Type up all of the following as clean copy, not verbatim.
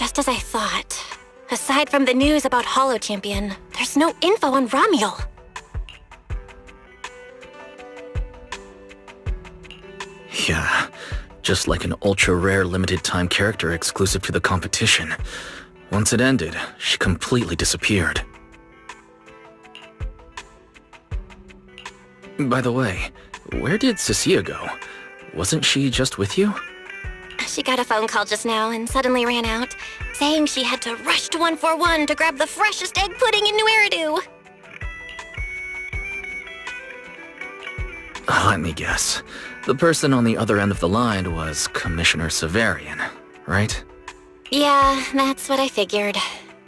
Just as I thought. Aside from the news about Holo Champion, there's no info on Romeul. Yeah, just like an ultra-rare limited-time character exclusive to the competition. Once it ended, she completely disappeared. By the way, where did Cecilia go? Wasn't she just with you? She got a phone call just now and suddenly ran out, saying she had to rush to 141 to grab the freshest egg pudding in New Eridu. Let me guess. The person on the other end of the line was Commissioner Severian, right? Yeah, that's what I figured.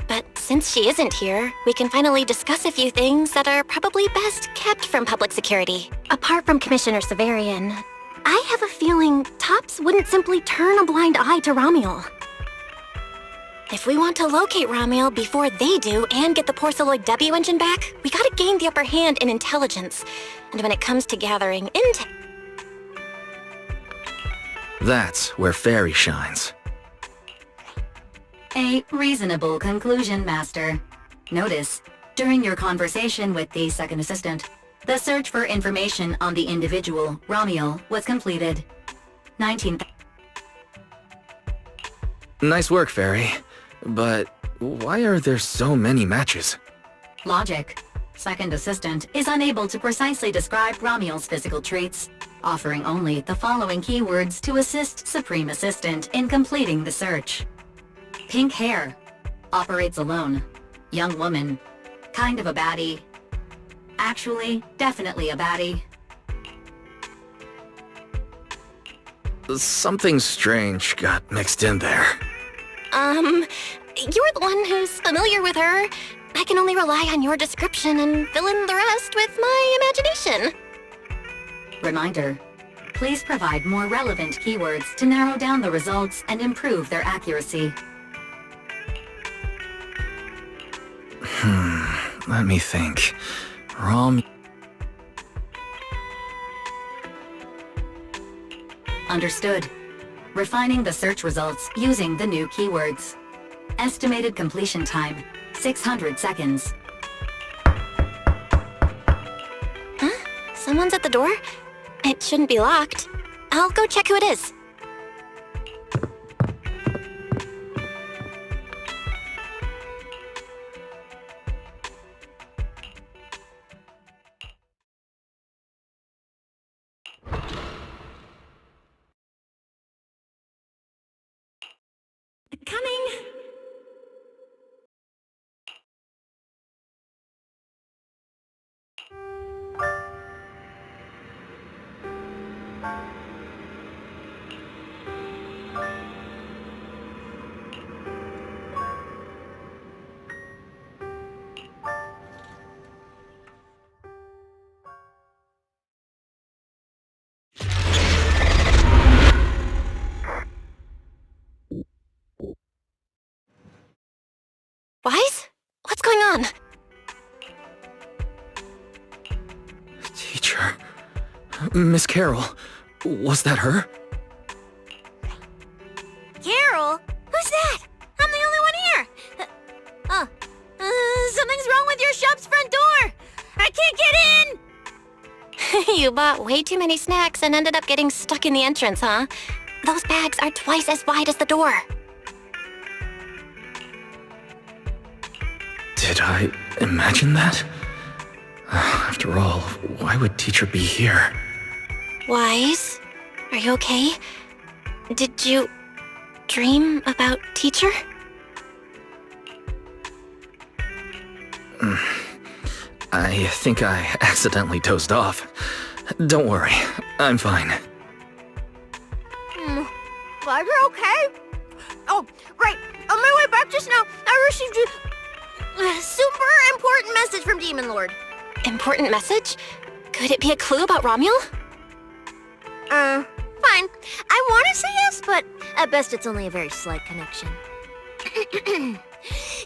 But since she isn't here, we can finally discuss a few things that are probably best kept from public security. Apart from Commissioner Severian, I have a feeling Tops wouldn't simply turn a blind eye to Romeul. If we want to locate Romeul before they do and get the Porceloid W engine back, we gotta gain the upper hand in intelligence. And when it comes to gathering intel... That's where Fairy shines. A reasonable conclusion, Master. Notice, during your conversation with the second assistant, the search for information on the individual, Romeul, was completed. 19... Nice work, Fairy. But why are there so many matches? Logic. Second assistant is unable to precisely describe Romeul's physical traits, offering only the following keywords to assist Supreme Assistant in completing the search. Pink hair. Operates alone. Young woman. Kind of a baddie. Actually, definitely a baddie. Something strange got mixed in there. You're the one who's familiar with her. I can only rely on your description and fill in the rest with my imagination. Reminder. Please provide more relevant keywords to narrow down the results and improve their accuracy. Let me think. Understood. Refining the search results using the new keywords. Estimated completion time, 600 seconds. Huh? Someone's at the door? It shouldn't be locked. I'll go check who it is. Coming! Wise? What's going on? Teacher... Miss Carroll, was that her? Carol? Who's that? I'm the only one here! Something's wrong with your shop's front door! I can't get in! You bought way too many snacks and ended up getting stuck in the entrance, huh? Those bags are twice as wide as the door. Did I imagine that? After all, why would teacher be here? Wise? Are you okay? Did you dream about teacher? I think I accidentally dozed off. Don't worry, I'm fine. Glad you're okay. Oh, right. On my way back just now, I received a super important message from Demon Lord. Important message? Could it be a clue about Romeul? Fine. I want to say yes, but at best it's only a very slight connection.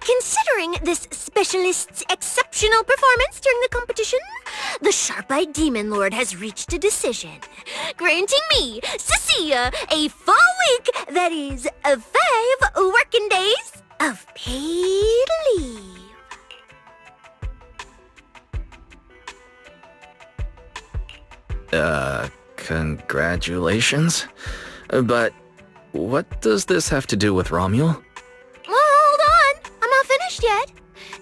Considering this specialist's exceptional performance during the competition, the sharp-eyed demon lord has reached a decision, granting me, Cecilia, a full week, that is, 5 working days of paid leave. Congratulations? But what does this have to do with Romeul? Well, hold on. I'm not finished yet.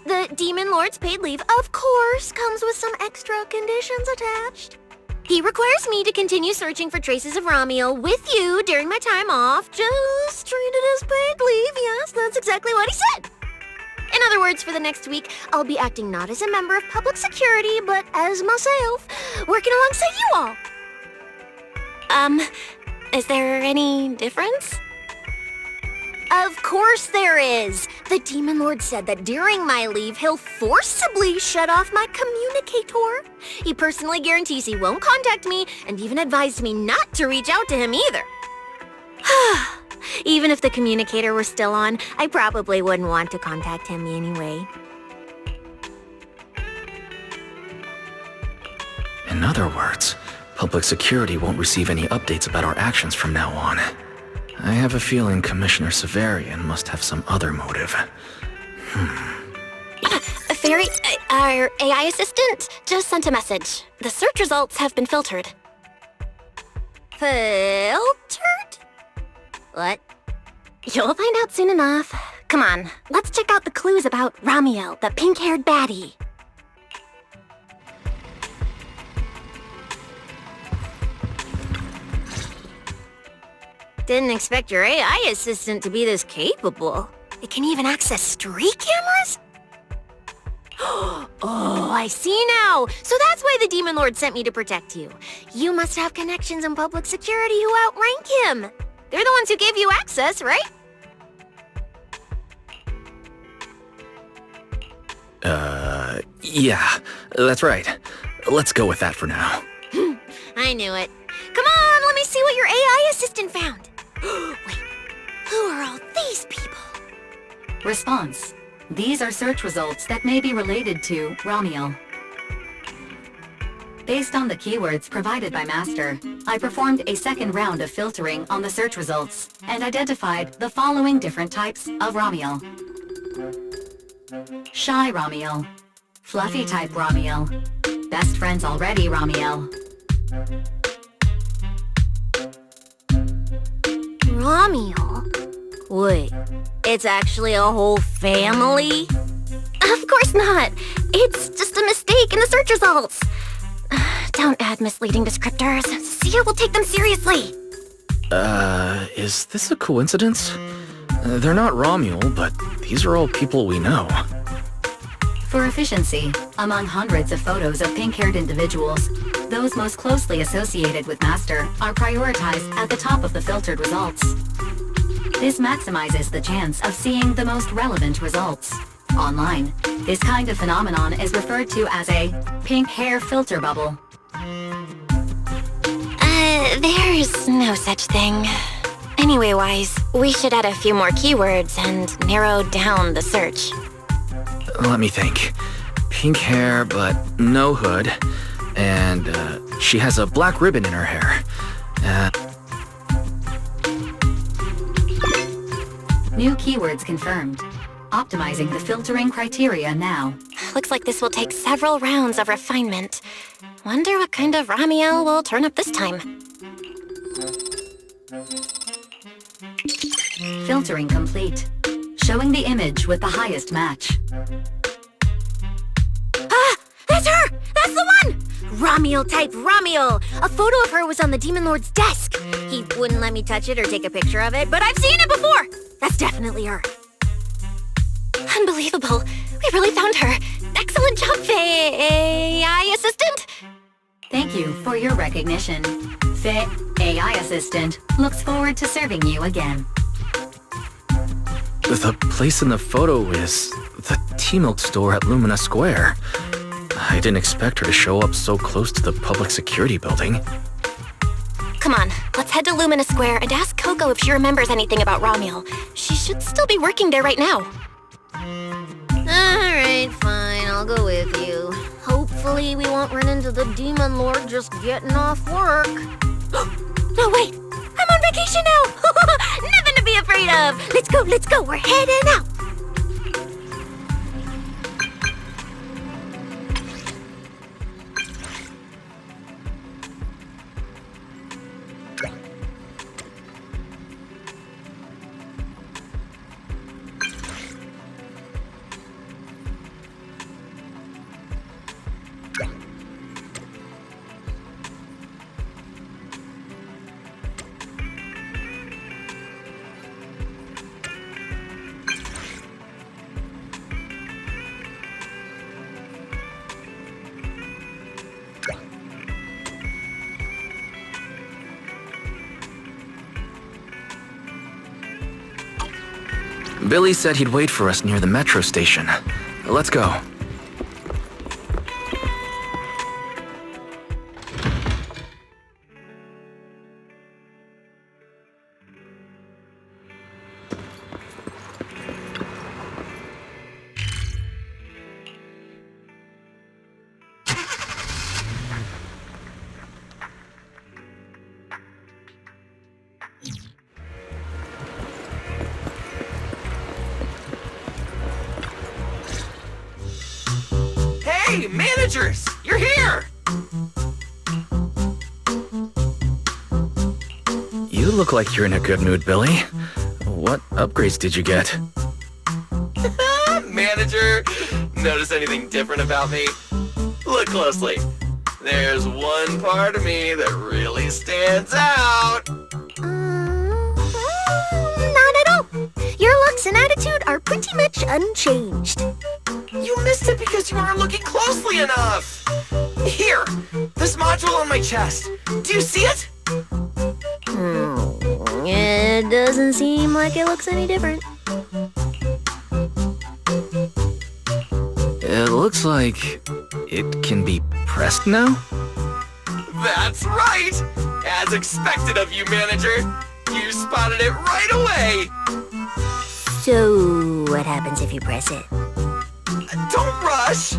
The Demon Lord's paid leave, of course, comes with some extra conditions attached. He requires me to continue searching for traces of Romeul with you during my time off, just treated as paid leave. Yes, that's exactly what he said. In other words, for the next week, I'll be acting not as a member of public security, but as myself, working alongside you all. Is there any difference? Of course there is! The Demon Lord said that during my leave, he'll forcibly shut off my communicator. He personally guarantees he won't contact me, and even advised me not to reach out to him either. Even if the communicator were still on, I probably wouldn't want to contact him anyway. In other words, public security won't receive any updates about our actions from now on. I have a feeling Commissioner Severian must have some other motive. Fairy, our AI assistant just sent a message. The search results have been filtered. Filtered? What? You'll find out soon enough. Come on, let's check out the clues about Ramiel, the pink-haired baddie. Didn't expect your AI assistant to be this capable. It can even access street cameras? Oh, I see now. So that's why the Demon Lord sent me to protect you. You must have connections in public security who outrank him. They're the ones who gave you access, right? Yeah, that's right. Let's go with that for now. I knew it. Come on, let me see what your AI assistant found. Wait, who are all these people? Response. These are search results that may be related to Ramiel. Based on the keywords provided by Master, I performed a second round of filtering on the search results and identified the following different types of Ramiel. Shy Ramiel, Fluffy type Ramiel, Best friends already Ramiel. Romeul? Wait, it's actually a whole family? Of course not. It's just a mistake in the search results. Don't add misleading descriptors. Sia will take them seriously. Is this a coincidence? They're not Romeul, but these are all people we know. For efficiency, among hundreds of photos of pink-haired individuals, those most closely associated with Master are prioritized at the top of the filtered results. This maximizes the chance of seeing the most relevant results. Online, this kind of phenomenon is referred to as a pink hair filter bubble. There's no such thing. Anyway-wise, we should add a few more keywords and narrow down the search. Let me think. Pink hair, but no hood. And, she has a black ribbon in her hair. New keywords confirmed. Optimizing the filtering criteria now. Looks like this will take several rounds of refinement. Wonder what kind of Ramiel will turn up this time. Filtering complete. Showing the image with the highest match. Ah! That's her! That's the one! Romeul type Romeul! A photo of her was on the Demon Lord's desk. He wouldn't let me touch it or take a picture of it, but I've seen it before! That's definitely her. Unbelievable. We really found her. Excellent job, AI assistant. Thank you for your recognition. Fae AI assistant looks forward to serving you again. The place in the photo is the T-Milk store at Lumina Square. I didn't expect her to show up so close to the public security building. Come on, let's head to Lumina Square and ask Coco if she remembers anything about Romeul. She should still be working there right now. Alright, Hopefully we won't run into the Demon Lord just getting off work. No, wait! I'm on vacation now! Nothing to be afraid of! Let's go! We're heading out! Billy said he'd wait for us near the metro station. Let's go. Hey, managers! You're here! You look like you're in a good mood, Billy. What upgrades did you get? Manager! Notice anything different about me? Look closely. There's one part of me that really stands out. Not at all. Your looks and attitude are pretty much unchanged. You missed it because you weren't looking closely enough. Here, this module on my chest. Do you see it? It doesn't seem like it looks any different. It looks like it can be pressed now? That's right! As expected of you, manager. You spotted it right away. So, what happens if you press it? Don't rush!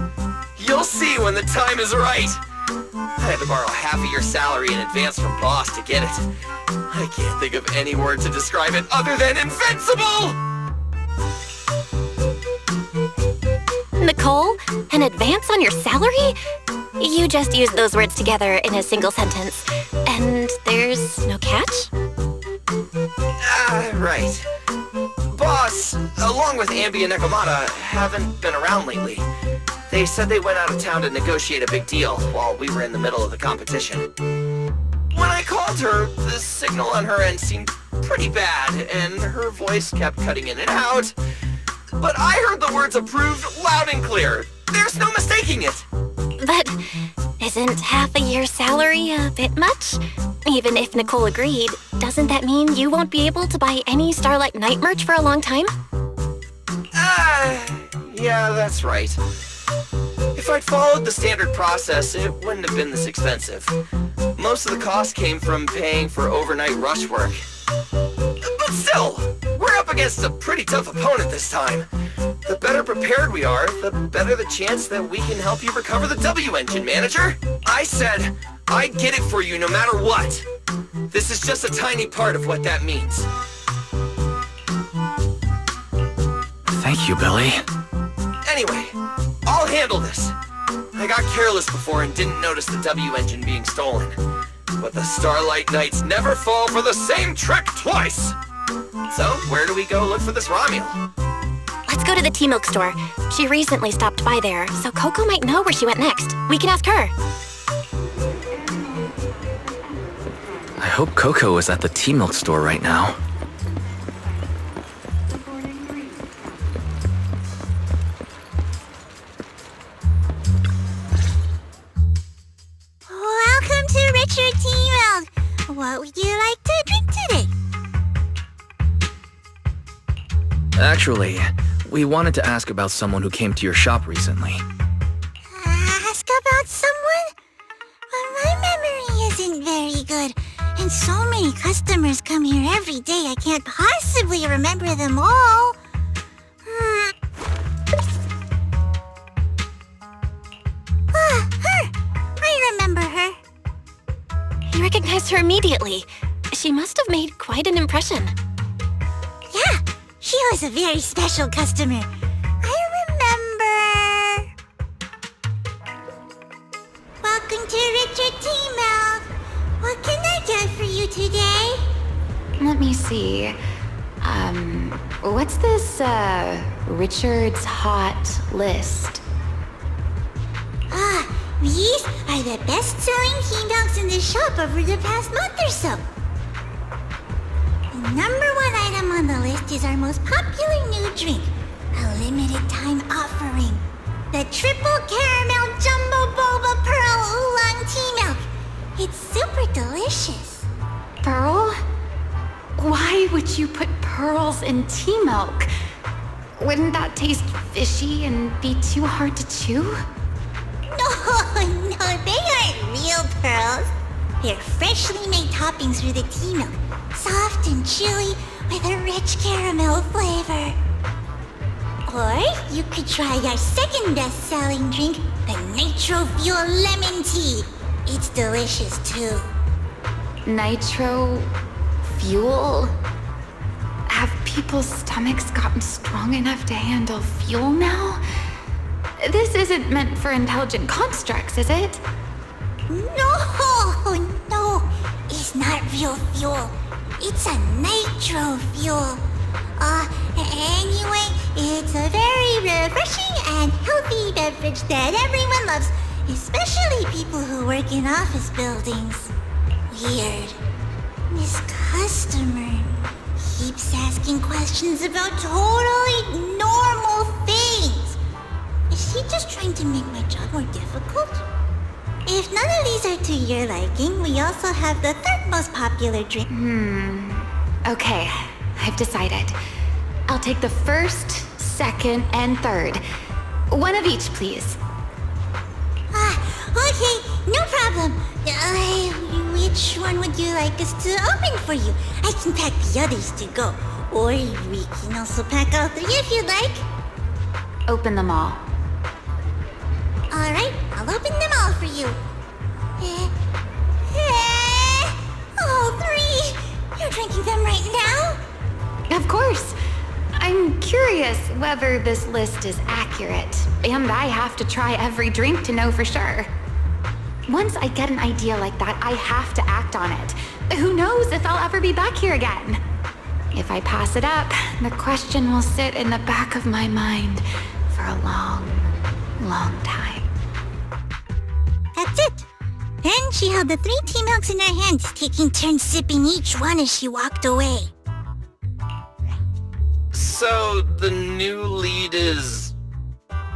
You'll see when the time is right. I had to borrow half of your salary in advance from boss to get it. I can't think of any word to describe it other than invincible! Nicole, an advance on your salary? You just used those words together in a single sentence. And there's no catch? Right. Boss, along with Ambi and Nekomata, haven't been around lately. They said they went out of town to negotiate a big deal while we were in the middle of the competition. When I called her, the signal on her end seemed pretty bad, and her voice kept cutting in and out. But I heard the words approved loud and clear. There's no mistaking it. But isn't half a year's salary a bit much? Even if Nicole agreed, doesn't that mean you won't be able to buy any Starlight Knight merch for a long time? Yeah, that's right. If I'd followed the standard process, it wouldn't have been this expensive. Most of the cost came from paying for overnight rush work. But still, we're up against a pretty tough opponent this time. The better prepared we are, the better the chance that we can help you recover the W engine, manager. I said I'd get it for you no matter what. This is just a tiny part of what that means. Thank you, Billy. Anyway, I'll handle this. I got careless before and didn't notice the W engine being stolen. But the Starlight Knights never fall for the same trick twice! So, where do we go look for this Ramiel? Let's go to the tea milk store. She recently stopped by there, so Coco might know where she went next. We can ask her. I hope Coco is at the tea milk store right now. Welcome to Richard Tea Milk. What would you like to drink today? Actually, we wanted to ask about someone who came to your shop recently. Ask about someone? Well, my memory isn't very good. And so many customers come here every day, I can't possibly remember them all. recognized her immediately. She must have made quite an impression. Yeah, she was a very special customer. I remember. Welcome to Richard T. Milk. What can I get for you today? Let me see. What's this, Richard's Hot List? These are the best-selling tea milks in the shop over the past month or so. The number one item on the list is our most popular new drink, a limited-time offering. The Triple Caramel Jumbo Boba Pearl Oolong Tea Milk. It's super delicious. Pearl? Why would you put pearls in tea milk? Wouldn't that taste fishy and be too hard to chew? No, they aren't real pearls. They're freshly made toppings for the tea milk, soft and chewy with a rich caramel flavor. Or you could try our second best-selling drink, the Nitro Fuel Lemon Tea. It's delicious too. Nitro... fuel? Have people's stomachs gotten strong enough to handle fuel now? This isn't meant for intelligent constructs, is it? No, it's not real fuel. It's a nitro fuel. Anyway, it's a very refreshing and healthy beverage that everyone loves, especially people who work in office buildings. Weird. This customer keeps asking questions about totally normal things. Is he just trying to make my job more difficult? If none of these are to your liking, we also have the third most popular drink. Okay, I've decided. I'll take the first, second, and third. One of each, please. Okay, no problem. Which one would you like us to open for you? I can pack the others to go. Or we can also pack all three if you'd like. Open them all. Alright, I'll open them all for you. All three! You're drinking them right now? Of course. I'm curious whether this list is accurate, and I have to try every drink to know for sure. Once I get an idea like that, I have to act on it. Who knows if I'll ever be back here again? If I pass it up, the question will sit in the back of my mind for a long, long time. That's it. Then she held the 3 tea milks in her hands, taking turns sipping each one as she walked away. So, the new lead is...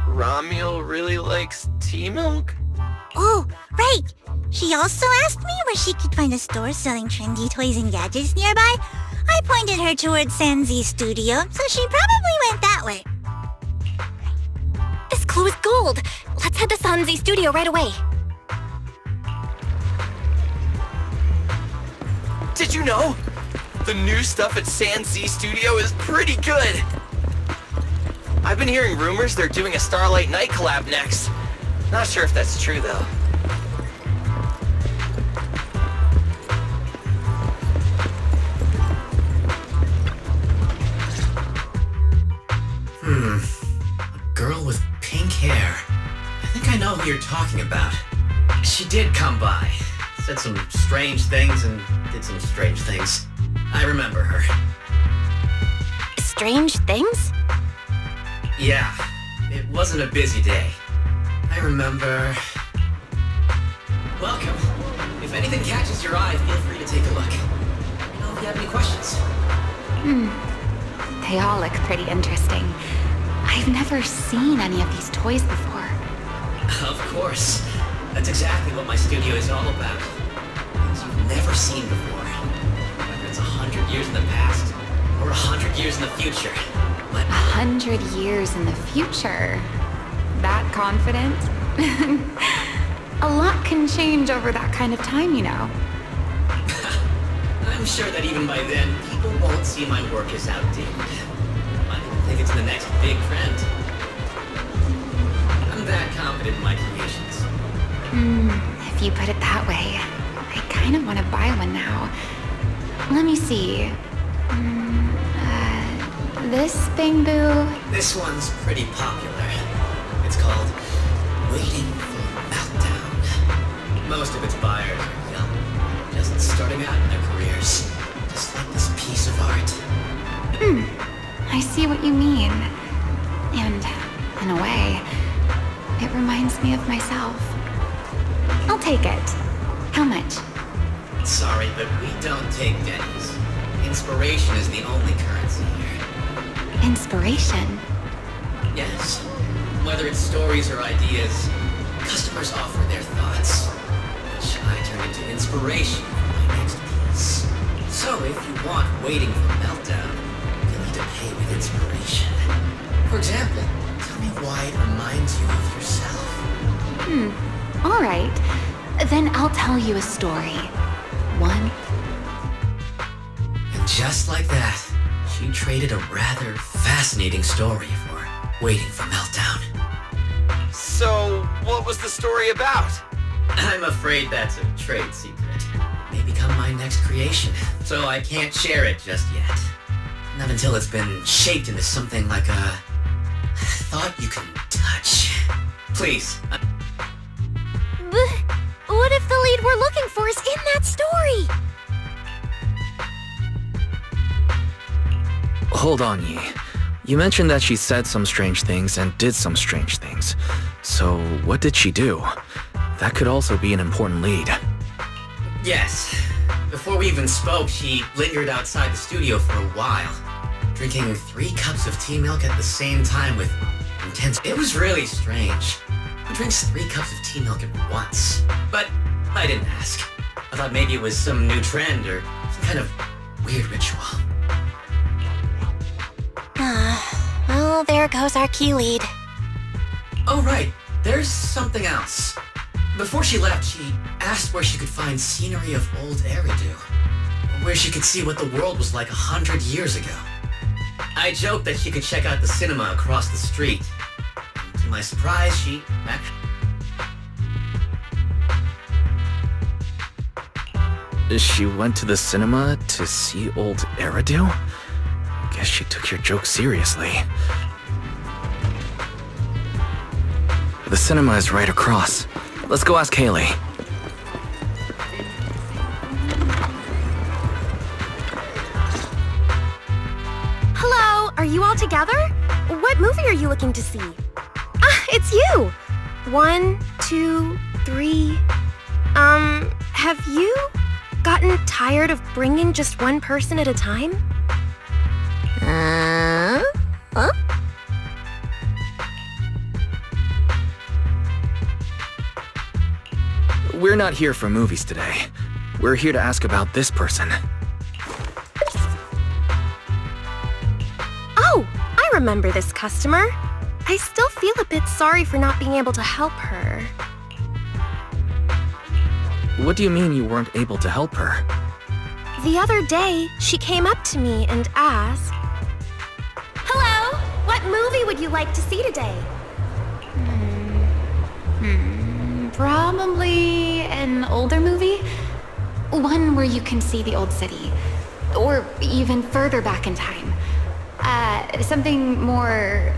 Romeul really likes tea milk? Oh, right. She also asked me where she could find a store selling trendy toys and gadgets nearby. I pointed her towards Sanzi's studio, so she probably went that way. This clue is gold. Let's head to Sanzi's studio right away. Did you know? The new stuff at Sanzi's studio is pretty good. I've been hearing rumors they're doing a Starlight Night collab next. Not sure if that's true, though. A girl with pink hair. I think I know who you're talking about. She did come by. Said some strange things and did some strange things. I remember her. Strange things? Yeah, it wasn't a busy day. I remember... Welcome. If anything catches your eye, feel free to take a look. Let me know if you have any questions. They all look pretty interesting. I've never seen any of these toys before. Of course. That's exactly what my studio is all about. Things you've never seen before. Whether it's 100 years in the past or 100 years in the future. But 100 years in the future? That confident? A lot can change over that kind of time, you know. I'm sure that even by then, people won't see my work as outdated. I don't think it's the next big trend. I'm that confident in my creations. If you put it that way, I kind of want to buy one now. Let me see. This bamboo. This one's pretty popular. It's called Waiting for Meltdown. Most of its buyers are young, just starting out in their careers. Just like this piece of art. I see what you mean. And, in a way, it reminds me of myself. I'll take it. How much? Sorry, but we don't take pennies. Inspiration is the only currency here. Inspiration? Yes. Whether it's stories or ideas, customers offer their thoughts, which I turn into inspiration for my next piece. So if you want Waiting for Meltdown, you'll need to pay with inspiration. For example, tell me why it reminds you of yourself. All right. Then I'll tell you a story. One. And just like that, she traded a rather fascinating story for Waiting for Meltdown. So, what was the story about? I'm afraid that's a trade secret. May become my next creation, so I can't share it just yet. Not until it's been shaped into something like a thought you can touch. Please. What if the lead we're looking for is in that story? Hold on, Yi. You mentioned that she said some strange things and did some strange things. So, what did she do? That could also be an important lead. Yes. Before we even spoke, she lingered outside the studio for a while, drinking 3 cups of tea milk at the same time with intense... It was really strange. Who drinks 3 cups of tea milk at once? But I didn't ask. I thought maybe it was some new trend or some kind of weird ritual. Well, there goes our key lead. Oh, right. There's something else. Before she left, she asked where she could find scenery of old Eridu, where she could see what the world was like 100 years ago. I joked that she could check out the cinema across the street. To my surprise, she actually... She went to the cinema to see old Eridu? Guess she took your joke seriously. The cinema is right across. Let's go ask Haley. Hello, are you all together? What movie are you looking to see? Ah, it's you! 1, 2, 3... have you gotten tired of bringing just one person at a time? Huh? We're not here for movies today. We're here to ask about this person. Oh, I remember this customer. I still feel a bit sorry for not being able to help her. What do you mean you weren't able to help her? The other day, she came up to me and asked, "Hello, what movie would you like to see today?" Probably an older movie. One where you can see the old city. Or even further back in time. Something more,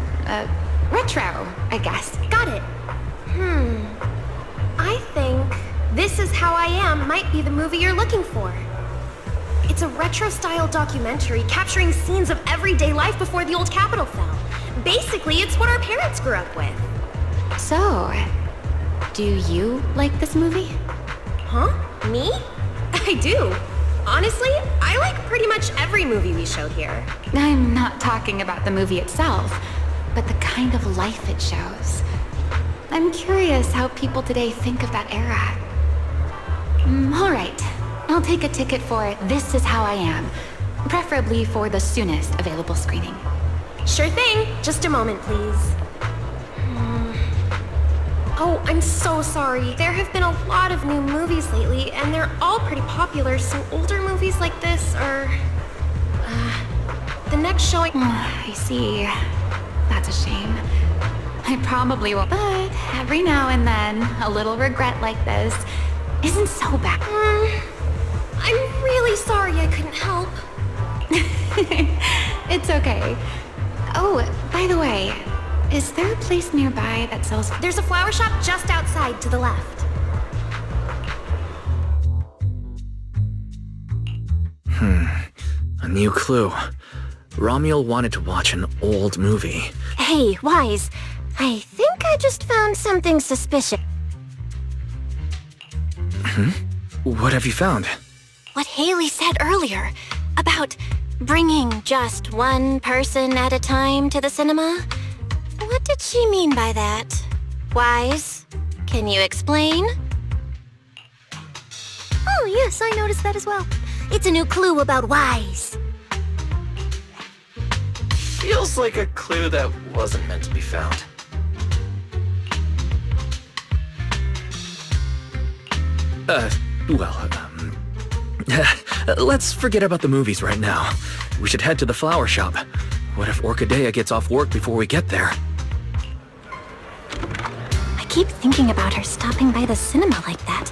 retro, I guess. Got it. I think This Is How I Am might be the movie you're looking for. It's a retro-style documentary capturing scenes of everyday life before the old capital fell. Basically, it's what our parents grew up with. So, do you like this movie? Huh? Me? I do. Honestly, I like pretty much every movie we showed here. I'm not talking about the movie itself, but the kind of life it shows. I'm curious how people today think of that era. All right. I'll take a ticket for This Is How I Am, preferably for the soonest available screening. Sure thing. Just a moment, please. Oh, I'm so sorry. There have been a lot of new movies lately, and they're all pretty popular, so older movies like this are... the next showing... I see. That's a shame. I probably will, but every now and then, a little regret like this isn't so bad. I'm really sorry I couldn't help. It's okay. Oh, by the way, is there a place nearby that sells... There's a flower shop just outside to the left. A new clue. Romeul wanted to watch an old movie. Hey, Wise. I think I just found something suspicious. What have you found? What Haley said earlier about bringing just one person at a time to the cinema. What did she mean by that? Wise, can you explain? Oh, yes, I noticed that as well. It's a new clue about Wise. Feels like a clue that wasn't meant to be found. Let's forget about the movies right now. We should head to the flower shop. What if Orchidea gets off work before we get there? I keep thinking about her stopping by the cinema like that.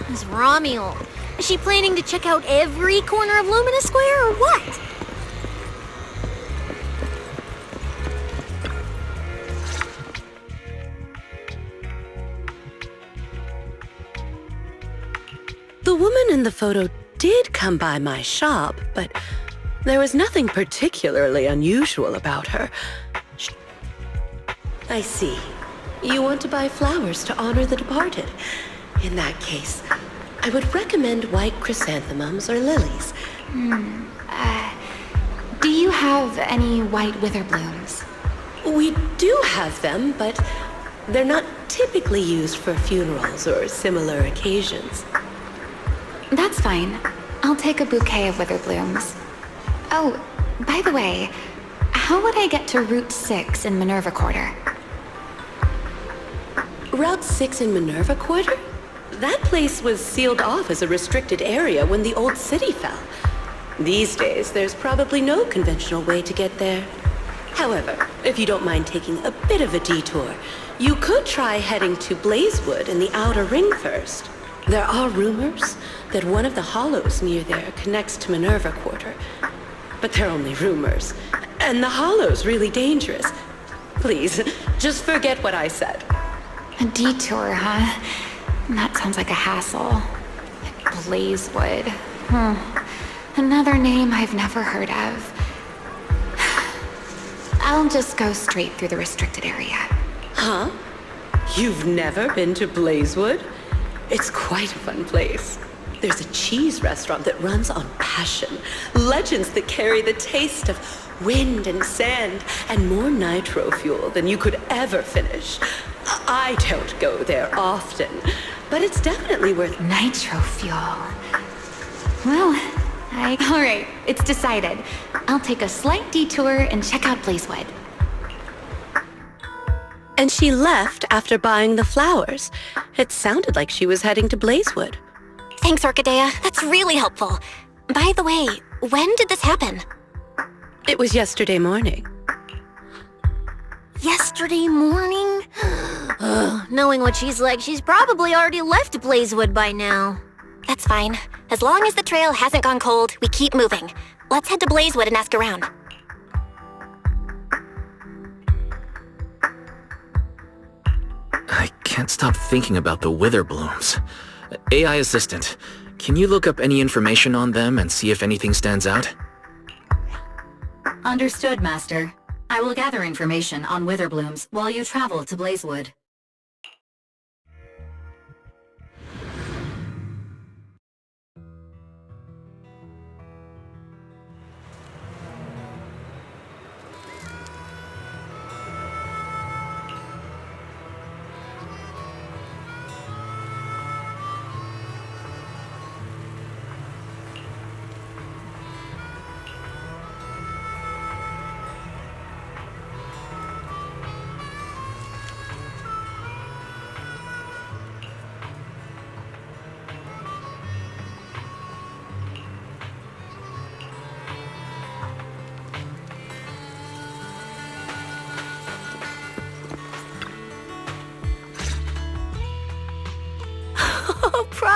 This Romeul. Is she planning to check out every corner of Lumina Square or what? The woman in the photo did come by my shop, but there was nothing particularly unusual about her. I see. You want to buy flowers to honor the departed. In that case, I would recommend white chrysanthemums or lilies. Do you have any white wither blooms? We do have them, but they're not typically used for funerals or similar occasions. That's fine. I'll take a bouquet of wither blooms. Oh, by the way, how would I get to Route 6 in Minerva Quarter? Route 6 in Minerva Quarter? That place was sealed off as a restricted area when the old city fell. These days, there's probably no conventional way to get there. However, if you don't mind taking a bit of a detour, you could try heading to Blazewood in the Outer Ring first. There are rumors that one of the hollows near there connects to Minerva Quarter. But they're only rumors, and the hollow's really dangerous. Please, just forget what I said. A detour, huh? That sounds like a hassle. Blazewood. Another name I've never heard of. I'll just go straight through the restricted area. Huh? You've never been to Blazewood? It's quite a fun place. There's a cheese restaurant that runs on passion. Legends that carry the taste of wind and sand and more nitro fuel than you could ever finish. I don't go there often, but it's definitely worth... Nitro fuel. Well, all right, it's decided. I'll take a slight detour and check out Blazewood. And she left after buying the flowers. It sounded like she was heading to Blazewood. Thanks, Orchidea. That's really helpful. By the way, when did this happen? It was yesterday morning. Yesterday morning? Knowing what she's like, she's probably already left Blazewood by now. That's fine. As long as the trail hasn't gone cold, we keep moving. Let's head to Blazewood and ask around. I can't stop thinking about the wither blooms. AI assistant, can you look up any information on them and see if anything stands out? Understood, Master. I will gather information on wither blooms while you travel to Blazewood.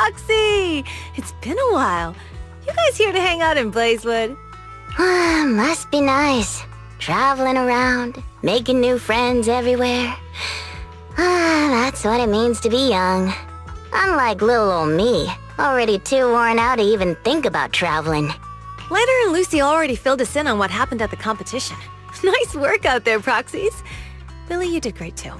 Proxy! It's been a while. You guys here to hang out in Blazewood? Must be nice. Traveling around, making new friends everywhere. That's what it means to be young. Unlike little old me, already too worn out to even think about traveling. Lighter and Lucy already filled us in on what happened at the competition. Nice work out there, Proxies. Billy, you did great too.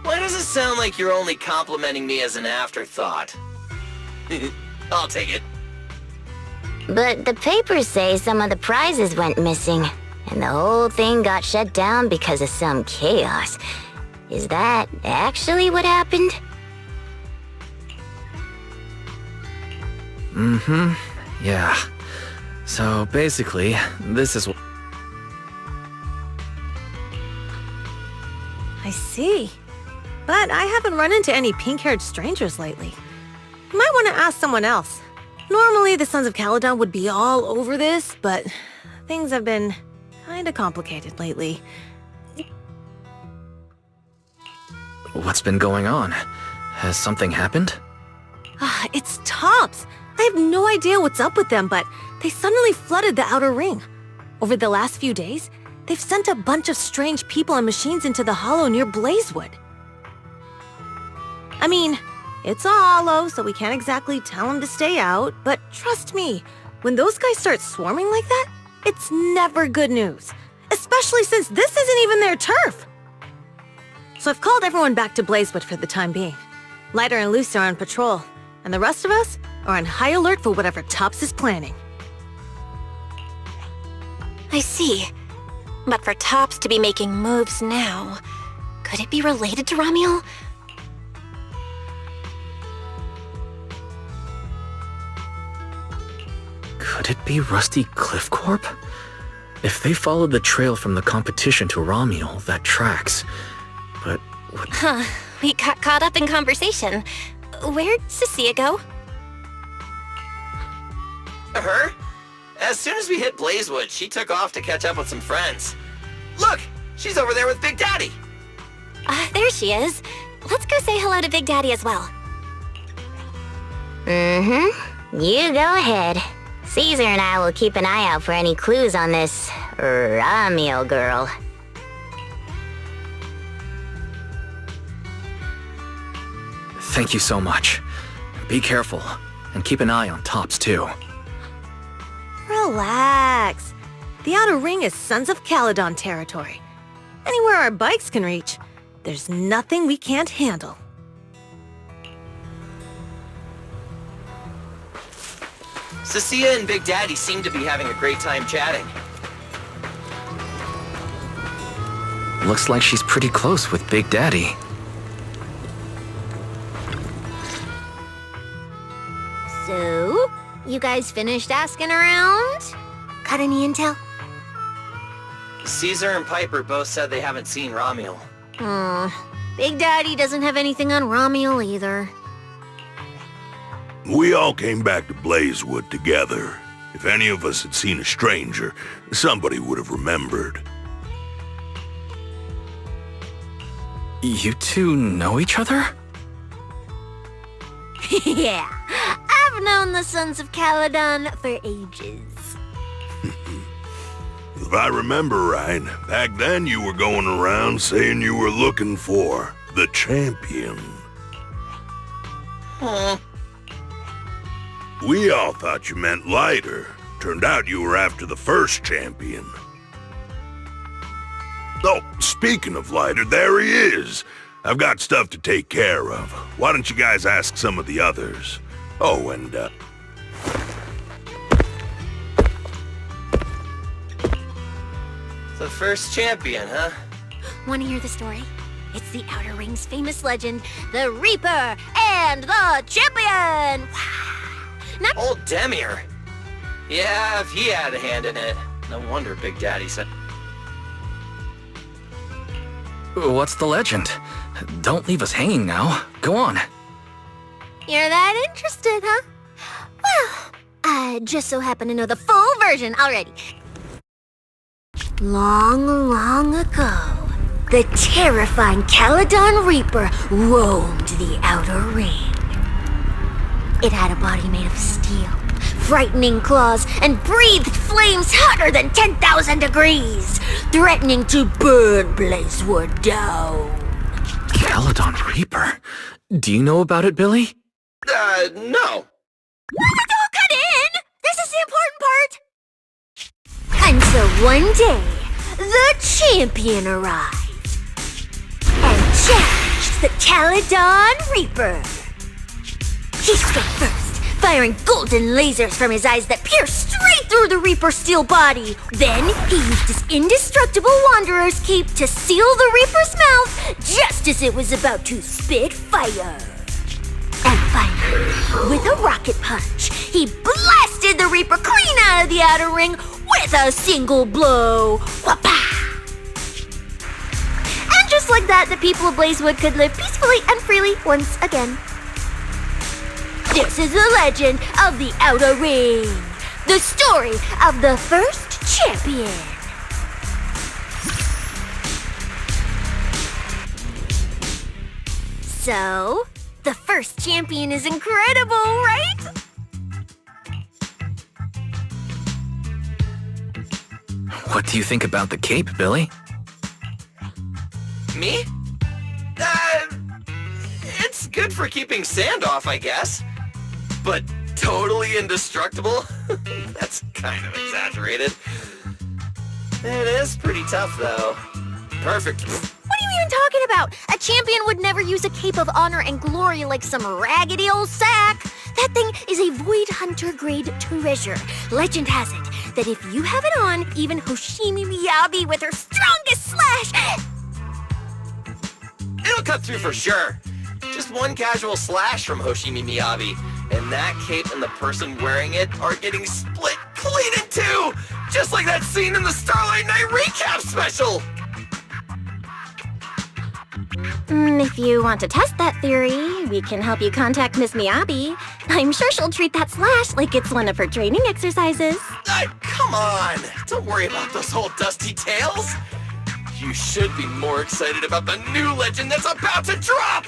Why does it sound like you're only complimenting me as an afterthought? I'll take it. But the papers say some of the prizes went missing, and the whole thing got shut down because of some chaos. Is that actually what happened? Yeah. So basically, this is... I see. But I haven't run into any pink-haired strangers lately. You might want to ask someone else. Normally, the Sons of Caledon would be all over this, but things have been kinda complicated lately. What's been going on? Has something happened? It's Tops. I have no idea what's up with them, but they suddenly flooded the outer ring. Over the last few days, they've sent a bunch of strange people and machines into the hollow near Blazewood. I mean, it's a hollow, so we can't exactly tell them to stay out, but trust me, when those guys start swarming like that, it's never good news. Especially since this isn't even their turf. So I've called everyone back to Blazewood for the time being. Lighter and Lucy are on patrol, and the rest of us are on high alert for whatever Tops is planning. I see. But for Tops to be making moves now, could it be related to Ramiel? Could it be Rusty Cliff Corp? If they followed the trail from the competition to Romeul, that tracks. But what... We got caught up in conversation. Where'd Cecilia go? Her? As soon as we hit Blazewood, she took off to catch up with some friends. Look! She's over there with Big Daddy! There she is. Let's go say hello to Big Daddy as well. You go ahead. Caesar and I will keep an eye out for any clues on this Ramiel girl. Thank you so much. Be careful, and keep an eye on Tops too. Relax. The outer ring is Sons of Caledon territory. Anywhere our bikes can reach, there's nothing we can't handle. Cecilia and Big Daddy seem to be having a great time chatting. Looks like she's pretty close with Big Daddy. So, you guys finished asking around? Got any intel? Caesar and Piper both said they haven't seen Romeul. Big Daddy doesn't have anything on Romeul either. We all came back to Blazewood together. If any of us had seen a stranger, somebody would have remembered. You two know each other? Yeah, I've known the Sons of Caledon for ages. If I remember right, back then you were going around saying you were looking for the champion. We all thought you meant Lighter. Turned out you were after the first champion. Oh, speaking of Lighter, there he is. I've got stuff to take care of. Why don't you guys ask some of the others? Oh, and, The first champion, huh? Want to hear the story? It's the Outer Ring's famous legend, the Reaper and the Champion! Not Old Demir. Yeah, if he had a hand in it. No wonder Big Daddy said... What's the legend? Don't leave us hanging now. Go on. You're that interested, huh? Well, I just so happen to know the full version already. Long, long ago, the terrifying Caledon Reaper roamed the outer ring. It had a body made of steel, frightening claws, and breathed flames hotter than 10,000 degrees, threatening to burn Blazewood down. Caledon Reaper? Do you know about it, Billy? No. Don't cut in! This is the important part! Until one day, the champion arrived and challenged the Caledon Reaper. He struck first, firing golden lasers from his eyes that pierced straight through the Reaper's steel body. Then he used his indestructible Wanderer's cape to seal the Reaper's mouth just as it was about to spit fire. And finally, with a rocket punch, he blasted the Reaper clean out of the outer ring with a single blow. Whapa! And just like that, the people of Blazewood could live peacefully and freely once again. This is the legend of the Outer Ring, the story of the first champion. So, the first champion is incredible, right? What do you think about the cape, Billy? Me? It's good for keeping sand off, I guess. But totally indestructible? That's kind of exaggerated. It is pretty tough, though. Perfect. What are you even talking about? A champion would never use a cape of honor and glory like some raggedy old sack. That thing is a Void Hunter grade treasure. Legend has it that if you have it on, even Hoshimi Miyabi with her strongest slash... It'll cut through for sure. Just one casual slash from Hoshimi Miyabi, and that cape and the person wearing it are getting split clean in two! Just like that scene in the Starlight Night recap special! If you want to test that theory, we can help you contact Miss Miyabi. I'm sure she'll treat that slash like it's one of her training exercises. Come on! Don't worry about those old dusty tales! You should be more excited about the new legend that's about to drop!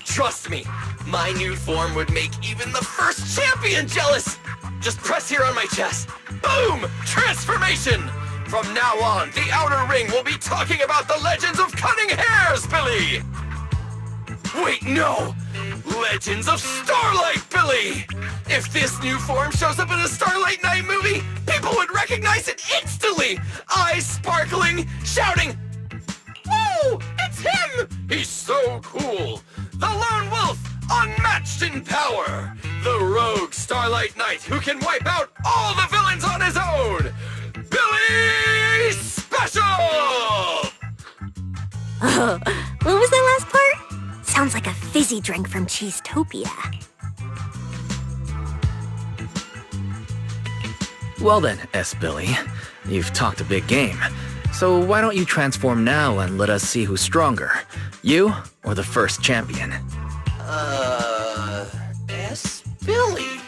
Trust me, my new form would make even the first champion jealous! Just press here on my chest. Boom! Transformation! From now on, the Outer Ring will be talking about the legends of cunning hairs, Billy! Wait, no! Legends of Starlight, Billy! If this new form shows up in a Starlight Night movie, people would recognize it instantly! Eyes sparkling, shouting, "Whoa! It's him! He's so cool! The Lone Wolf, unmatched in power! The rogue Starlight Knight who can wipe out all the villains on his own! Billy Special!" What was that last part? Sounds like a fizzy drink from Cheesetopia. Well then, Billy, you've talked a big game. So why don't you transform now and let us see who's stronger? You or the first champion? Billy.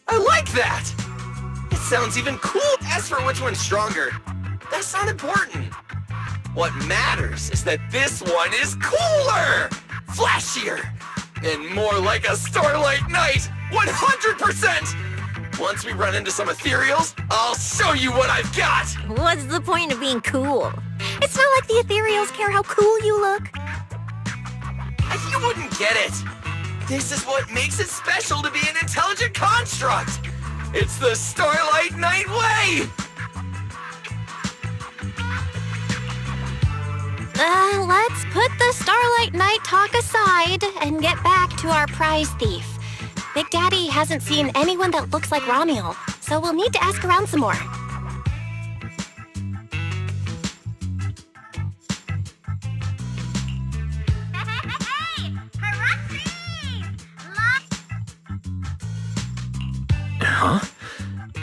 I like that! It sounds even cool. As for which one's stronger, that's not important. What matters is that this one is cooler, flashier, and more like a Starlight Knight, 100%! Once we run into some ethereals, I'll show you what I've got! What's the point of being cool? It's not like the ethereals care how cool you look. You wouldn't get it. This is what makes it special to be an intelligent construct. It's the Starlight Knight way! Let's put the Starlight Night talk aside and get back to our prize thief. Big Daddy hasn't seen anyone that looks like Ramiel, so we'll need to ask around some more. Huh?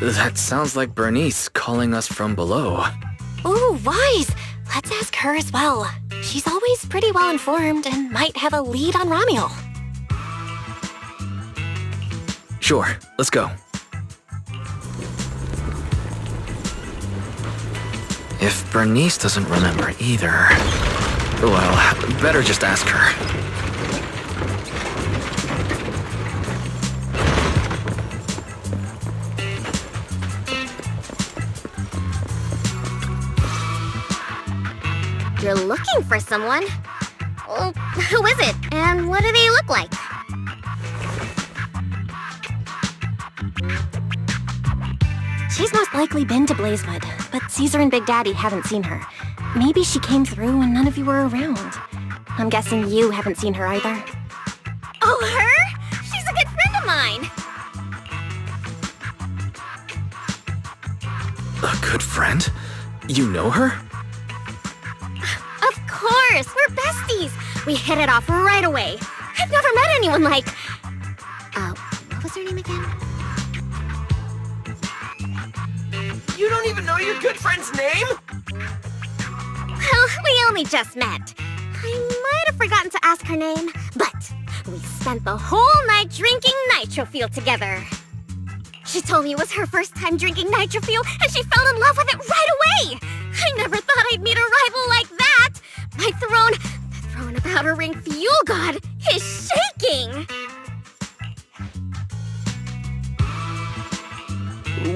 That sounds like Bernice calling us from below. Ooh, wise! Let's ask her as well. She's always pretty well informed and might have a lead on Ramiel. Sure, let's go. If Bernice doesn't remember either... Well, better just ask her. You're looking for someone? Well, who is it? And what do they look like? She's most likely been to Blazewood, but Caesar and Big Daddy haven't seen her. Maybe she came through when none of you were around. I'm guessing you haven't seen her either. Oh, her? She's a good friend of mine. A good friend? You know her? Of course, we're besties. We hit it off right away. I've never met anyone like... what was her name again? You don't even know your good friend's name? Well, we only just met. I might have forgotten to ask her name, but we spent the whole night drinking nitro fuel together. She told me it was her first time drinking nitro fuel, and she fell in love with it right away. I never thought I'd meet a rival like that. My throne, the throne of Outer Ring Fuel God, is shaking.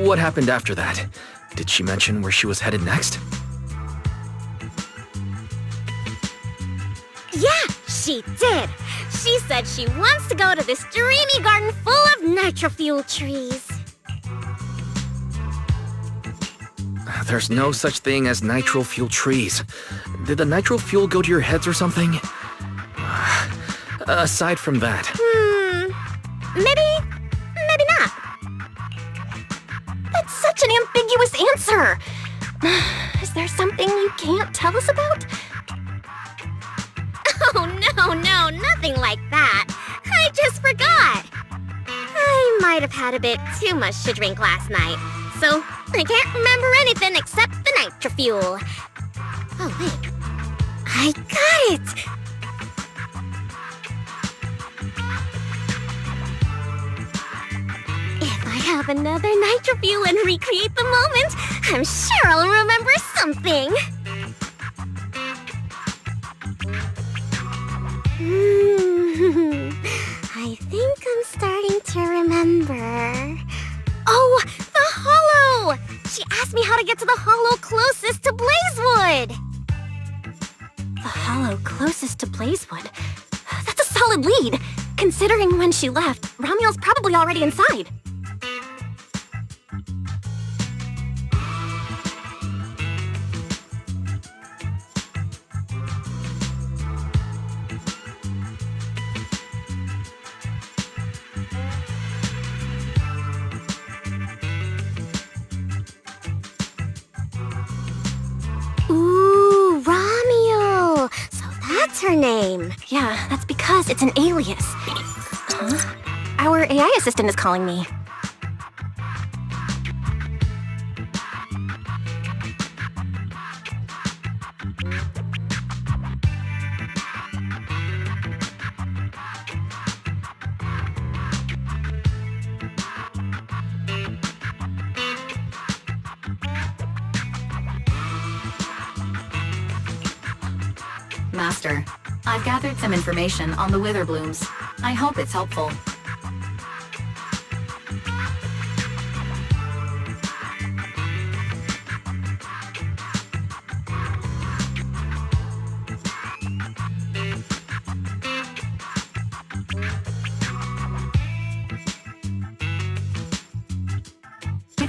What happened after that? Did she mention where she was headed next? Yeah, she did. She said she wants to go to this dreamy garden full of nitro fuel trees. There's no such thing as nitro fuel trees. Did the nitro fuel go to your heads or something? Aside from that. Maybe not. That's such an ambiguous answer. Is there something you can't tell us about? Oh, no, nothing like that. I just forgot. I might have had a bit too much to drink last night, so I can't remember anything except the nitro fuel. Oh, wait. I got it! If I have another nitro fuel and recreate the moment, I'm sure I'll remember something. I think I'm starting to remember. Oh, the hollow! She asked me how to get to the hollow closest to Blazewood. The hollow closest to Blazewood? That's a solid lead. Considering when she left, Ramiel's probably already inside. Ooh, Romeul! So that's her name. Yeah, that's because it's an alias. Huh? Our AI assistant is calling me. Master, I've gathered some information on the Witherblooms. I hope it's helpful.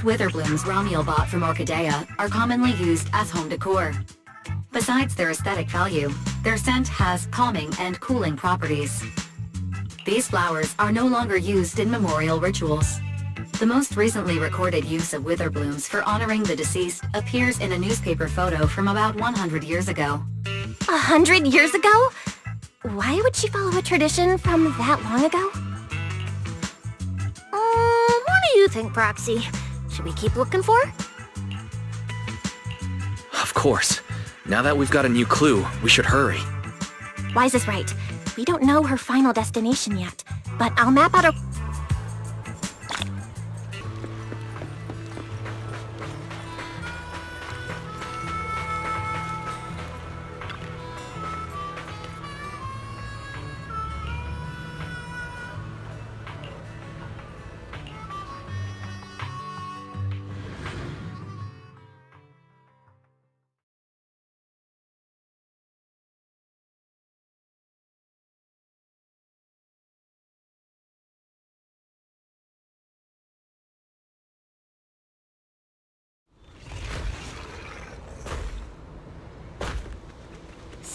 Witherblooms Ramiel bought from Orchidea are commonly used as home decor. Besides their aesthetic value, their scent has calming and cooling properties. These flowers are no longer used in memorial rituals. The most recently recorded use of witherblooms for honoring the deceased appears in a newspaper photo from about 100 years ago. 100 years ago? Why would she follow a tradition from that long ago? What do you think, Proxy? Should we keep looking for her? Of course. Now that we've got a new clue, we should hurry. Wise is right. We don't know her final destination yet, but I'll map out a...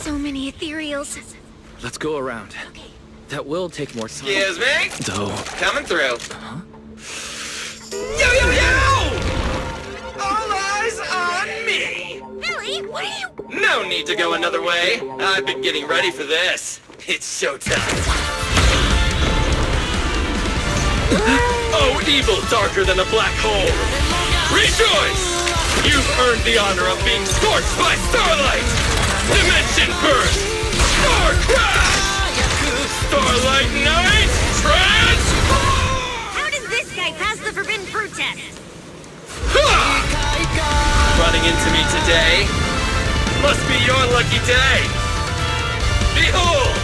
So many ethereals. Let's go around. That will take more time. Excuse me? Though. Coming through. Huh? Yo, yo, yo! All eyes on me! Billy, what are you... No need to go another way. I've been getting ready for this. It's showtime. Oh, evil darker than a black hole! Rejoice! You've earned the honor of being scorched by starlight! Dimension burst! Star crash! Starlight night! Transform! How does this guy pass the forbidden fruit test? Ha! Running into me today? Must be your lucky day! Behold!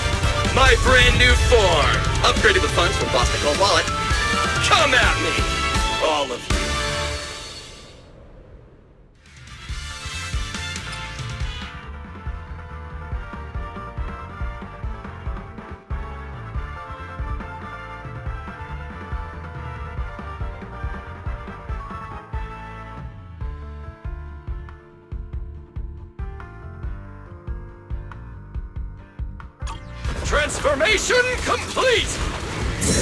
My brand new form! Upgraded with funds from Boston Cold Wallet. Come at me! All of you. Transformation complete!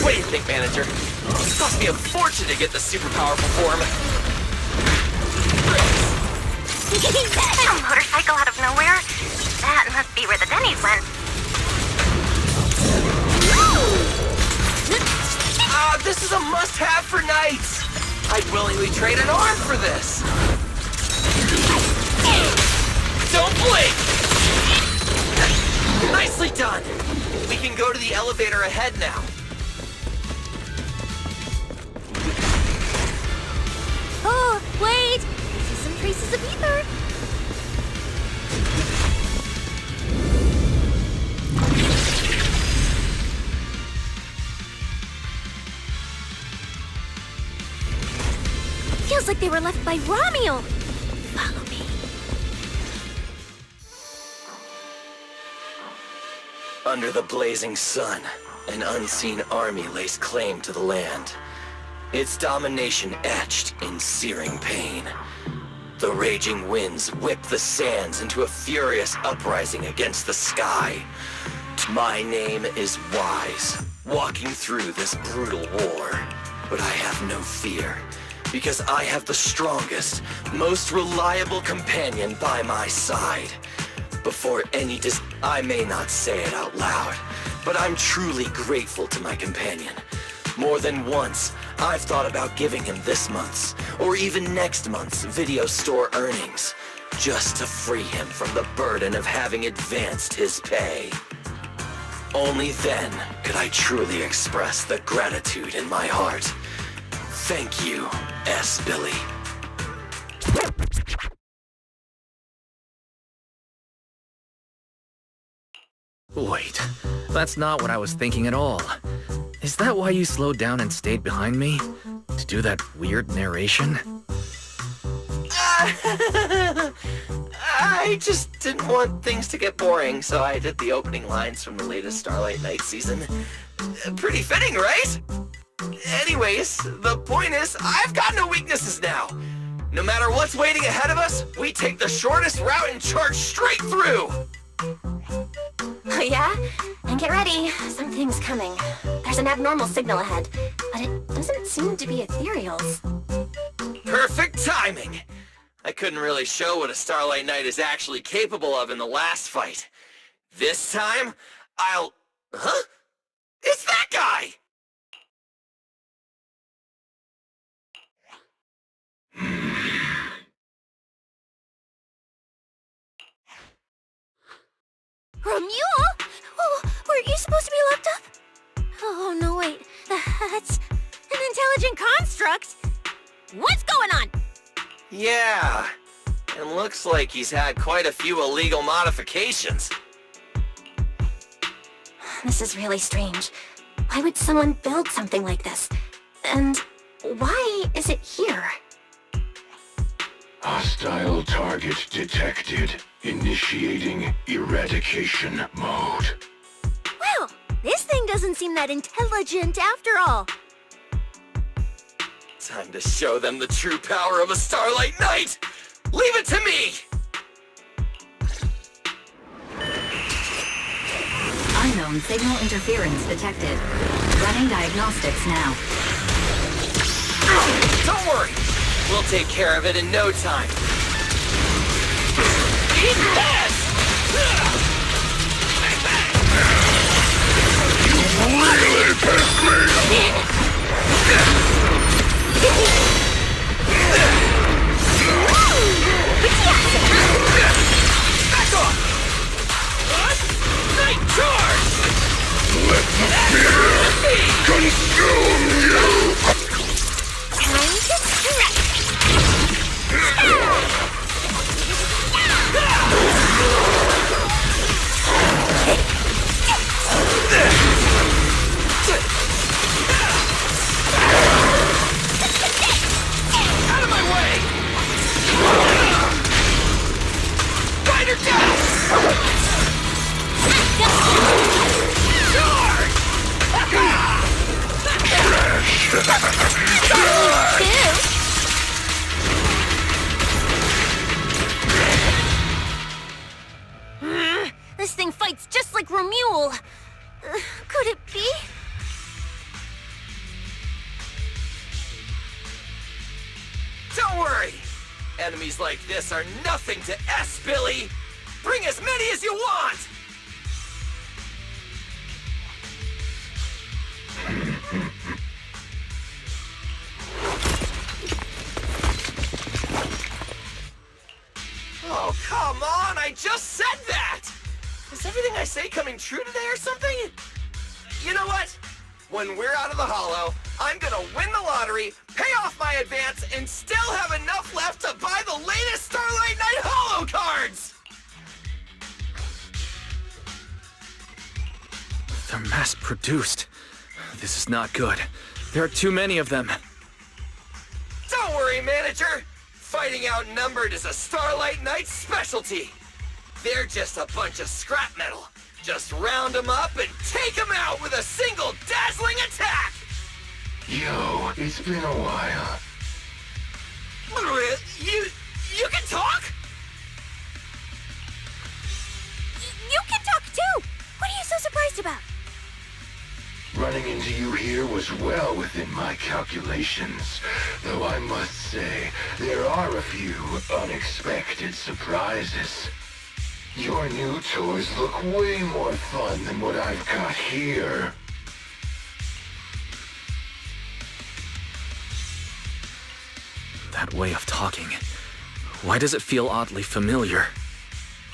What do you think, manager? It cost me a fortune to get the super powerful form. A motorcycle out of nowhere? That must be where the Denny's went. This is a must-have for nights! I'd willingly trade an arm for this! Don't blink! Nicely done! We can go to the elevator ahead now. Oh, wait! I see some traces of ether. Feels like they were left by Romeul. Follow me. Under the blazing sun, an unseen army lays claim to the land. Its domination etched in searing pain. The raging winds whip the sands into a furious uprising against the sky. My name is Wise, walking through this brutal war. But I have no fear, because I have the strongest, most reliable companion by my side. Before any I may not say it out loud, but I'm truly grateful to my companion. More than once, I've thought about giving him this month's, or even next month's video store earnings, just to free him from the burden of having advanced his pay. Only then could I truly express the gratitude in my heart. Thank you, S. Billy. Wait, that's not what I was thinking at all. Is that why you slowed down and stayed behind me? To do that weird narration? I just didn't want things to get boring, so I did the opening lines from the latest Starlight Night season. Pretty fitting, right? Anyways, the point is, I've got no weaknesses now. No matter what's waiting ahead of us, we take the shortest route and charge straight through. Oh yeah? And get ready, something's coming. There's an abnormal signal ahead, but it doesn't seem to be ethereals. Perfect timing! I couldn't really show what a Starlight Knight is actually capable of in the last fight. This time, I'll... Huh? It's that guy! Remielle? Oh, weren't you supposed to be locked up? Oh, no, wait. That's an intelligent construct. What's going on? Yeah, and looks like he's had quite a few illegal modifications. This is really strange. Why would someone build something like this? And why is it here? Hostile target detected. Initiating eradication mode. Well, this thing doesn't seem that intelligent after all. Time to show them the true power of a Starlight Knight! Leave it to me! Outbound signal interference detected. Running diagnostics now. Don't worry! We'll take care of it in no time. Eat this! Really pissed me off! Back off! Night charge! Let the fear consume you! Time to stretch. Out of my way! Fighter down! Charge! This thing fights just like Romeul. Could it be? Don't worry! Enemies like this are nothing to S, Billy! Bring as many as you want! Oh, come on! I just said that! Is everything I say coming true today or something? You know what? When we're out of the hollow, I'm gonna win the lottery, pay off my advance, and still have enough left to buy the latest Starlight Night Hollow cards! They're mass-produced. This is not good. There are too many of them. Don't worry, manager! Fighting outnumbered is a Starlight Night specialty! They're just a bunch of scrap metal. Just round them up and take them out with a single dazzling attack! Yo, it's been a while. You can talk? You can talk too! What are you so surprised about? Running into you here was well within my calculations, though I must say, there are a few unexpected surprises. Your new toys look way more fun than what I've got here. That way of talking. Why does it feel oddly familiar?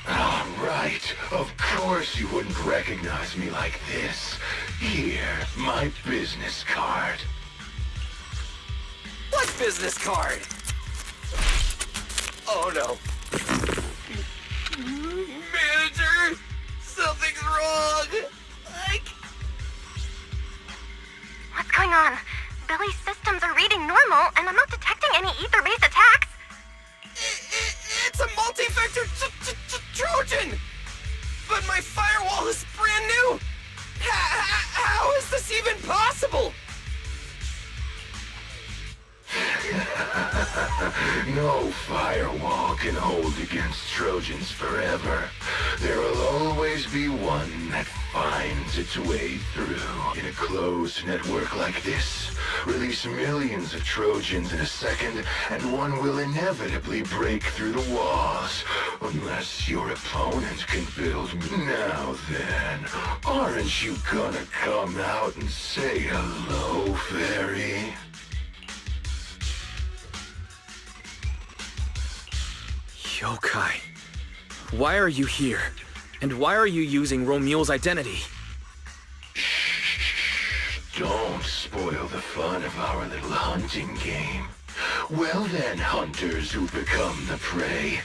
Ah, right. Of course you wouldn't recognize me like this. Here, my business card. What business card? Oh no. Manager! Something's wrong! What's going on? Billy's systems are reading normal, and I'm not detecting any ether-based attacks. It's a multi-vector Trojan! But my firewall is brand new! How is this even possible? No firewall can hold against Trojans forever. There will always be one that finds its way through. In a closed network like this, release millions of Trojans in a second, and one will inevitably break through the walls. Unless your opponent can build me. Now then, aren't you gonna come out and say hello, fairy? Yokai. Why are you here? And why are you using Romeul's identity? Don't spoil the fun of our little hunting game. Well then, hunters who become the prey,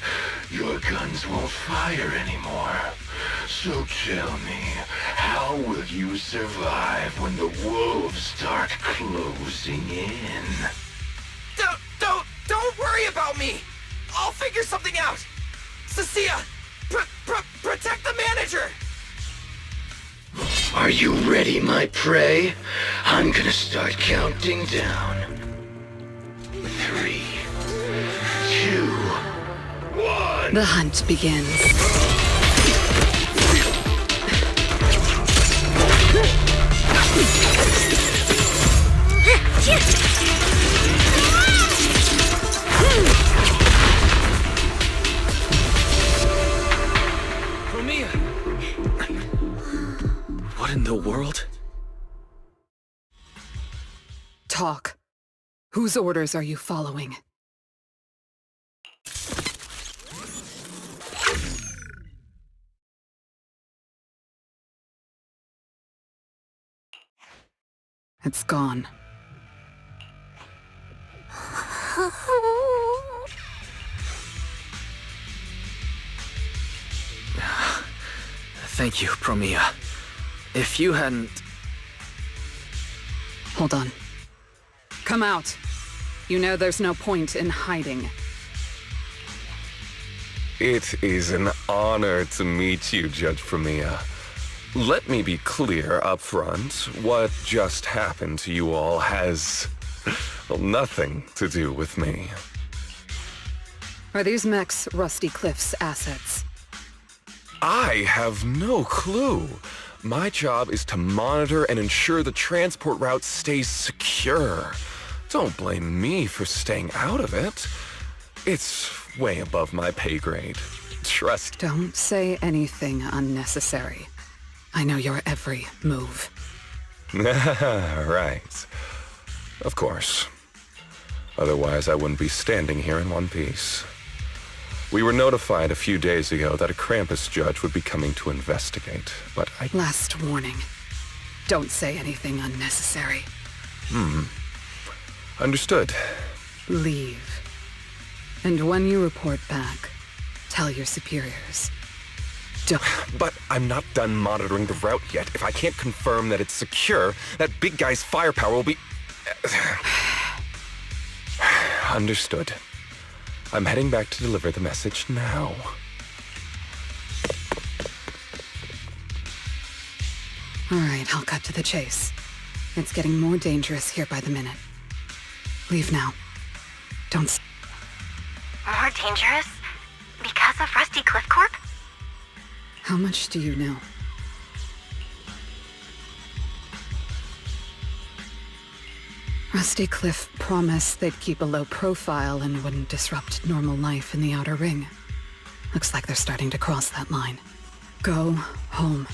your guns won't fire anymore. So tell me, how will you survive when the wolves start closing in? Don't worry about me! I'll figure something out! Cecilia, protect the manager! Are you ready, my prey? I'm gonna start counting down. 3, 2, 1... The hunt begins. What in the world? Talk. Whose orders are you following? It's gone. Thank you, Remielle. If you hadn't... Hold on. Come out. You know there's no point in hiding. It is an honor to meet you, Judge Remielle. Let me be clear up front. What just happened to you all has, well, nothing to do with me. Are these mechs Rusty Cliff's assets? I have no clue. My job is to monitor and ensure the transport route stays secure. Don't blame me for staying out of it. It's way above my pay grade. Trust. Don't say anything unnecessary. I know your every move. Right. Of course. Otherwise, I wouldn't be standing here in one piece. We were notified a few days ago that a Krampus judge would be coming to investigate, but I... Last warning. Don't say anything unnecessary. Understood. Leave. And when you report back, tell your superiors. Don't... But I'm not done monitoring the route yet. If I can't confirm that it's secure, that big guy's firepower will be... Understood. I'm heading back to deliver the message now. All right, I'll cut to the chase. It's getting more dangerous here by the minute. Leave now. Don't... More dangerous? Because of Rusty Cliff Corp? How much do you know? Rusty Cliff promised they'd keep a low profile and wouldn't disrupt normal life in the Outer Ring. Looks like they're starting to cross that line. Go home.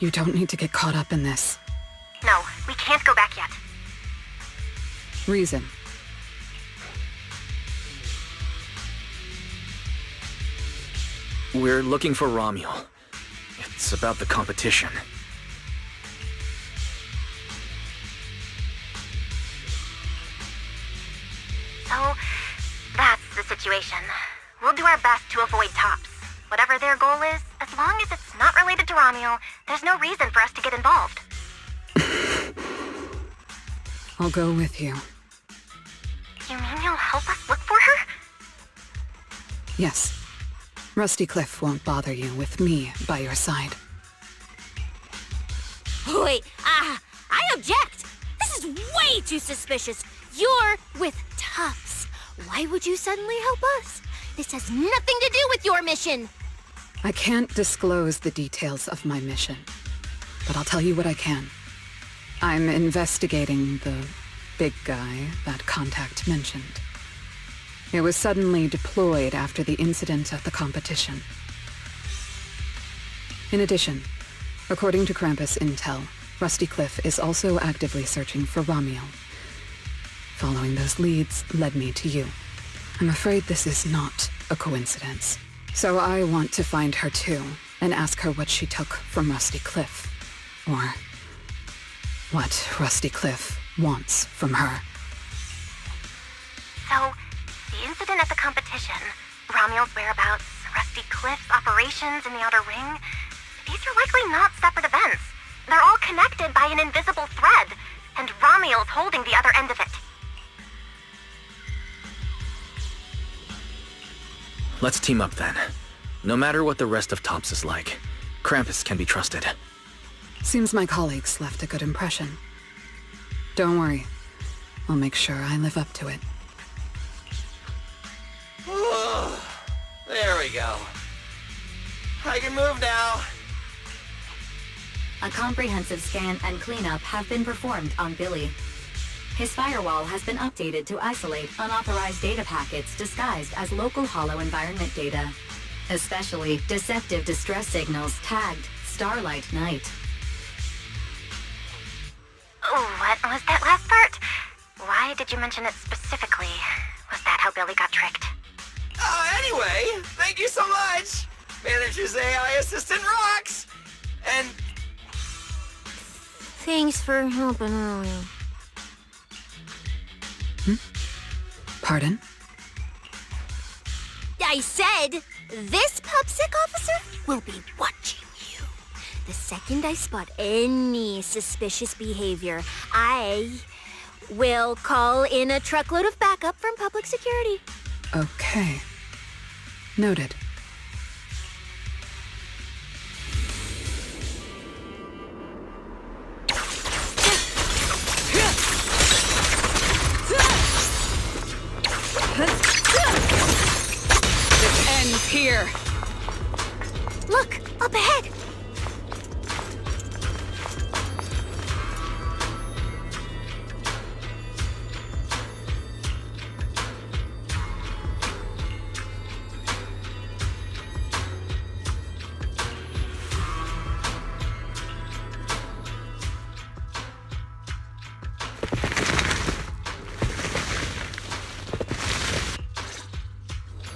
You don't need to get caught up in this. No, we can't go back yet. Reason. We're looking for Romeul. It's about the competition. So, that's the situation. We'll do our best to avoid tops. Whatever their goal is, as long as it's not related to Romeul, there's no reason for us to get involved. I'll go with you. You mean you'll help us look for her? Yes. Rusty Cliff won't bother you with me by your side. Wait, I object! This is way too suspicious. You're with toughs. Why would you suddenly help us? This has nothing to do with your mission. I can't disclose the details of my mission, but I'll tell you what I can. I'm investigating the big guy that Contact mentioned. It was suddenly deployed after the incident at the competition. In addition, according to Krampus intel, Rusty Cliff is also actively searching for Ramiel. Following those leads led me to you. I'm afraid this is not a coincidence. So I want to find her too, and ask her what she took from Rusty Cliff. Or what Rusty Cliff wants from her. So, the incident at the competition, Romeul's whereabouts, Rusty Cliff's operations in the Outer Ring, these are likely not separate events. They're all connected by an invisible thread, and Romeul's holding the other end of it. Let's team up then. No matter what the rest of Tops is like, Krampus can be trusted. Seems my colleagues left a good impression. Don't worry. I'll make sure I live up to it. There we go. I can move now. A comprehensive scan and cleanup have been performed on Billy. His firewall has been updated to isolate unauthorized data packets disguised as local hollow environment data, especially deceptive distress signals tagged Starlight Night. What was that last part? Why did you mention it specifically? Was that how Billy got tricked? Anyway, thank you so much! Manager's AI assistant rocks! And... Thanks for helping earlier. Pardon? I said, this PubSec officer will be watching you. The second I spot any suspicious behavior, I will call in a truckload of backup from public security. Okay. Noted. This ends here. Look, up ahead.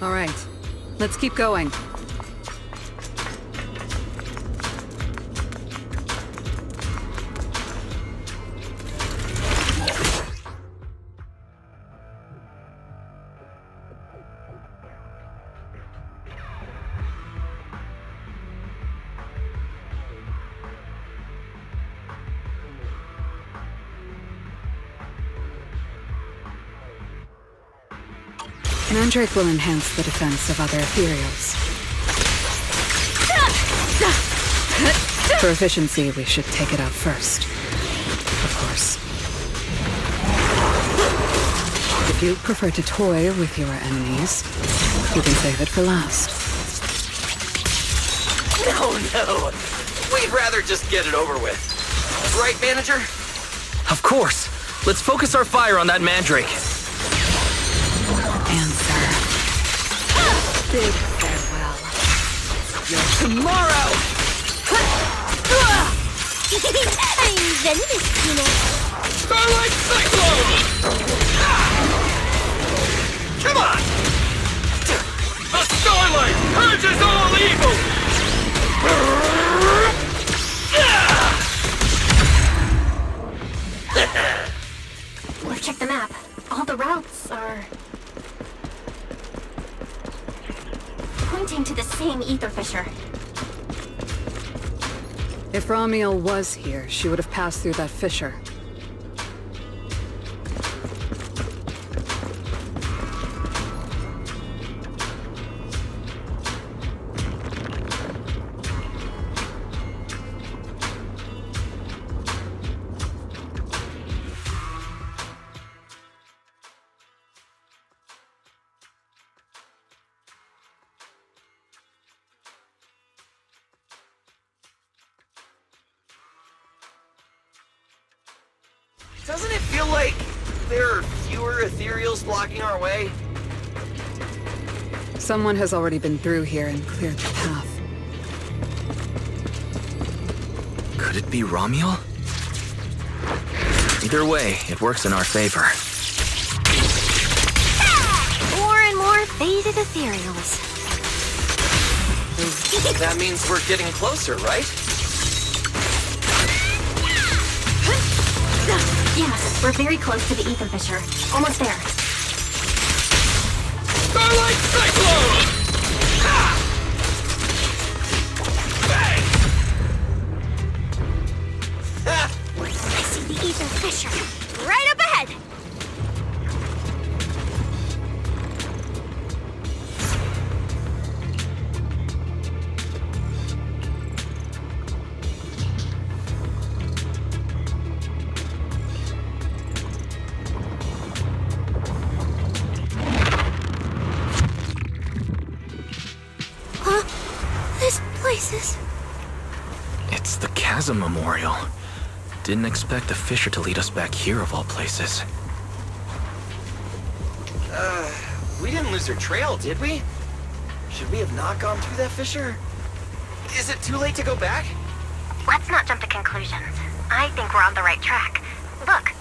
All right. Let's keep going. Mandrake will enhance the defense of other ethereals. For efficiency, we should take it out first. Of course. If you prefer to toy with your enemies, you can save it for last. No. We'd rather just get it over with. Right, Manager? Of course. Let's focus our fire on that mandrake. Big farewell. Tomorrow! I'm venomous, you know. Starlight Cyclone! Come on! The Starlight purges all evil! We've checked the map. All the routes are... pointing to the same ether fissure. If Ramiel was here, she would have passed through that fissure. Doesn't it feel like there are fewer ethereals blocking our way? Someone has already been through here and cleared the path. Could it be Romeul? Either way, it works in our favor. More and more faded ethereals. That means we're getting closer, right? Yes, we're very close to the ether fissure. Almost there. Starlight Cyclone! Bang! I see the ether fissure. Right up ahead. The Chasm Memorial. Didn't expect a fisher to lead us back here of all places. We didn't lose our trail, did we? Should we have not gone through that fissure? Is it too late to go back? Let's not jump to conclusions. I think we're on the right track. Look.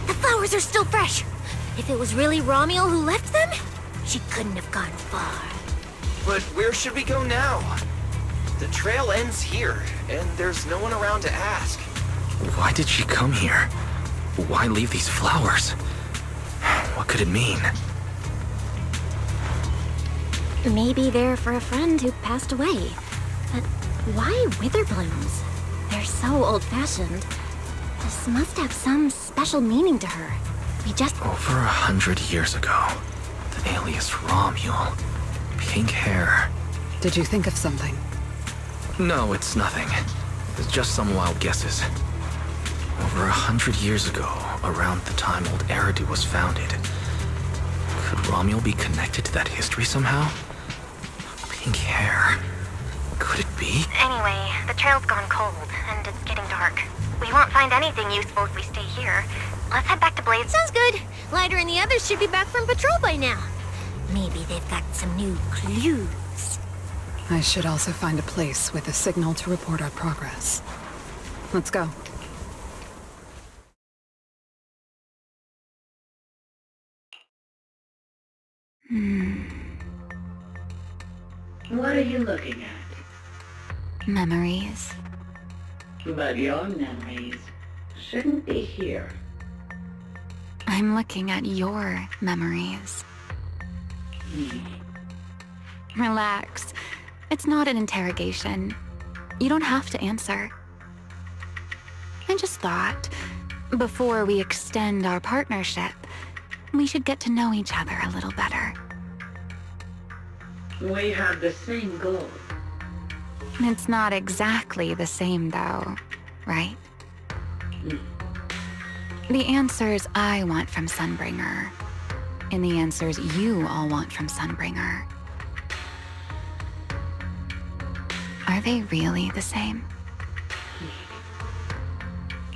The flowers are still fresh. If it was really Romeul who left them, she couldn't have gone far. But where should we go now? The trail ends here, and there's no one around to ask. Why did she come here? Why leave these flowers? What could it mean? Maybe they're for a friend who passed away. But why wither blooms? They're so old-fashioned. This must have some special meaning to her. We just... Over 100 years ago, the alias Romeul. Pink hair. Did you think of something? No, it's nothing. It's just some wild guesses. Over 100 years ago, around the time old Eridu was founded, could Romeul be connected to that history somehow? Pink hair. Could it be? Anyway, the trail's gone cold, and it's getting dark. We won't find anything useful if we stay here. Let's head back to Blaze. Sounds good. Lighter and the others should be back from patrol by now. Maybe they've got some new clues. I should also find a place with a signal to report our progress. Let's go. What are you looking at? Memories. But your memories shouldn't be here. I'm looking at your memories. Relax. It's not an interrogation. You don't have to answer. I just thought, before we extend our partnership, we should get to know each other a little better. We have the same goal. It's not exactly the same, though, right? The answers I want from Sunbringer, and the answers you all want from Sunbringer, are they really the same?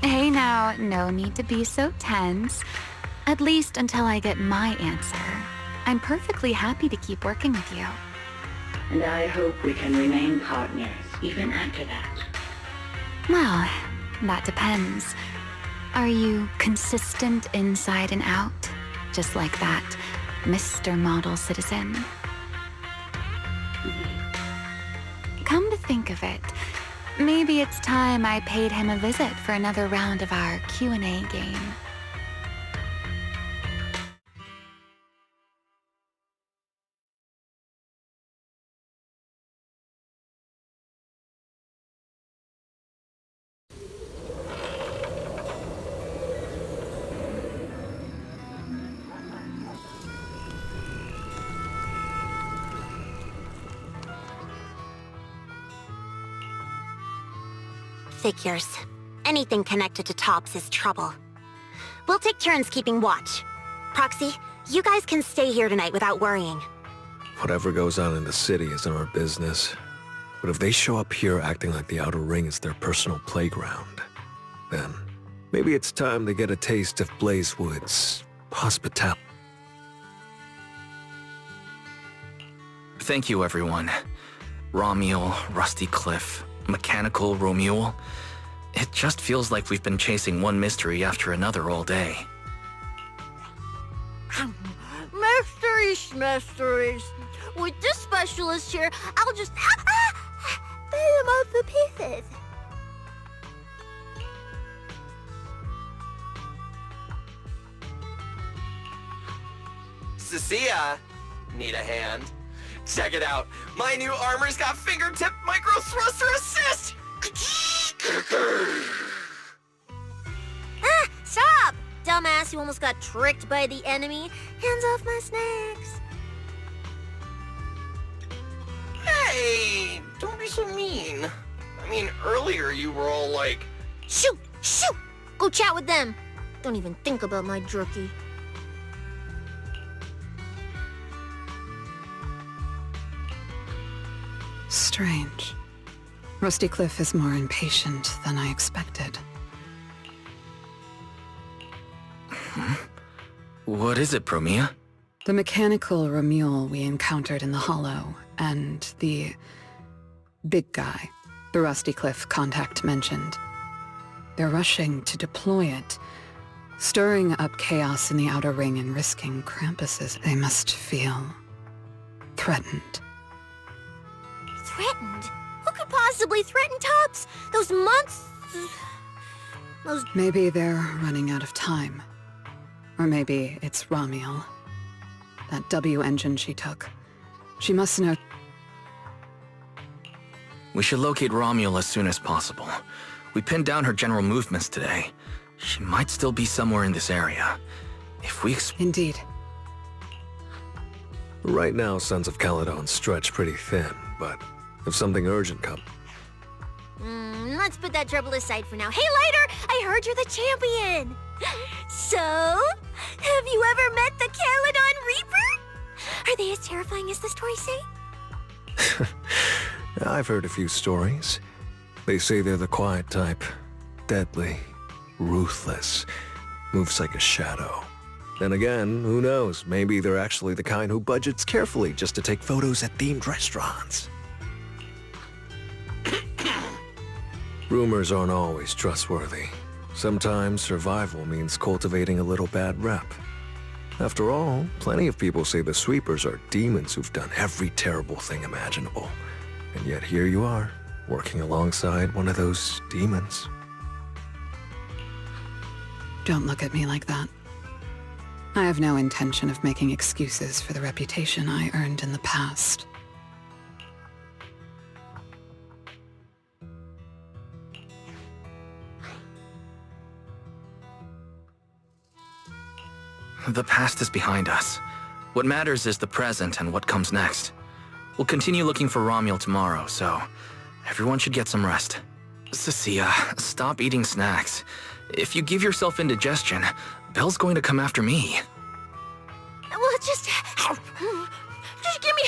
Hey now, no need to be so tense. At least until I get my answer. I'm perfectly happy to keep working with you. And I hope we can remain partners even after that. Well, that depends. Are you consistent inside and out? Just like that Mr. Model Citizen? Come to think of it, maybe it's time I paid him a visit for another round of our Q&A game. Figures. Anything connected to Tops is trouble. We'll take turns keeping watch. Proxy, you guys can stay here tonight without worrying. Whatever goes on in the city isn't our business. But if they show up here acting like the Outer Ring is their personal playground, then maybe it's time to get a taste of Blazewood's hospitality. Thank you, everyone. Romeul, Rusty Cliff, Mechanical Romeul. It just feels like we've been chasing one mystery after another all day. Mysteries. With this specialist here, I'll just put them up to pieces. Cecilia, need a hand? Check it out. My new armor's got fingertip micro thruster assist! Stop! Dumbass, you almost got tricked by the enemy. Hands off my snacks. Hey, don't be so mean. I mean, earlier you were all like... Shoot! Shoot! Go chat with them. Don't even think about my jerky. Strange. Rusty Cliff is more impatient than I expected. What is it, Promia? The mechanical Romeul we encountered in the Hollow, and the big guy the Rusty Cliff contact mentioned. They're rushing to deploy it, stirring up chaos in the Outer Ring and risking Krampus's. They must feel threatened. Threatened? Who could possibly threaten Tubbs? Those months... Those... Maybe they're running out of time. Or maybe it's Ramiel. That W engine she took. She must know... We should locate Romeul as soon as possible. We pinned down her general movements today. She might still be somewhere in this area. If we Indeed. Right now, Sons of Caledon stretch pretty thin, but if something urgent comes... let's put that trouble aside for now. Hey, Lighter! I heard you're the champion! So, have you ever met the Caledon Reaper? Are they as terrifying as the stories say? I've heard a few stories. They say they're the quiet type. Deadly. Ruthless. Moves like a shadow. Then again, who knows? Maybe they're actually the kind who budgets carefully just to take photos at themed restaurants. Rumors aren't always trustworthy. Sometimes survival means cultivating a little bad rep. After all, plenty of people say the sweepers are demons who've done every terrible thing imaginable. And yet here you are, working alongside one of those demons. Don't look at me like that. I have no intention of making excuses for the reputation I earned in the past. The past is behind us. What matters is the present and what comes next. We'll continue looking for Romeul tomorrow, so everyone should get some rest. Cecilia, stop eating snacks. If you give yourself indigestion, Belle's going to come after me. Well, just give me...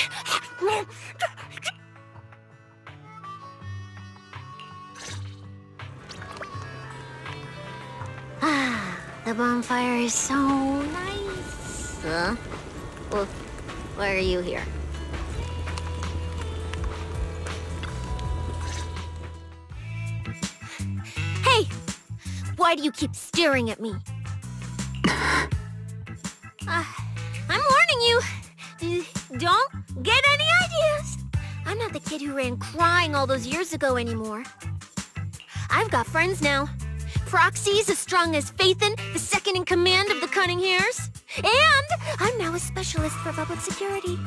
The bonfire is so nice. Well, why are you here? Hey! Why do you keep staring at me? I'm warning you. Don't get any ideas. I'm not the kid who ran crying all those years ago anymore. I've got friends now. Proxies as strong as Faetón, the second in command of the Cunning Hares. And I'm now a specialist for public security.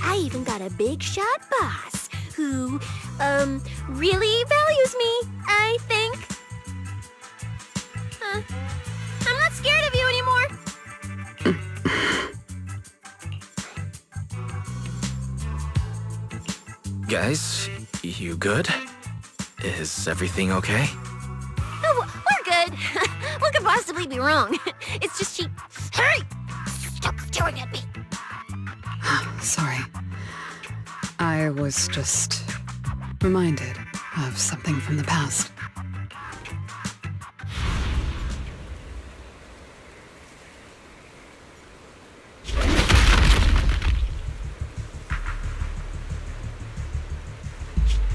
I even got a big shot boss who, really values me, I think. I'm not scared of you anymore. Guys, you good? Is everything okay? Oh, we're good. What could possibly be wrong? It's just she... Hurry! Stop staring at me! Sorry. I was just reminded of something from the past.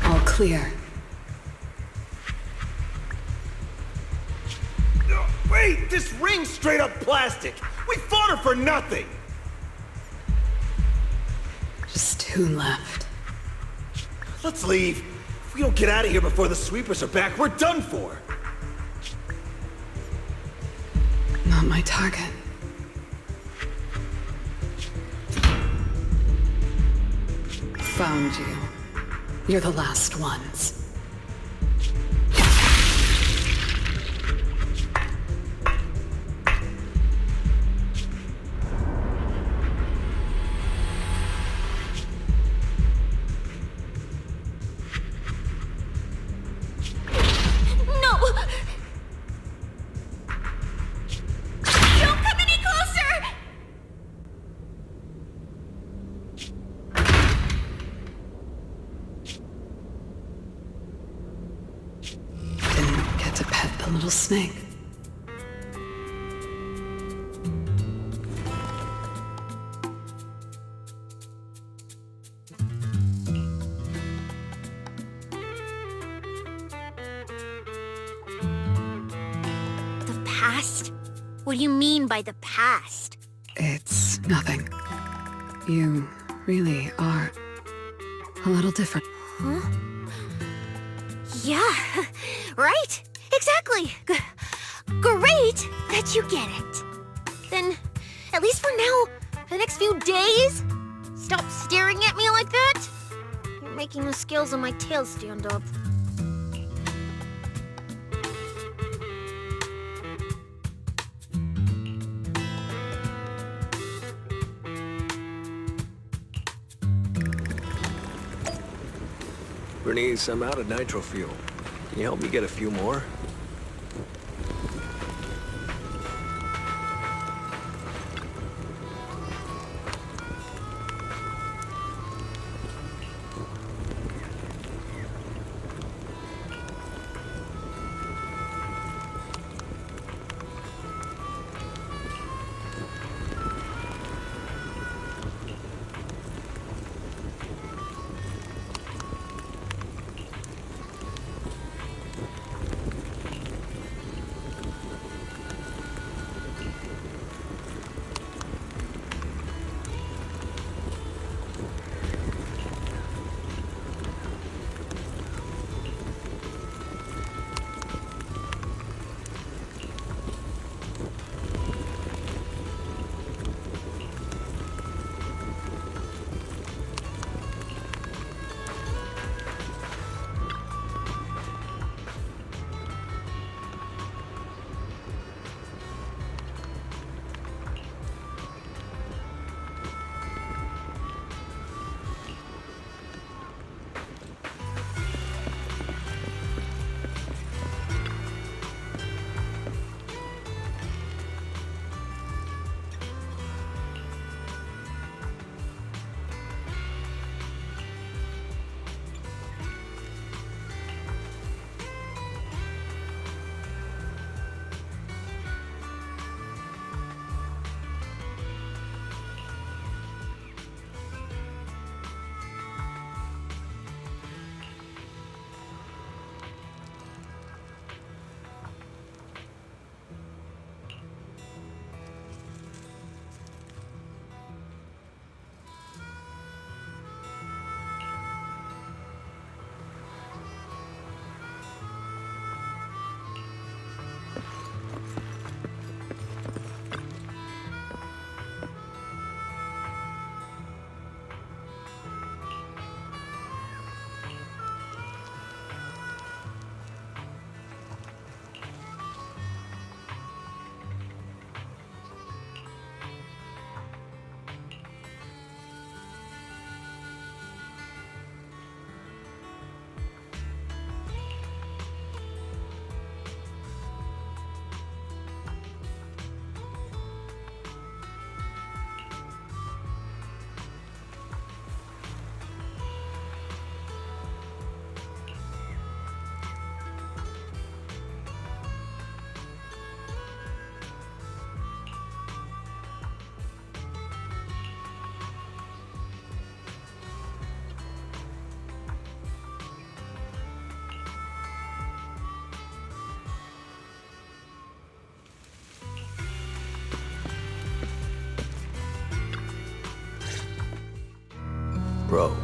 All clear. Wait! This ring's straight up plastic! We fought her for nothing! Just 2 left. Let's leave. If we don't get out of here before the sweepers are back, we're done for! Not my target. Found you. You're the last ones. pet the little snake. The past? What do you mean by the past? It's nothing. You really are a little different. Huh? Yeah, right? Exactly. Great that you get it. Then, at least for now, for the next few days, stop staring at me like that. You're making the scales on my tail stand up. Bernice, I'm out of nitro fuel. Can you help me get a few more? Bro,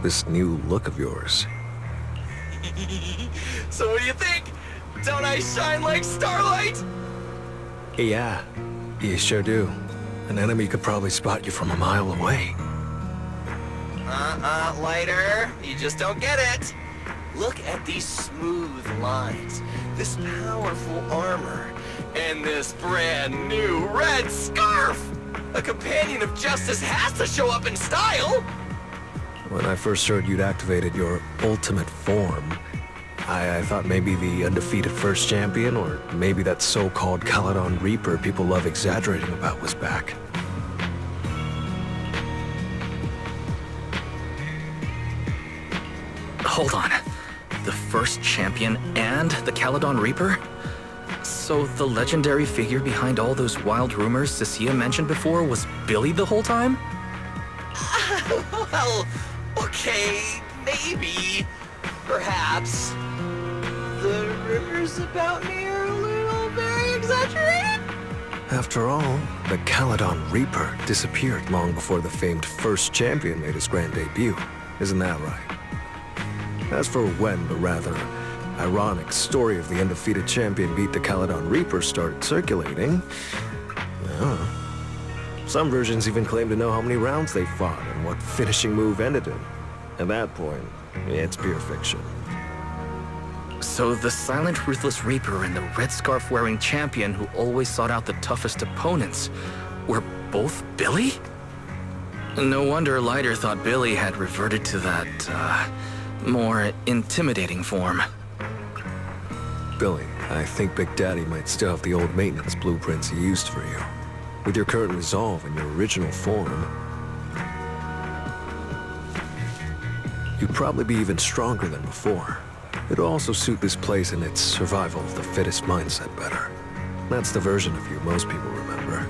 this new look of yours. So what do you think? Don't I shine like starlight? Yeah, you sure do. An enemy could probably spot you from a mile away. Lighter. You just don't get it. Look at these smooth lines, this powerful armor, and this brand new red scarf! A companion of justice has to show up in style! When I first heard you'd activated your ultimate form, I thought maybe the undefeated first champion, or maybe that so-called Caledon Reaper people love exaggerating about was back. Hold on. the first champion and the Caledon Reaper? So the legendary figure behind all those wild rumors Cecilia mentioned before was Billy the whole time? Well, okay, maybe. Perhaps. The rumors about me are a little very exaggerated? After all, the Caledon Reaper disappeared long before the famed first champion made his grand debut. Isn't that right? As for when the rather ironic story of the undefeated champion beat the Caledon Reaper started circulating, well, some versions even claim to know how many rounds they fought and what finishing move ended in. At that point, it's pure fiction. So the silent, ruthless Reaper and the red scarf-wearing champion who always sought out the toughest opponents were both Billy? No wonder Leiter thought Billy had reverted to that, more intimidating form. Billy, I think Big Daddy might still have the old maintenance blueprints he used for you. With your current resolve and your original form, you'd probably be even stronger than before. It'll also suit this place and its survival of the fittest mindset better. That's the version of you most people remember.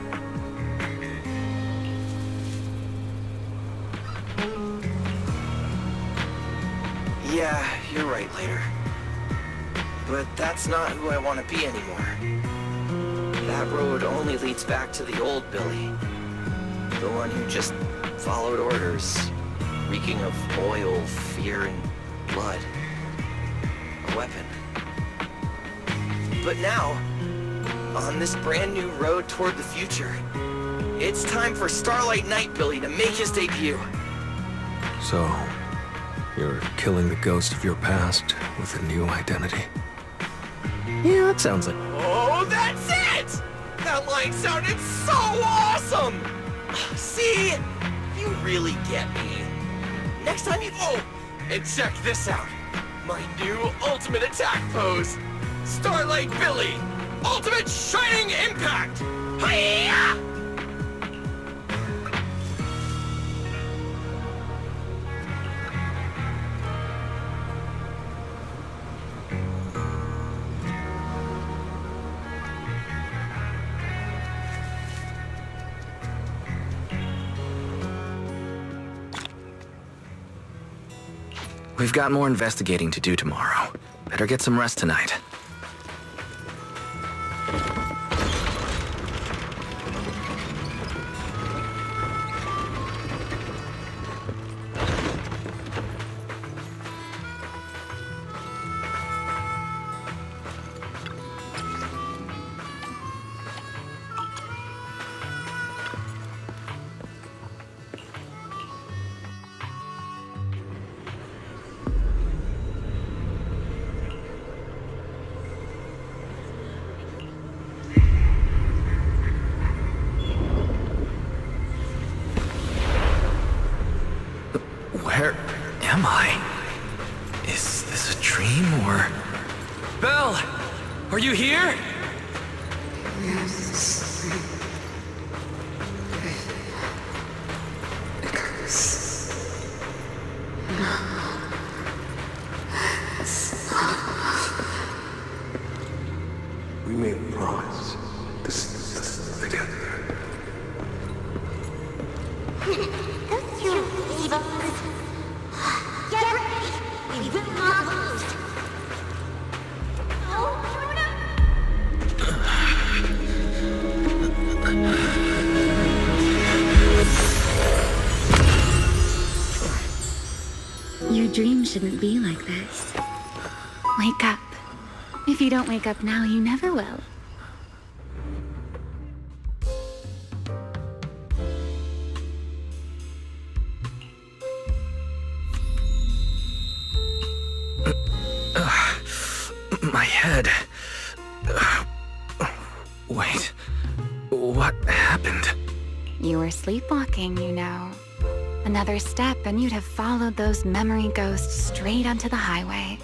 Yeah, you're right, Leiter. But that's not who I want to be anymore. That road only leads back to the old Billy. The one who just followed orders, reeking of oil, fear, and blood. A weapon. But now, on this brand new road toward the future, it's time for Starlight Knight Billy to make his debut. So, you're killing the ghost of your past with a new identity. Yeah, that sounds like... Oh, that's it! That line sounded so awesome! See? You really get me. Next time you... Oh! And check this out. My new ultimate attack pose. Starlight Billy. Ultimate Shining Impact. Hi-ya! We've got more investigating to do tomorrow. Better get some rest tonight. Where am I? Is this a dream or... Belle! Are you here? Yes. Because... No. It's not... We made a promise. This is together. Don't you evil... Get ready! We will not lose! Your dream shouldn't be like this. Wake up. If you don't wake up now, you never will. My head. Wait. What happened? You were sleepwalking, you know. Another step and you'd have followed those memory ghosts straight onto the highway.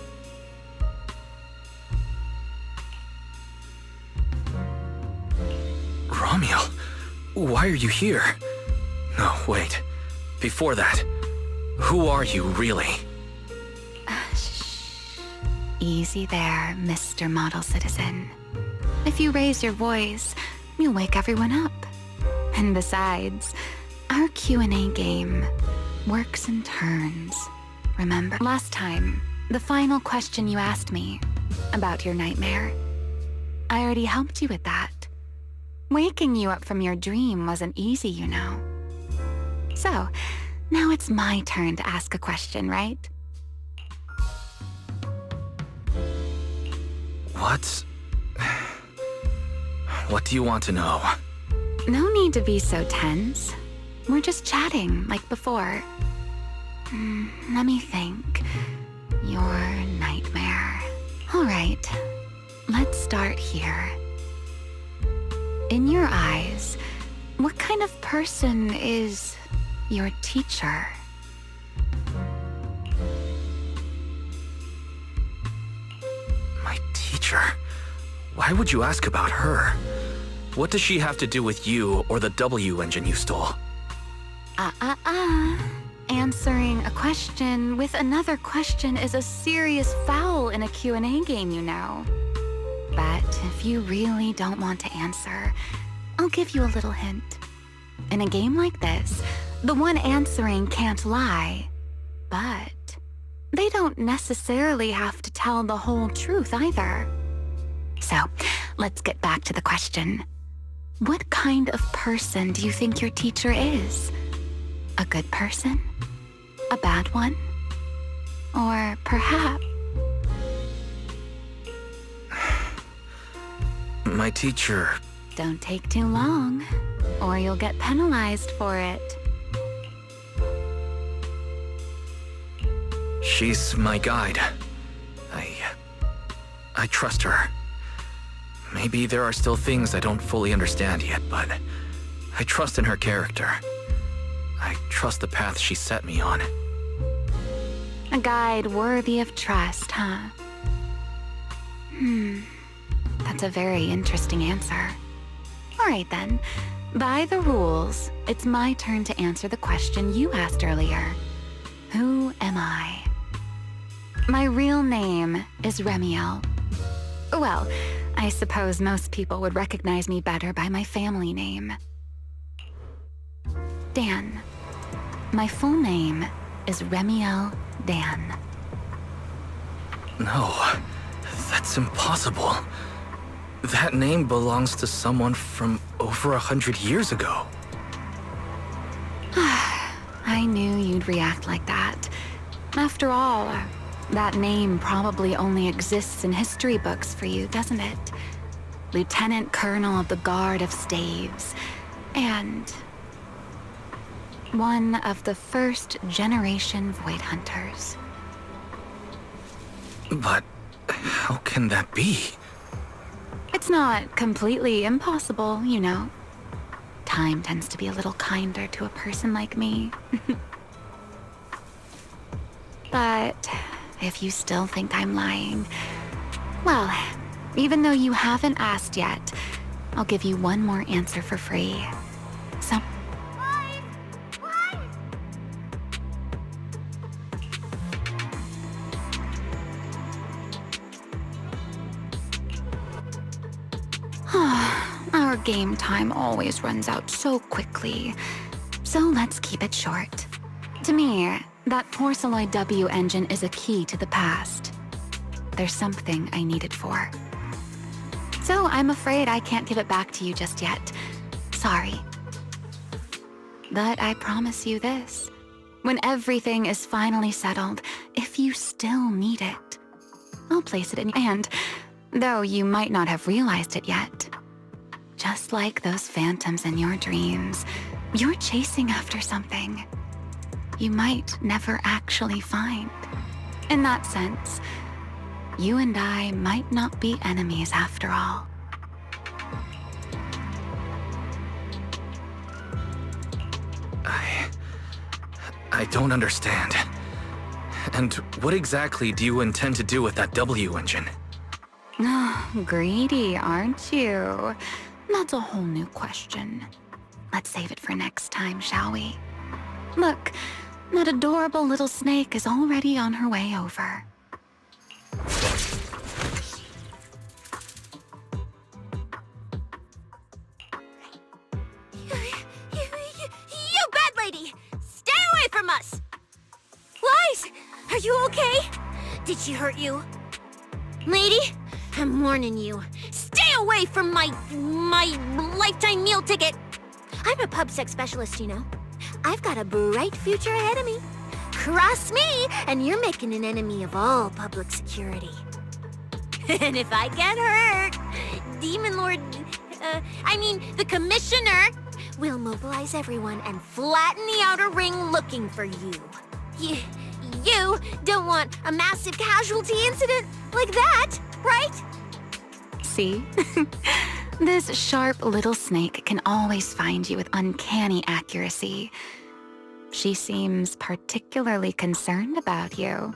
Romeul, why are you here? No, wait. Before that, who are you really? Shh. Easy there, Mr. Model Citizen. If you raise your voice, you'll wake everyone up. And besides, our Q&A game works in turns. Remember last time, the final question you asked me about your nightmare? I already helped you with that. Waking you up from your dream wasn't easy, you know. So, now it's my turn to ask a question, right? What do you want to know? No need to be so tense. We're just chatting, like before. Let me think. Your nightmare. All right, let's start here. In your eyes, what kind of person is your teacher? My teacher? Why would you ask about her? What does she have to do with you or the W engine you stole? Answering a question with another question is a serious foul in a Q&A game, you know. But if you really don't want to answer, I'll give you a little hint. In a game like this, the one answering can't lie, but they don't necessarily have to tell the whole truth either. So, let's get back to the question. What kind of person do you think your teacher is? A good person? A bad one? Or perhaps... My teacher... Don't take too long, or you'll get penalized for it. She's my guide. I trust her. Maybe there are still things I don't fully understand yet, but I trust in her character. I trust the path she set me on. A guide worthy of trust, huh? That's a very interesting answer. All right then. By the rules, it's my turn to answer the question you asked earlier. Who am I? My real name is Remielle. Well, I suppose most people would recognize me better by my family name. Dan. My full name is Remielle Dan. No, that's impossible. That name belongs to someone from over 100 years ago. I knew you'd react like that. After all, that name probably only exists in history books for you, doesn't it? Lieutenant Colonel of the Guard of Staves, and one of the first generation Void Hunters. But how can that be? It's not completely impossible, you know. Time tends to be a little kinder to a person like me. But if you still think I'm lying, well, even though you haven't asked yet, I'll give you one more answer for free. So... Our game time always runs out so quickly, so let's keep it short. To me, that porcelain W engine is a key to the past. There's something I need it for. So I'm afraid I can't give it back to you just yet. Sorry. But I promise you this. When everything is finally settled, if you still need it, I'll place it in your hand, though you might not have realized it yet. Just like those phantoms in your dreams, you're chasing after something you might never actually find. In that sense, you and I might not be enemies after all. I don't understand. And what exactly do you intend to do with that W engine? Greedy, aren't you? That's a whole new question. Let's save it for next time, shall we? Look, that adorable little snake is already on her way over. you okay? Did she hurt you? Lady, I'm warning you. Stay away from my lifetime meal ticket. I'm a pub sex specialist, you know. I've got a bright future ahead of me. Cross me, and you're making an enemy of all public security. And if I get hurt, Demon Lord... the Commissioner will mobilize everyone and flatten the outer ring looking for you. You don't want a massive casualty incident like that, right? See? This sharp little snake can always find you with uncanny accuracy. She seems particularly concerned about you.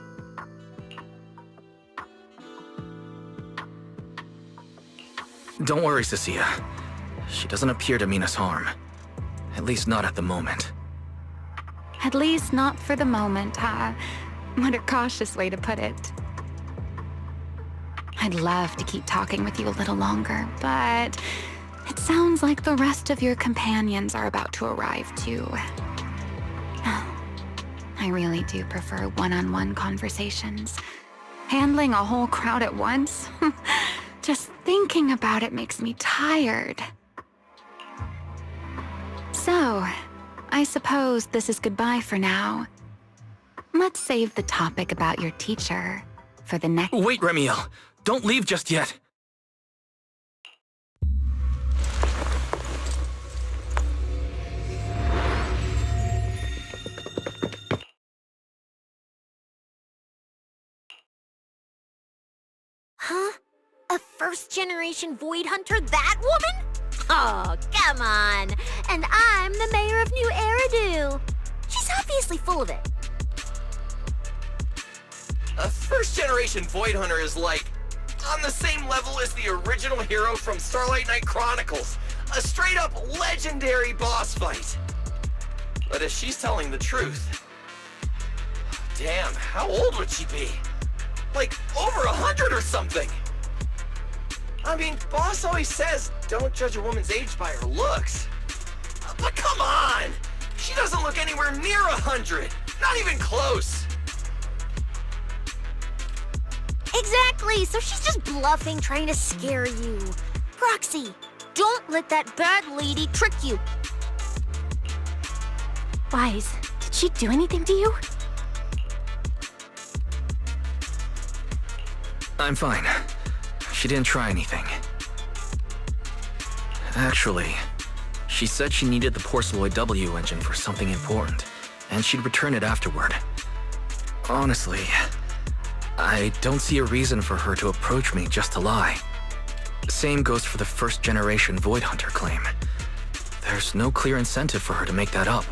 Don't worry, Cecilia. She doesn't appear to mean us harm. At least not at the moment. At least not for the moment, huh? What a cautious way to put it. I'd love to keep talking with you a little longer, but it sounds like the rest of your companions are about to arrive too. I really do prefer one-on-one conversations. Handling a whole crowd at once? Just thinking about it makes me tired. So, I suppose this is goodbye for now. Let's save the topic about your teacher for the next— Wait, Remielle! Don't leave just yet! Huh? A first-generation Void Hunter, that woman? Oh, come on. And I'm the mayor of New Eridu. She's obviously full of it. A first-generation Void Hunter is like on the same level as the original hero from Starlight Knight Chronicles. A straight-up legendary boss fight. But if she's telling the truth... Damn, how old would she be? Like, over 100 or something! I mean, boss always says, don't judge a woman's age by her looks. But come on! She doesn't look anywhere near 100! Not even close! Exactly, so she's just bluffing, trying to scare you. Proxy, don't let that bad lady trick you. Wise, did she do anything to you? I'm fine. She didn't try anything. Actually, she said she needed the Porceloid W engine for something important, and she'd return it afterward. Honestly, I don't see a reason for her to approach me just to lie. Same goes for the first-generation Void Hunter claim. There's no clear incentive for her to make that up.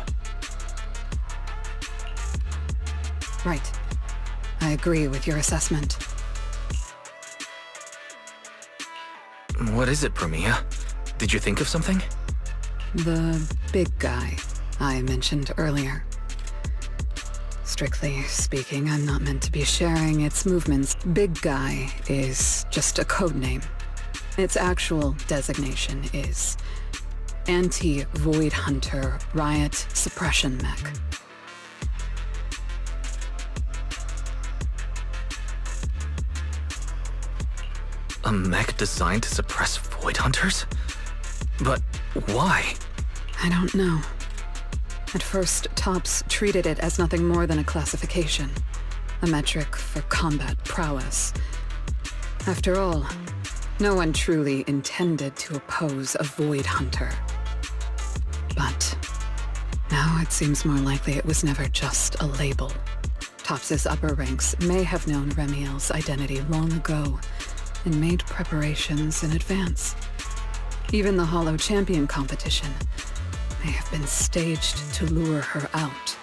Right. I agree with your assessment. What is it, Premia? Did you think of something? The big guy I mentioned earlier. Strictly speaking, I'm not meant to be sharing its movements. Big guy is just a code name. Its actual designation is Anti-Void Hunter Riot Suppression Mech. A mech designed to suppress Void Hunters? But why? I don't know. At first, Tops treated it as nothing more than a classification, a metric for combat prowess. After all, no one truly intended to oppose a Void Hunter. But now it seems more likely it was never just a label. Tops's upper ranks may have known Remiel's identity long ago, and made preparations in advance. Even the Hollow Champion competition may have been staged to lure her out.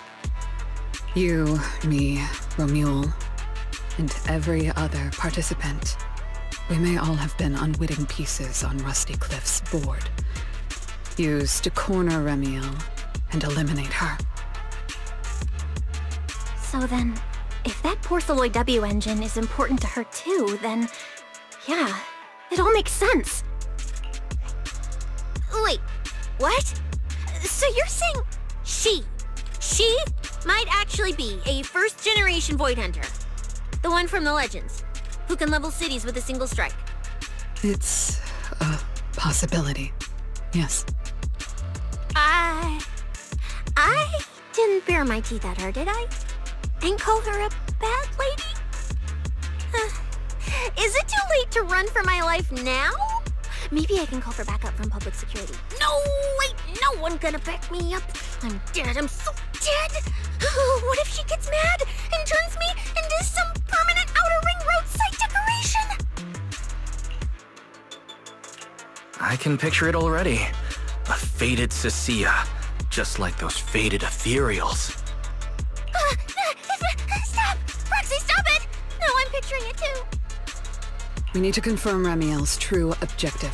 You, me, Romeul, and every other participant, we may all have been unwitting pieces on Rusty Cliff's board, used to corner Remiel and eliminate her. So then, if that Porceloid W engine is important to her too, then... yeah, it all makes sense. Wait, what? So you're saying she She might actually be a first-generation Void Hunter. The one from the Legends, who can level cities with a single strike. It's a possibility. Yes. I didn't bare my teeth at her, did I? And call her a bad lady? Is it too late to run for my life now? Maybe I can call for backup from public security. No, wait, no one gonna back me up. I'm dead, I'm so dead. What if she gets mad and turns me into some permanent outer ring roadside decoration? I can picture it already. A faded Cecilia, just like those faded ethereals. Stop! Roxy, stop it! No, I'm picturing it too. We need to confirm Ramiel's true objective.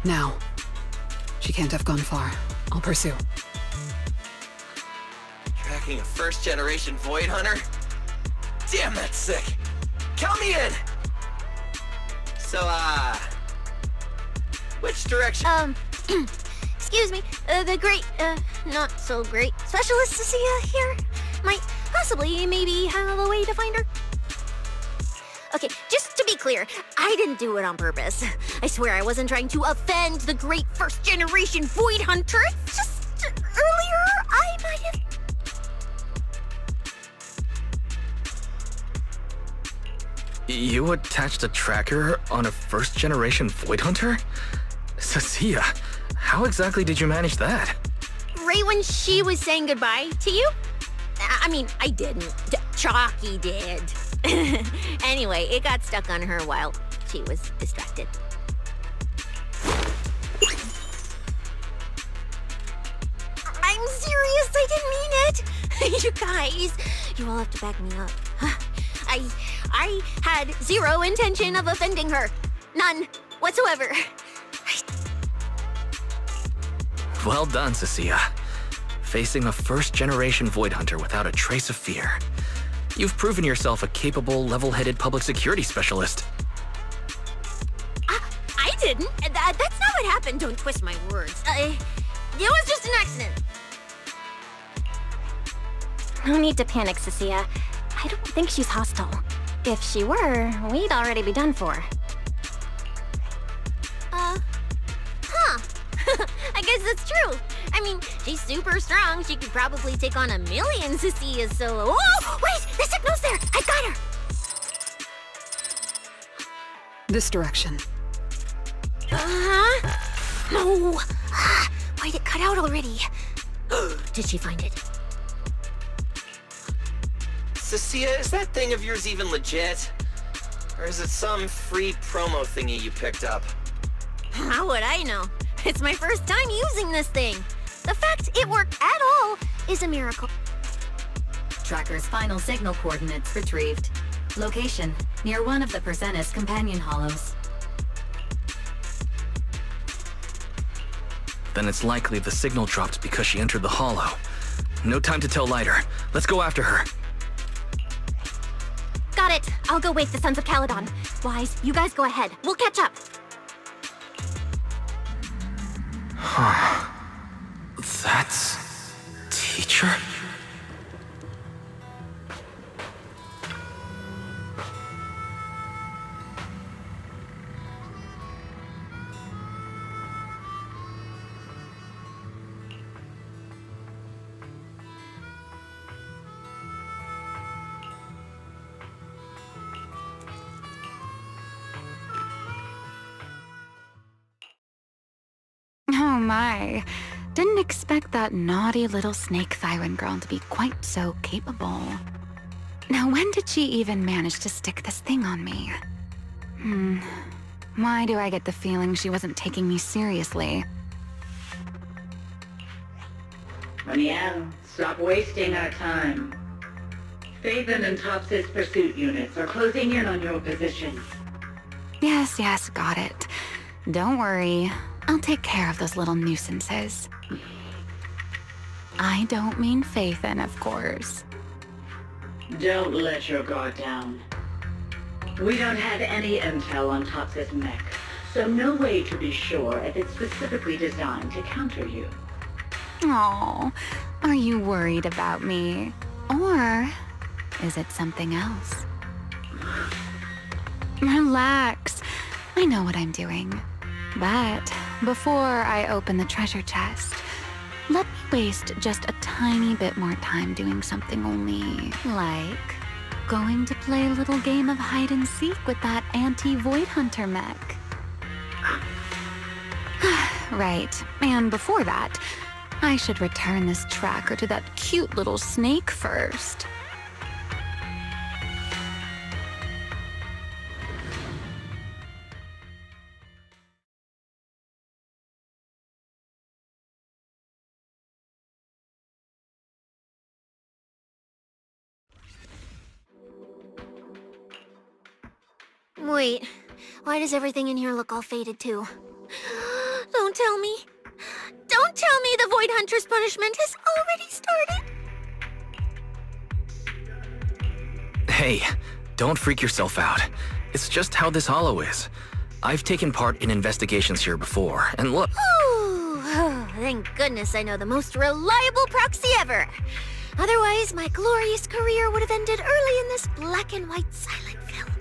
Now. She can't have gone far. I'll pursue. Tracking a first-generation Void Hunter? Damn, that's sick. Count me in! So, which direction? Excuse me, the great, not so great specialist Cecilia here might possibly maybe have a way to find her. Okay, just to be clear, I didn't do it on purpose. I swear I wasn't trying to offend the great first-generation Void Hunter. It's just earlier I might have... You attached a tracker on a first-generation Void Hunter? Cecilia, how exactly did you manage that? Right when she was saying goodbye to you? I mean, I didn't. Chalky did. Anyway, it got stuck on her while she was distracted. I'm serious, I didn't mean it. You guys, you all have to back me up. I had zero intention of offending her. None whatsoever. Well done, Cecilia. Facing a first-generation Void Hunter without a trace of fear. You've proven yourself a capable, level-headed public security specialist. I didn't. That's not what happened. Don't twist my words. It was just an accident. No need to panic, Cecilia. I don't think she's hostile. If she were, we'd already be done for. I guess that's true. I mean, she's super strong. She could probably take on 1,000,000 Cecilias solo. Oh, wait! The signal's there! I got her! This direction. No! Why'd it cut out already? Did she find it? Cecilia, is that thing of yours even legit? Or is it some free promo thingy you picked up? How would I know? It's my first time using this thing. The fact it worked at all is a miracle. Tracker's final signal coordinates retrieved. Location, near one of the Persenis companion hollows. Then it's likely the signal dropped because she entered the hollow. No time to tell Lighter. Let's go after her. Got it. I'll go wake the Sons of Caledon. Wise, you guys go ahead. We'll catch up. That's... Teacher? Oh my. Didn't expect that naughty little snake Thyran girl to be quite so capable. Now when did she even manage to stick this thing on me? Why do I get the feeling she wasn't taking me seriously? Remielle, stop wasting our time. Faetón and Tops's pursuit units are closing in on your position. Yes, got it. Don't worry. I'll take care of those little nuisances. I don't mean Faetón, of course. Don't let your guard down. We don't have any intel on Tops's mech, so no way to be sure if it's specifically designed to counter you. Aw, Are you worried about me? Or is it something else? Relax. I know what I'm doing. But before I open the treasure chest, let me waste just a tiny bit more time doing something only, like going to play a little game of hide and seek with that anti-void hunter mech. Right, and before that, I should return this tracker to that cute little snake first. Wait, why does everything in here look all faded too? Don't tell me. Don't tell me the Void Hunter's punishment has already started. Hey, don't freak yourself out. It's just how this hollow is. I've taken part in investigations here before, and look... Oh, thank goodness I know the most reliable proxy ever. Otherwise, my glorious career would have ended early in this black and white silent film.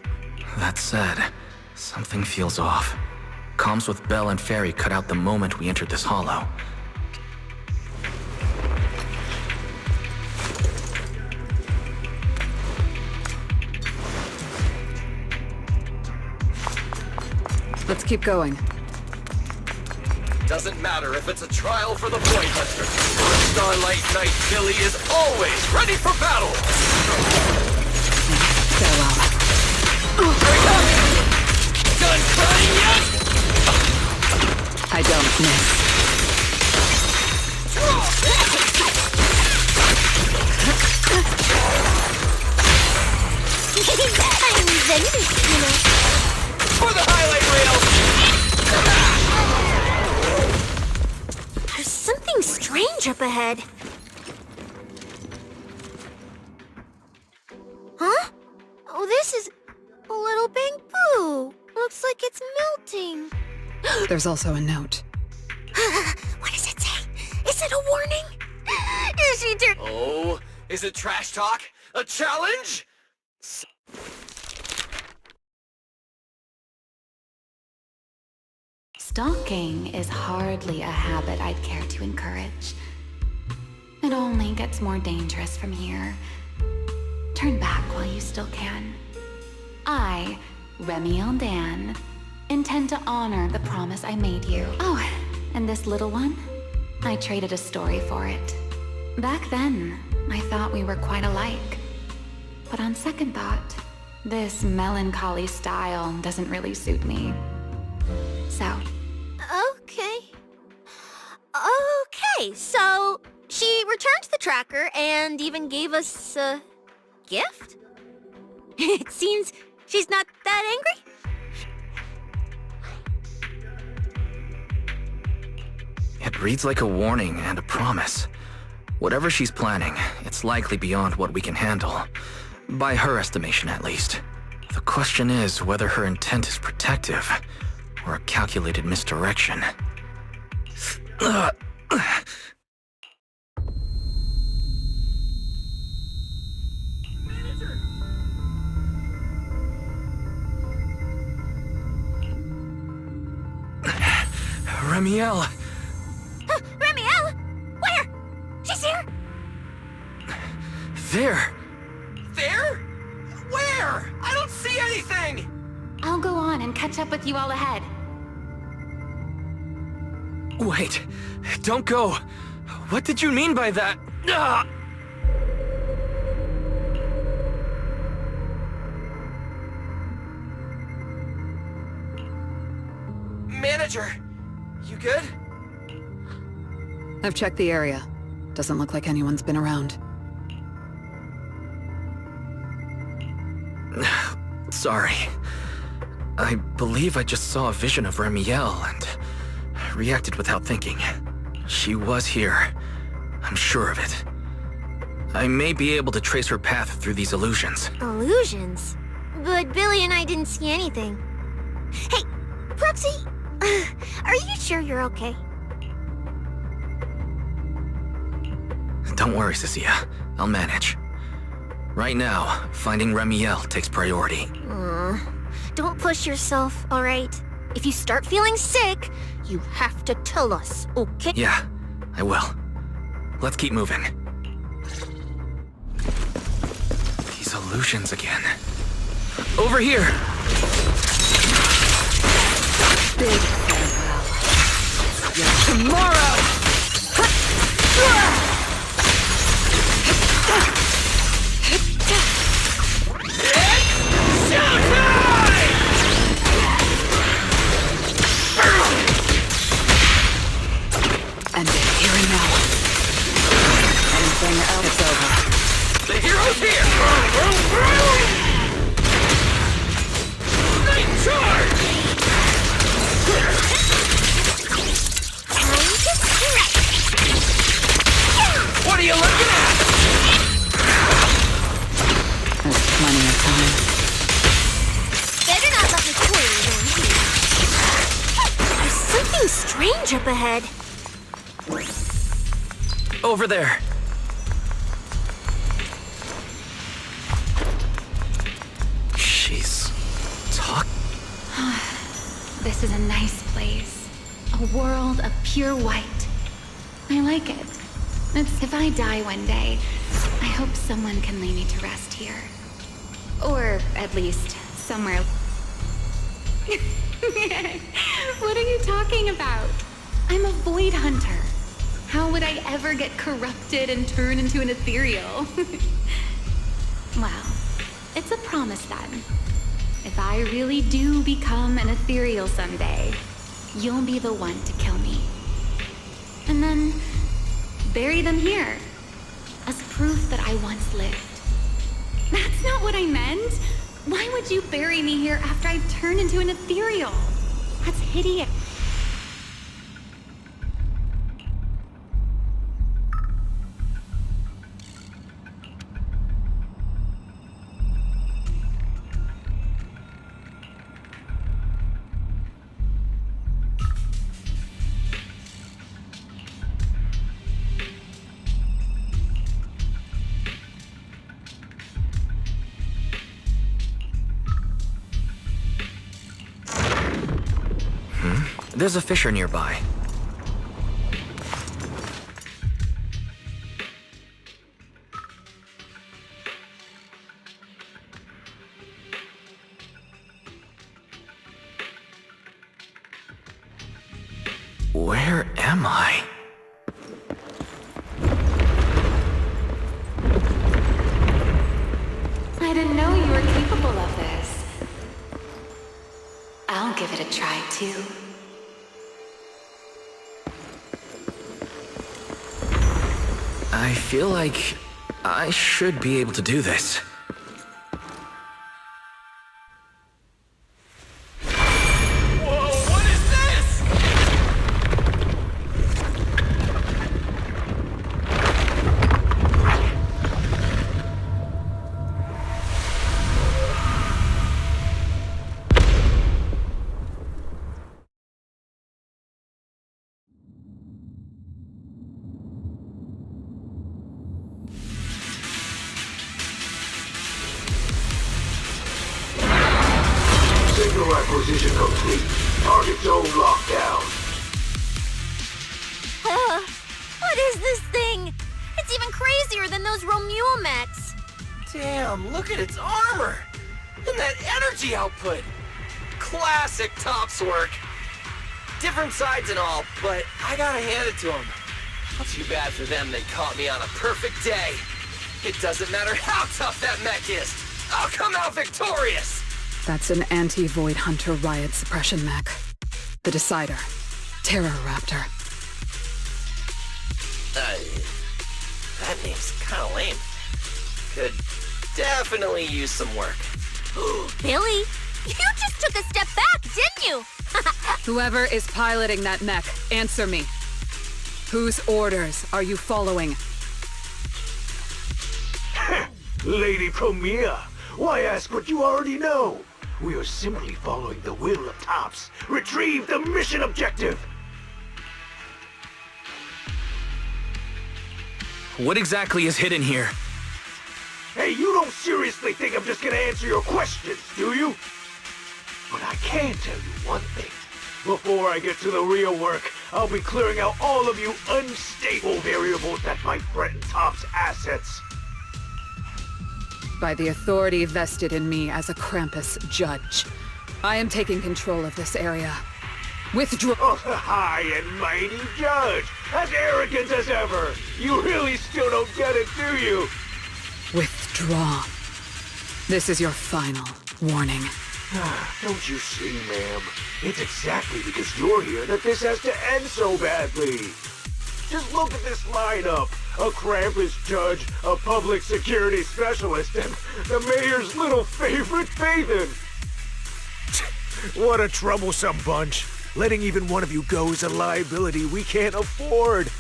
That said, something feels off. Comms with Belle and Fairy cut out the moment we entered this hollow. Let's keep going. Doesn't matter if it's a trial for the Void Hunter. Starlight Knight Billy is always ready for battle! Farewell. Done crying yet? I don't miss. I'm vengeance, you know. For the highlight reel! There's something strange up ahead. Huh? Oh, this is a little bangpoo. Looks like it's melting. There's also a note. What does it say? Is it a warning? Is she Oh, is it trash talk? A challenge? Stalking is hardly a habit I'd care to encourage. It only gets more dangerous from here. Turn back while you still can. I, Remielle Dan, intend to honor the promise I made you. Oh, and this little one? I traded a story for it. Back then, I thought we were quite alike. But on second thought, this melancholy style doesn't really suit me. So... Okay, so she returned the tracker and even gave us a gift? It seems she's not that angry? It reads like a warning and a promise. Whatever she's planning, it's likely beyond what we can handle. By her estimation, at least. The question is whether her intent is protective or a calculated misdirection. Remielle! Remielle? Where? She's here? There! There? Where? I don't see anything! I'll go on and catch up with you all ahead. Wait, don't go. What did you mean by that? Ah! Manager, you good? I've checked the area. Doesn't look like anyone's been around. Sorry. I believe I just saw a vision of Remielle and reacted without thinking. She was here. I'm sure of it. I may be able to trace her path through these illusions. Illusions? But Billy and I didn't see anything. Hey, Proxy, are you sure you're okay? Don't worry, Cecilia. I'll manage. Right now, finding Remielle takes priority. Don't push yourself, alright? If you start feeling sick, you have to tell us, okay? Yeah, I will. Let's keep moving. These illusions again. Over here! Big farewell. Yes, tomorrow! And they're here now. Anything else, it's over. The hero's here! Night charge! Time to strike! What are you looking at? There's plenty of time. Better not let me toy around here. There's something strange up ahead. Over there! She's... This is a nice place. A world of pure white. I like it. If I die one day, I hope someone can lay me to rest here. Or at least somewhere. What are you talking about? I'm a void hunter. How would I ever get corrupted and turn into an ethereal? Well, it's a promise then. If I really do become an ethereal someday, you'll be the one to kill me. And then bury them here, as proof that I once lived. That's not what I meant. Why would you bury me here after I've turned into an ethereal? That's hideous. There's a fissure nearby. Where am I? I didn't know you were capable of this. I'll give it a try, too. I feel like I should be able to do this. Signal acquisition complete. Target zone locked down. What is this thing? It's even crazier than those Romeul mechs. Damn, look at its armor! And that energy output! Classic Tops work! Different sides and all, but I gotta hand it to them. Too bad for them they caught me on a perfect day. It doesn't matter how tough that mech is. I'll come out victorious! That's an anti-Void Hunter riot suppression mech. The Decider. Terror Raptor. That name's kinda lame. Could definitely use some work. Billy, you just took a step back, didn't you? Whoever is piloting that mech, answer me. Whose orders are you following? Lady Premier, why ask what you already know? We are simply following the will of Tops. Retrieve the mission objective! What exactly is hidden here? Hey, you don't seriously think I'm just gonna answer your questions, do you? But I can tell you one thing. Before I get to the real work, I'll be clearing out all of you unstable variables that might threaten Top's assets. By the authority vested in me as a Krampus judge, I am taking control of this area. Withdraw. Oh, high and mighty judge! As arrogant as ever! You really still don't get it, do you? Withdraw. This is your final warning. Don't you see, ma'am? It's exactly because you're here that this has to end so badly. Just look at this lineup. A Krampus judge, a public security specialist, and the mayor's little favorite, Faetón. What a troublesome bunch. Letting even one of you go is a liability we can't afford.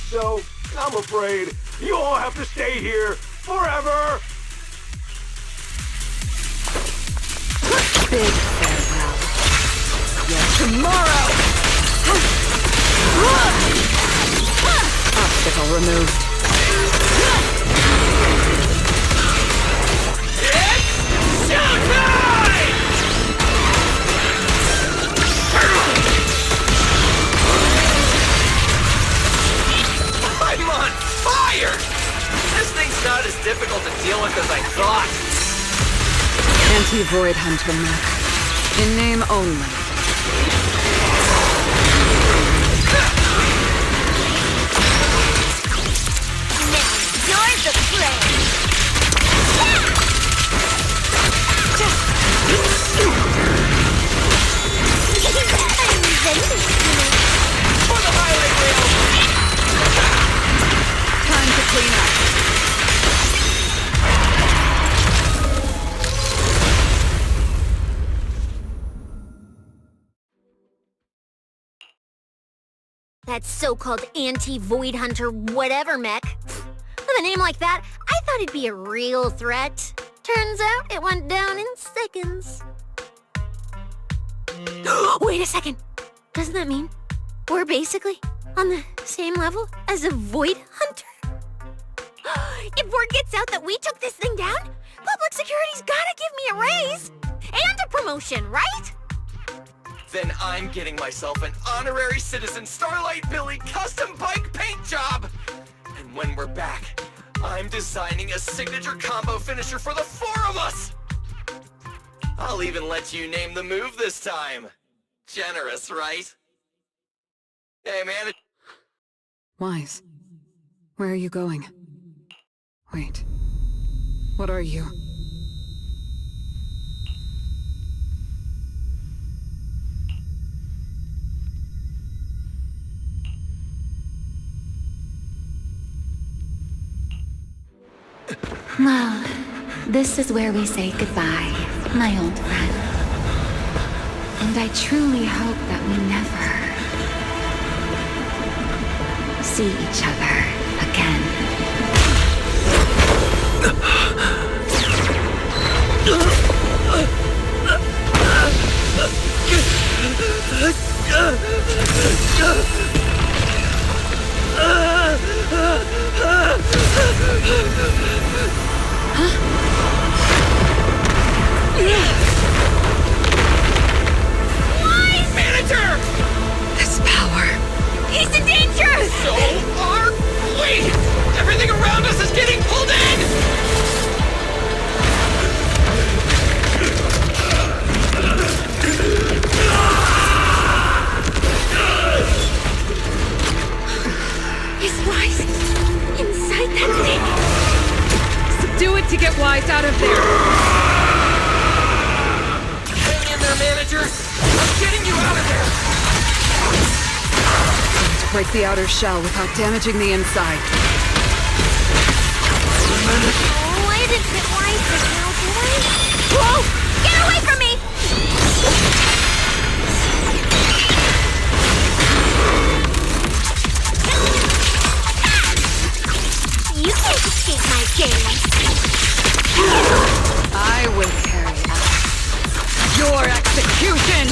So, I'm afraid you all have to stay here forever! Big farewell. Yes, tomorrow! Obstacle removed. It's showtime! I'm on fire! This thing's not as difficult to deal with as I thought. Anti-Void Hunter mech. In name only. You're the play! For the highlight reel! Time to clean up. That so-called anti-Void Hunter whatever mech. With a name like that, I thought it'd be a real threat. Turns out it went down in seconds. Wait a second. Doesn't that mean we're basically on the same level as a Void Hunter? If word gets out that we took this thing down, public security's gotta give me a raise. And a promotion, right? Then I'm getting myself an honorary citizen Starlight Billy custom bike paint job! And when we're back, I'm designing a signature combo finisher for the four of us! I'll even let you name the move this time. Generous, right? Hey, man. Wise. Where are you going? Wait. What are you? Well, this is where we say goodbye, my old friend. And I truly hope that we never see each other again. Manager! This power. He's in danger! So are we! Everything around us is getting pulled in! Is Wise inside that thing? Do it to get Wise out of there! Hang in there, manager! I'm getting you out of there! Break the outer shell without damaging the inside. Oh, I didn't get Wise signal, did I? Whoa! Get away from me! You can't escape my gaze. I will carry out your execution!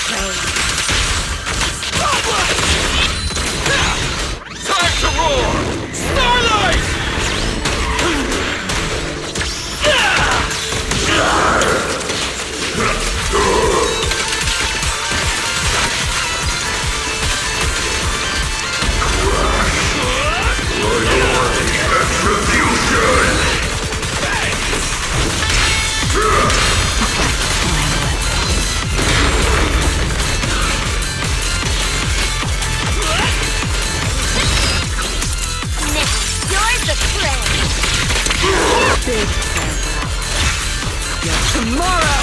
prey. Time to roar! Starlight! Big farewell. Your tomorrow!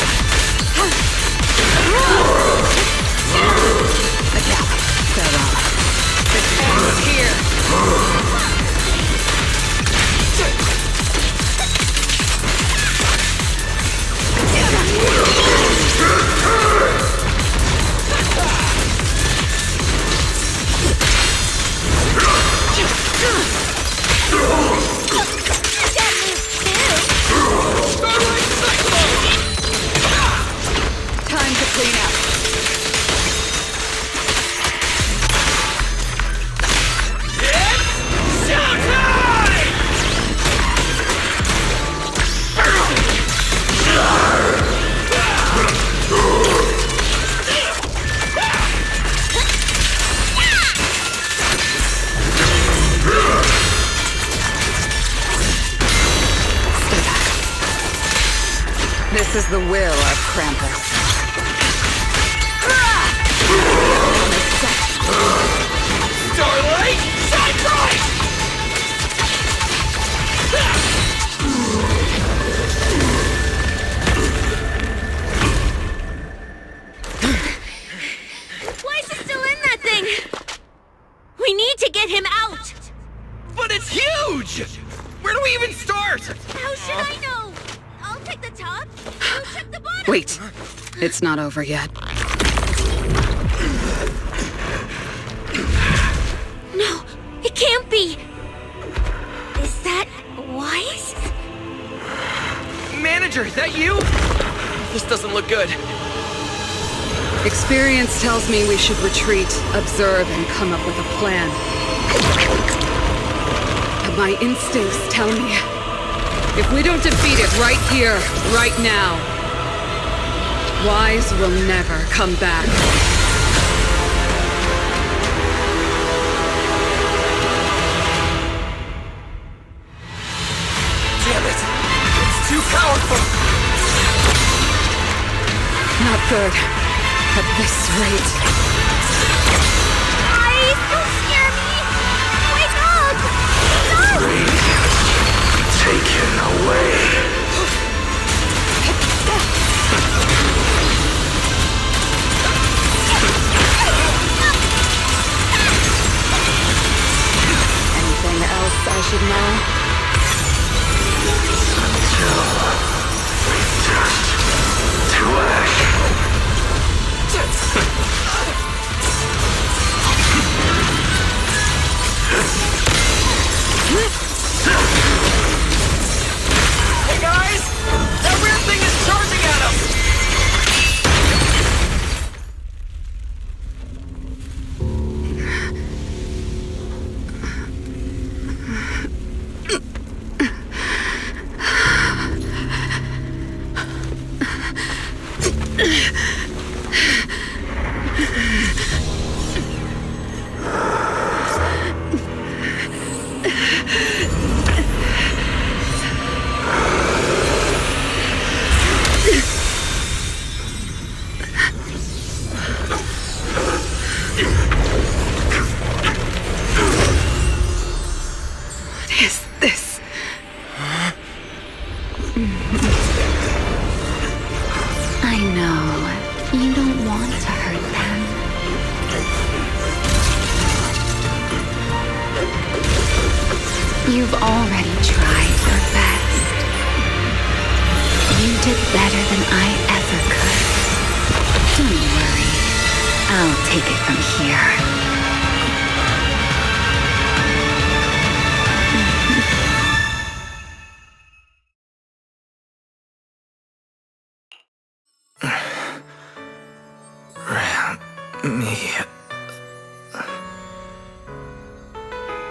Attack. Farewell. The end is here. Time to clean up. It's showtime! This is the will of Krampus. Starlight, shine bright! Why is it still in that thing? We need to get him out! But it's huge! Where do we even start? How should I know? I'll take the top. You check the bottom. Wait. It's not over yet. No, it can't be. Is that wise? Manager, is that you? This doesn't look good. Experience tells me we should retreat, observe, and come up with a plan. But my instincts tell me, if we don't defeat it right here, right now, Wise will never come back. Damn it! It's too powerful! Not good. At this rate. Guys, don't scare me! Wake up! No! Taken away. Anything else I should know? Until we dust to ash. Hey guys! That weird thing is charging at us! You've already tried your best. You did better than I ever could. Don't worry. I'll take it from here.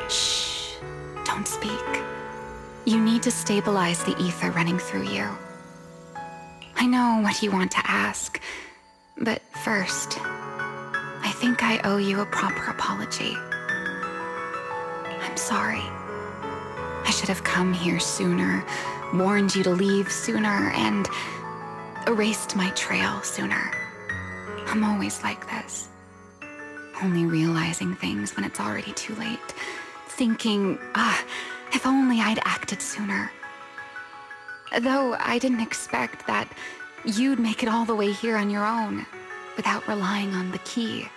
Shh. Don't speak. You need to stabilize the ether running through you. I know what you want to ask, but first, I think I owe you a proper apology. I'm sorry. I should have come here sooner, warned you to leave sooner, and erased my trail sooner. I'm always like this. Only realizing things when it's already too late. Thinking, if only I'd acted sooner. Though I didn't expect that you'd make it all the way here on your own, without relying on the key.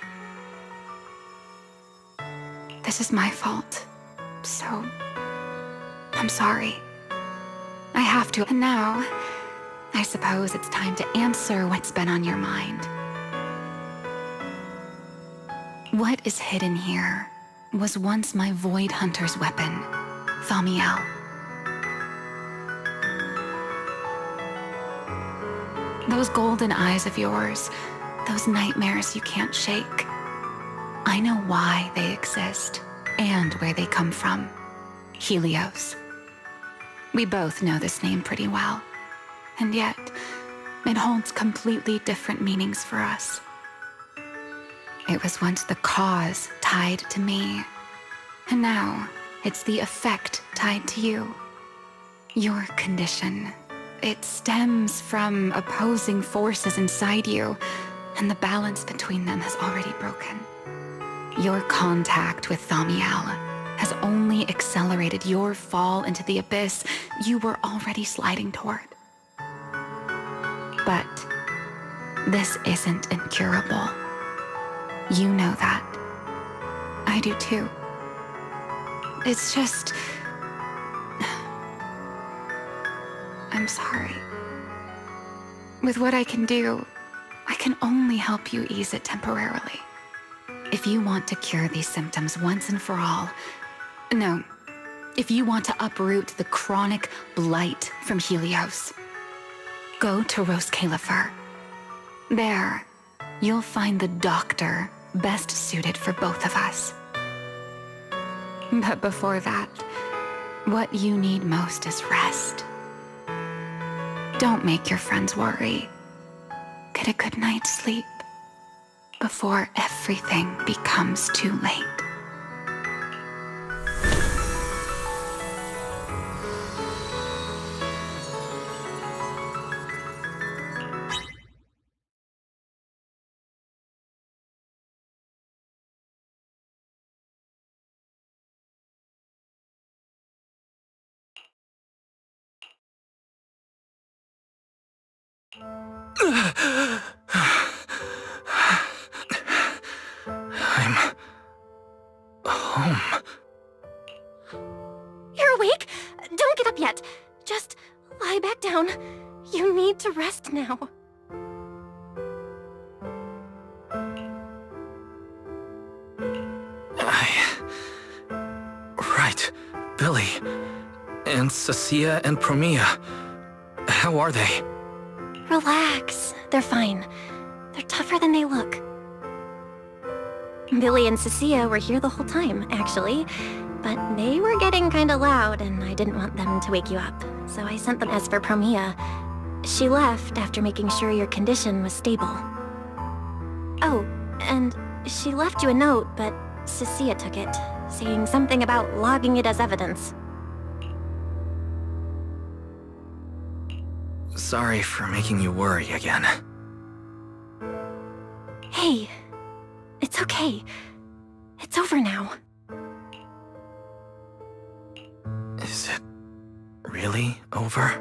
This is my fault, so I'm sorry. I have to, and now, I suppose it's time to answer what's been on your mind. What is hidden here was once my Void Hunter's weapon, Ramiel. Those golden eyes of yours, those nightmares you can't shake. I know why they exist, and where they come from. Helios. We both know this name pretty well, and yet, it holds completely different meanings for us. It was once the cause tied to me, and now it's the effect tied to you. Your condition. It stems from opposing forces inside you, and the balance between them has already broken. Your contact with Ramiel has only accelerated your fall into the abyss you were already sliding toward. But this isn't incurable. You know that. I do too. It's just... I'm sorry. With what I can do, I can only help you ease it temporarily. If you want to cure these symptoms once and for all... No. If you want to uproot the chronic blight from Helios, go to Roskalifer. There, you'll find the doctor best suited for both of us. But before that, what you need most is rest. Don't make your friends worry. Get a good night's sleep before everything becomes too late. I'm home. You're awake? Don't get up yet. Just lie back down. You need to rest now. Right. Billy. And Cecilia and Promia. How are they? Relax. They're fine. They're tougher than they look. Billy and Cecilia were here the whole time, actually. But they were getting kinda loud, and I didn't want them to wake you up. So I sent them. As for Promia, she left after making sure your condition was stable. Oh, and she left you a note, but Cecilia took it, saying something about logging it as evidence. Sorry for making you worry again. Hey, it's okay. It's over now. Is it really over?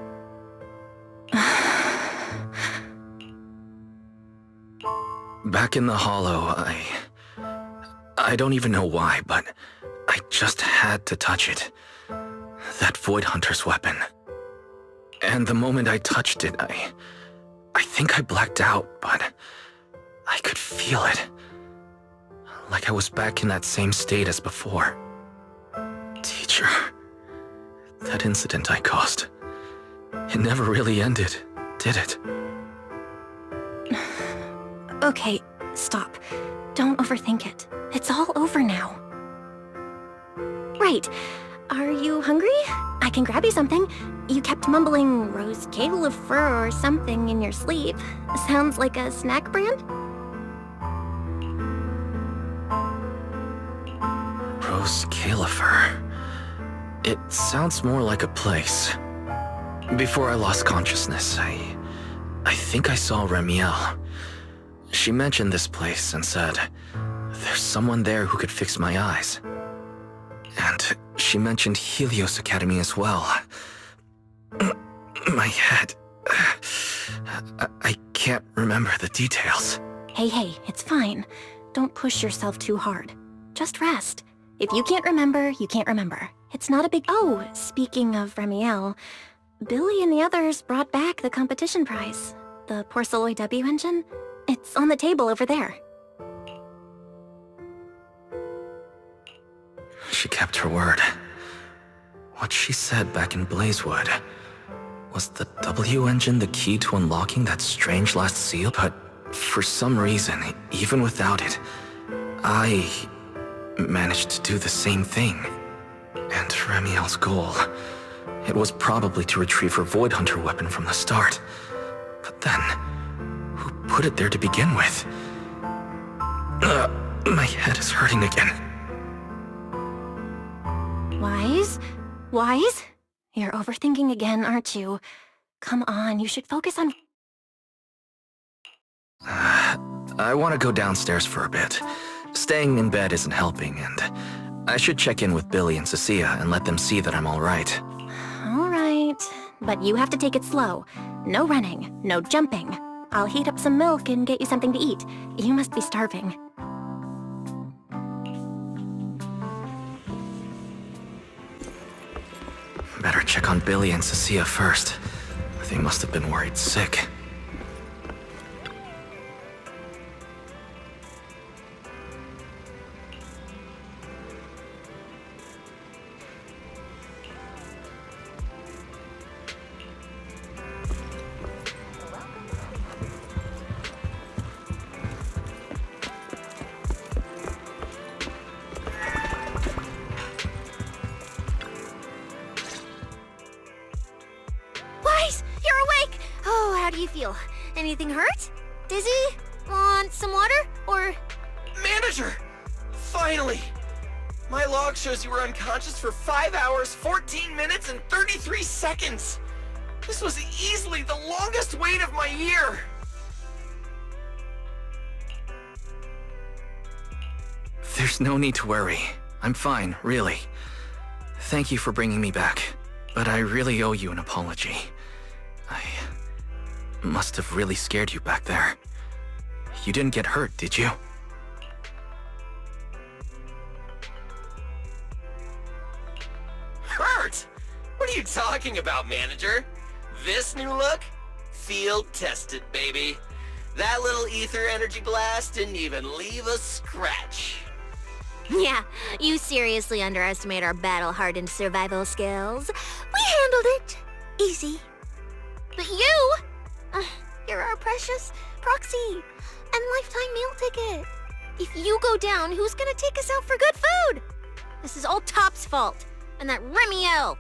Back in the hollow, I don't even know why, but I just had to touch it. That Void Hunter's weapon. And the moment I touched it, I think I blacked out, but I could feel it. Like I was back in that same state as before. Teacher, that incident I caused, it never really ended, did it? Okay, stop. don't overthink it. It's all over now. Right. Are you hungry? I can grab you something. You kept mumbling rose cauliflower or something in your sleep. Sounds like a snack brand? Rose cauliflower. It sounds more like a place. Before I lost consciousness, I think I saw Remielle. She mentioned this place and said, there's someone there who could fix my eyes. And she mentioned Helios Academy as well. My head... I can't remember the details. Hey, it's fine. Don't push yourself too hard. Just rest. If you can't remember, you can't remember. It's not a big... Oh, speaking of Remielle, Billy and the others brought back the competition prize. The Porceloid W engine. It's on the table over there. She kept her word. What she said back in Blazewood. Was the W engine the key to unlocking that strange last seal? But for some reason, even without it, I managed to do the same thing. And Ramiel's goal, it was probably to retrieve her Void Hunter weapon from the start. But then, who put it there to begin with? My head is hurting again. Wise? You're overthinking again, aren't you? Come on, you should focus on... I want to go downstairs for a bit. Staying in bed isn't helping, and I should check in with Billy and Cecilia and let them see that I'm alright. Alright, but you have to take it slow. No running, no jumping. I'll heat up some milk and get you something to eat. You must be starving. Better check on Billy and Cecilia first. They must have been worried sick. Anything hurt? Dizzy? Want some water? Or... Manager! Finally! My log shows you were unconscious for 5 hours, 14 minutes, and 33 seconds! This was easily the longest wait of my year! There's no need to worry. I'm fine, really. Thank you for bringing me back, but I really owe you an apology. I must have really scared you back there. You didn't get hurt, did you? Hurt? What are you talking about, Manager? This new look? Field tested, baby. That little ether energy blast didn't even leave a scratch. Yeah, you seriously underestimate our battle-hardened survival skills. We handled it. Easy. But you... you're our precious proxy and lifetime meal ticket. If you go down, who's gonna take us out for good food? This is all Top's fault, and that Remielle.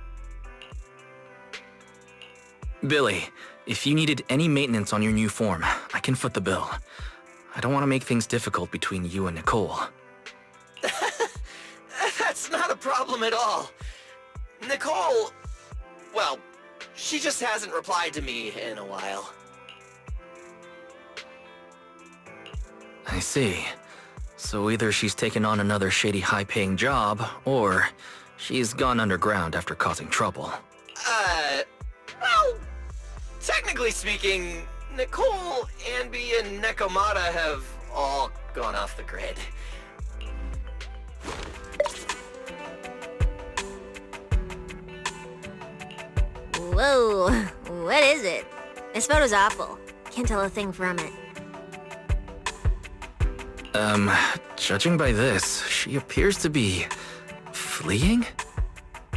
Billy, if you needed any maintenance on your new form, I can foot the bill. I don't want to make things difficult between you and Nicole. That's not a problem at all. Nicole... well, she just hasn't replied to me in a while. I see. So either she's taken on another shady high-paying job, or she's gone underground after causing trouble. Well, technically speaking, Nicole, Anby, and Nekomata have all gone off the grid. Whoa, what is it? This photo's awful. Can't tell a thing from it. Judging by this, she appears to be fleeing?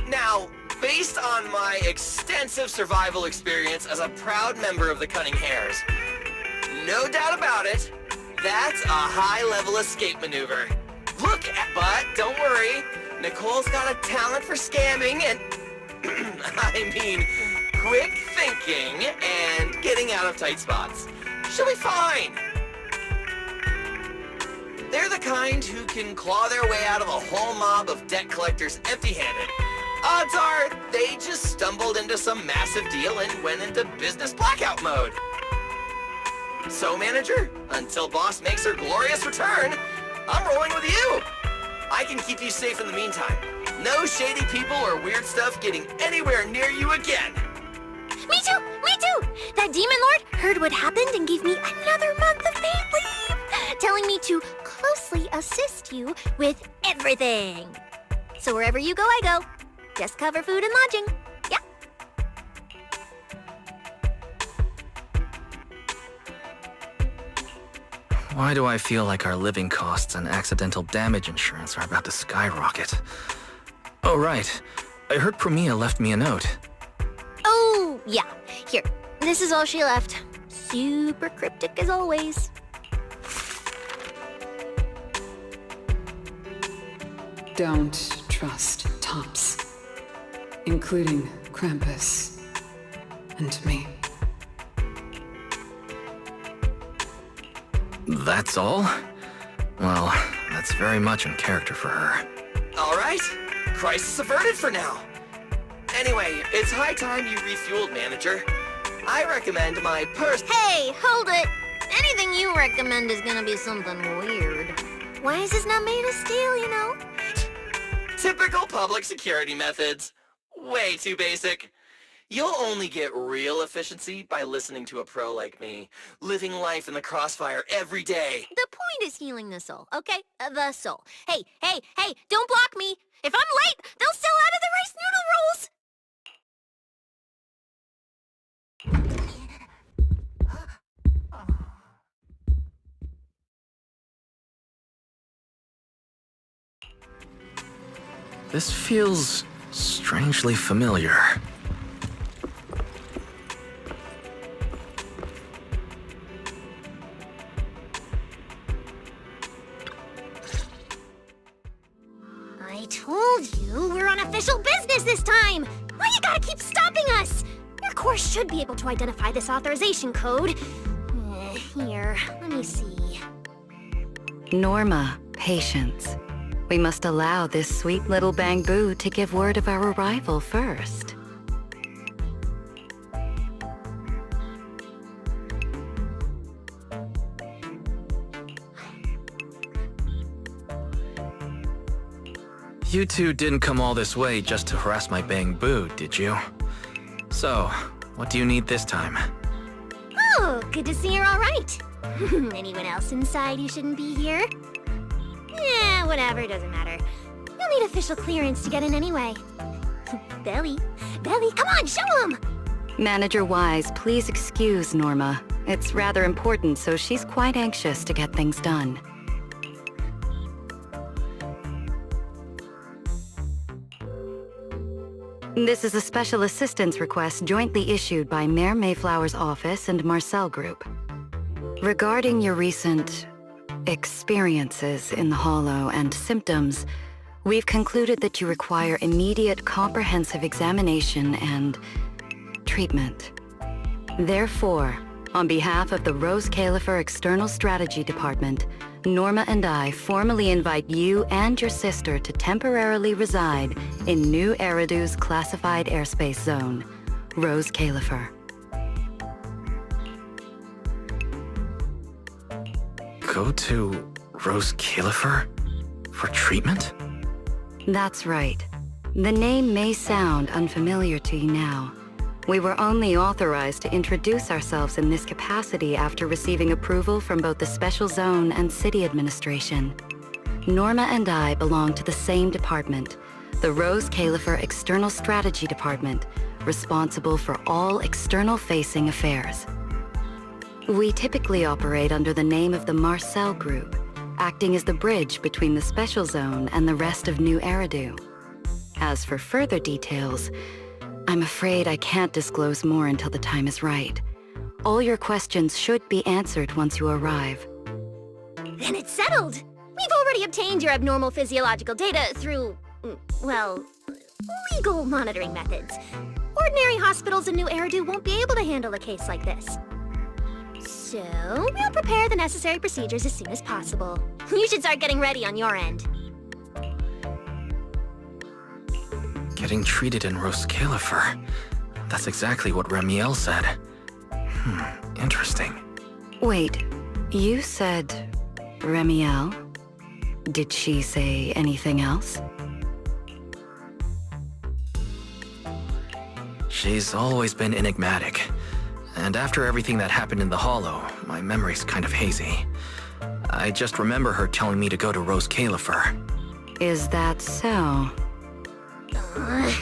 Now, based on my extensive survival experience as a proud member of the Cunning Hares, no doubt about it, That's a high-level escape maneuver. Look, but don't worry. Nicole's got a talent for scamming and... I mean, quick thinking and getting out of tight spots. She'll be fine. They're the kind who can claw their way out of a whole mob of debt collectors empty-handed. Odds are, they just stumbled into some massive deal and went into business blackout mode. So, manager, until boss makes her glorious return, I'm rolling with you. I can keep you safe in the meantime. No shady people or weird stuff getting anywhere near you again. Me too! Me too! That demon lord heard what happened and gave me another month of paid leave, telling me to closely assist you with everything. So wherever you go, I go. Just cover food and lodging. Yeah. Why do I feel like our living costs and accidental damage insurance are about to skyrocket? Oh, right. I heard Remielle left me a note. Oh, yeah. Here. This is all she left. Super cryptic as always. Don't trust tops, including Krampus and me. That's all? Well, that's very much in character for her. All right. Crisis averted for now. Anyway, it's high time you refueled, manager. I recommend my Hey, hold it! Anything you recommend is gonna be something weird. Why is this not made of steel, you know? Typical public security methods. Way too basic. You'll only get real efficiency by listening to a pro like me, living life in the crossfire every day. The point is healing the soul, okay? The soul. Hey, don't block me! If I'm late, they'll sell out of the rice noodle rolls! This feels strangely familiar. I told you we're on official business this time! Why you gotta keep stopping us? Your course should be able to identify this authorization code. Here, let me see. Norma, patience. We must allow this sweet little bamboo to give word of our arrival first. You two didn't come all this way just to harass my bamboo, did you? So, what do you need this time? Oh, good to see you're all right. Anyone else inside who shouldn't be here? Yeah, whatever, doesn't matter. You'll need official clearance to get in anyway. Belly, come on, show 'em! Manager Wise, please excuse Norma. It's rather important, so she's quite anxious to get things done. This is a special assistance request jointly issued by Mayor Mayflower's office and Marcel Group. Regarding your recent experiences in the Hollow and symptoms, we've concluded that you require immediate comprehensive examination and treatment. Therefore, on behalf of the Rose Califer External Strategy Department, Norma and I formally invite you and your sister to temporarily reside in New Eridu's classified airspace zone, Rose Califer. Go to Rose Califer? For treatment? That's right. The name may sound unfamiliar to you now. We were only authorized to introduce ourselves in this capacity after receiving approval from both the Special Zone and City Administration. Norma and I belong to the same department, the Rose Califer External Strategy Department, responsible for all external-facing affairs. We typically operate under the name of the Marcel Group, acting as the bridge between the Special Zone and the rest of New Eridu. As for further details, I'm afraid I can't disclose more until the time is right. All your questions should be answered once you arrive. Then it's settled. We've already obtained your abnormal physiological data through, well, legal monitoring methods. Ordinary hospitals in New Eridu won't be able to handle a case like this. So, we'll prepare the necessary procedures as soon as possible. You should start getting ready on your end. Getting treated in Roscalifer. That's exactly what Remielle said. Interesting. Wait, you said Remielle? Did she say anything else? She's always been enigmatic. And after everything that happened in the Hollow, my memory's kind of hazy. I just remember her telling me to go to Roscalifer. Is that so? A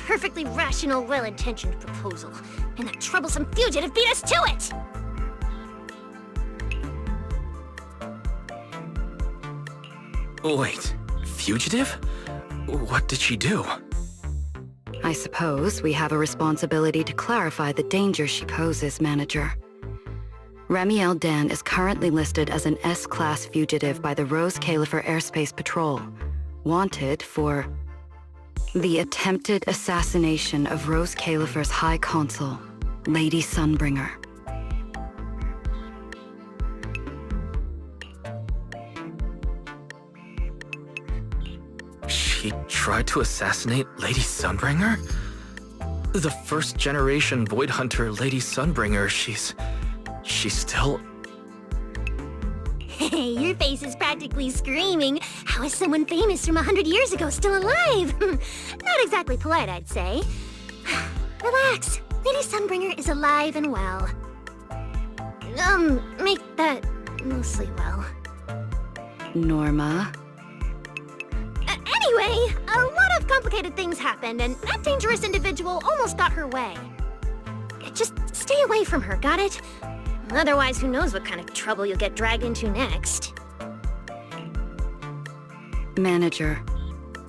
perfectly rational, well-intentioned proposal. And that troublesome fugitive beat us to it! Wait, fugitive? What did she do? I suppose we have a responsibility to clarify the danger she poses, Manager. Remielle Dan is currently listed as an S-Class fugitive by the Roscalifer Airspace Patrol, wanted for the attempted assassination of Roscalifer's High Consul, Lady Sunbringer. She tried to assassinate Lady Sunbringer? The first-generation Void Hunter Lady Sunbringer, she's still... Hey, your face is practically screaming. How is someone famous from 100 years ago still alive? Not exactly polite, I'd say. Relax. Lady Sunbringer is alive and well. Make that mostly well. Norma? Anyway, a lot of complicated things happened, and that dangerous individual almost got her way. Just stay away from her, got it? Otherwise, who knows what kind of trouble you'll get dragged into next. Manager,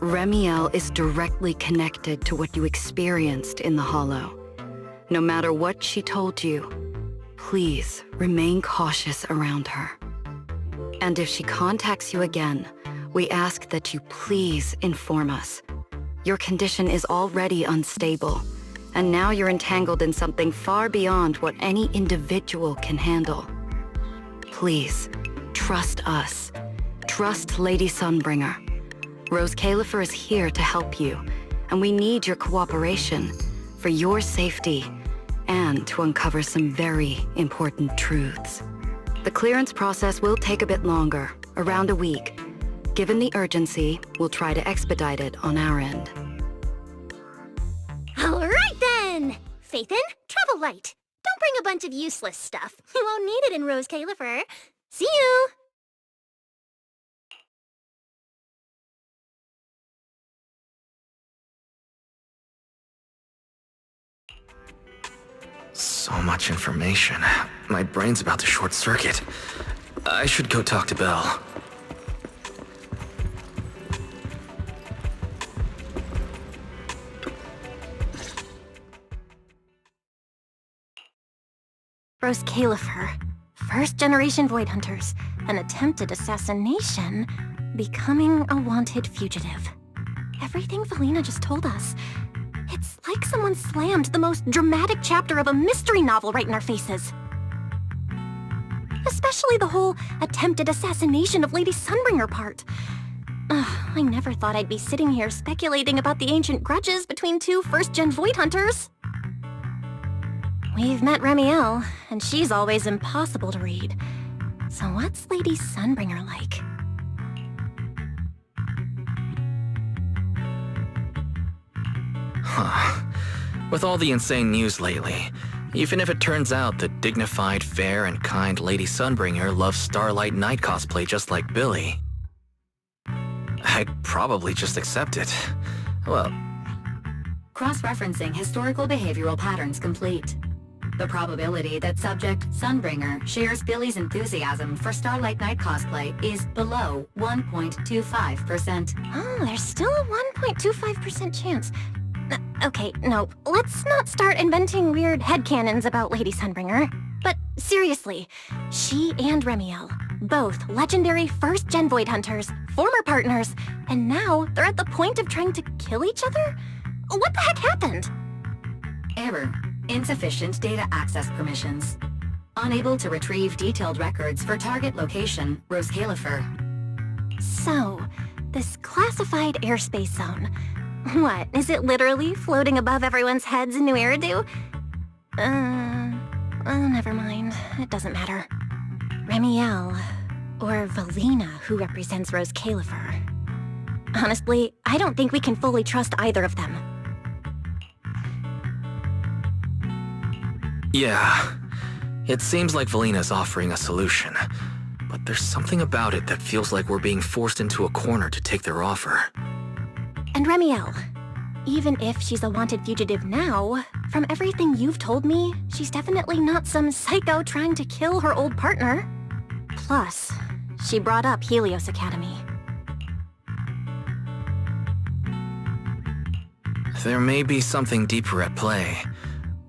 Remielle is directly connected to what you experienced in the Hollow. No matter what she told you, please remain cautious around her. And if she contacts you again, we ask that you please inform us. Your condition is already unstable, and now you're entangled in something far beyond what any individual can handle. Please, trust us. Trust Lady Sunbringer. Roscalifer is here to help you, and we need your cooperation for your safety and to uncover some very important truths. The clearance process will take a bit longer, around a week. Given the urgency, we'll try to expedite it on our end. All right then! Faetón, travel light. Don't bring a bunch of useless stuff. You won't need it in Roscalifer. See you! So much information. My brain's about to short circuit. I should go talk to Belle. Roscalifer. First-generation Void Hunters. An attempted assassination. Becoming a wanted fugitive. Everything Felina just told us. It's like someone slammed the most dramatic chapter of a mystery novel right in our faces. Especially the whole attempted assassination of Lady Sunbringer part. I never thought I'd be sitting here speculating about the ancient grudges between two first-gen Void Hunters. We've met Remielle, and she's always impossible to read. So what's Lady Sunbringer like? Huh. With all the insane news lately, even if it turns out the dignified, fair, and kind Lady Sunbringer loves Starlight Night cosplay just like Billy, I'd probably just accept it. Well... Cross-referencing historical behavioral patterns complete. The probability that subject Sunbringer shares Billy's enthusiasm for Starlight Night cosplay is below 1.25%. Oh, there's still a 1.25% chance. Okay, no, let's not start inventing weird headcanons about Lady Sunbringer. But seriously, she and Remielle, both legendary first-gen Void Hunters, former partners, and now they're at the point of trying to kill each other? What the heck happened? Error. Insufficient data access permissions. Unable to retrieve detailed records for target location, Roscalifer. So, this classified airspace zone. What, is it literally floating above everyone's heads in New Eridu? Never mind. It doesn't matter. Remielle, or Valina, who represents Roscalifer. Honestly, I don't think we can fully trust either of them. Yeah. It seems like Valina's offering a solution, but there's something about it that feels like we're being forced into a corner to take their offer. And Remielle, even if she's a wanted fugitive now, from everything you've told me, she's definitely not some psycho trying to kill her old partner. Plus, she brought up Helios Academy. There may be something deeper at play,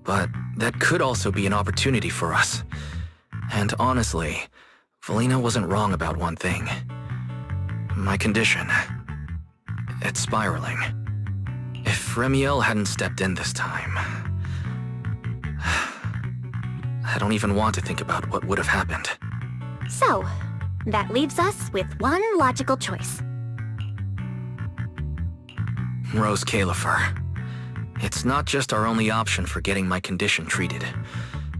but that could also be an opportunity for us. And honestly, Valina wasn't wrong about one thing. My condition. It's spiraling. If Remielle hadn't stepped in this time... I don't even want to think about what would have happened. So, that leaves us with one logical choice. Roscalifer. It's not just our only option for getting my condition treated.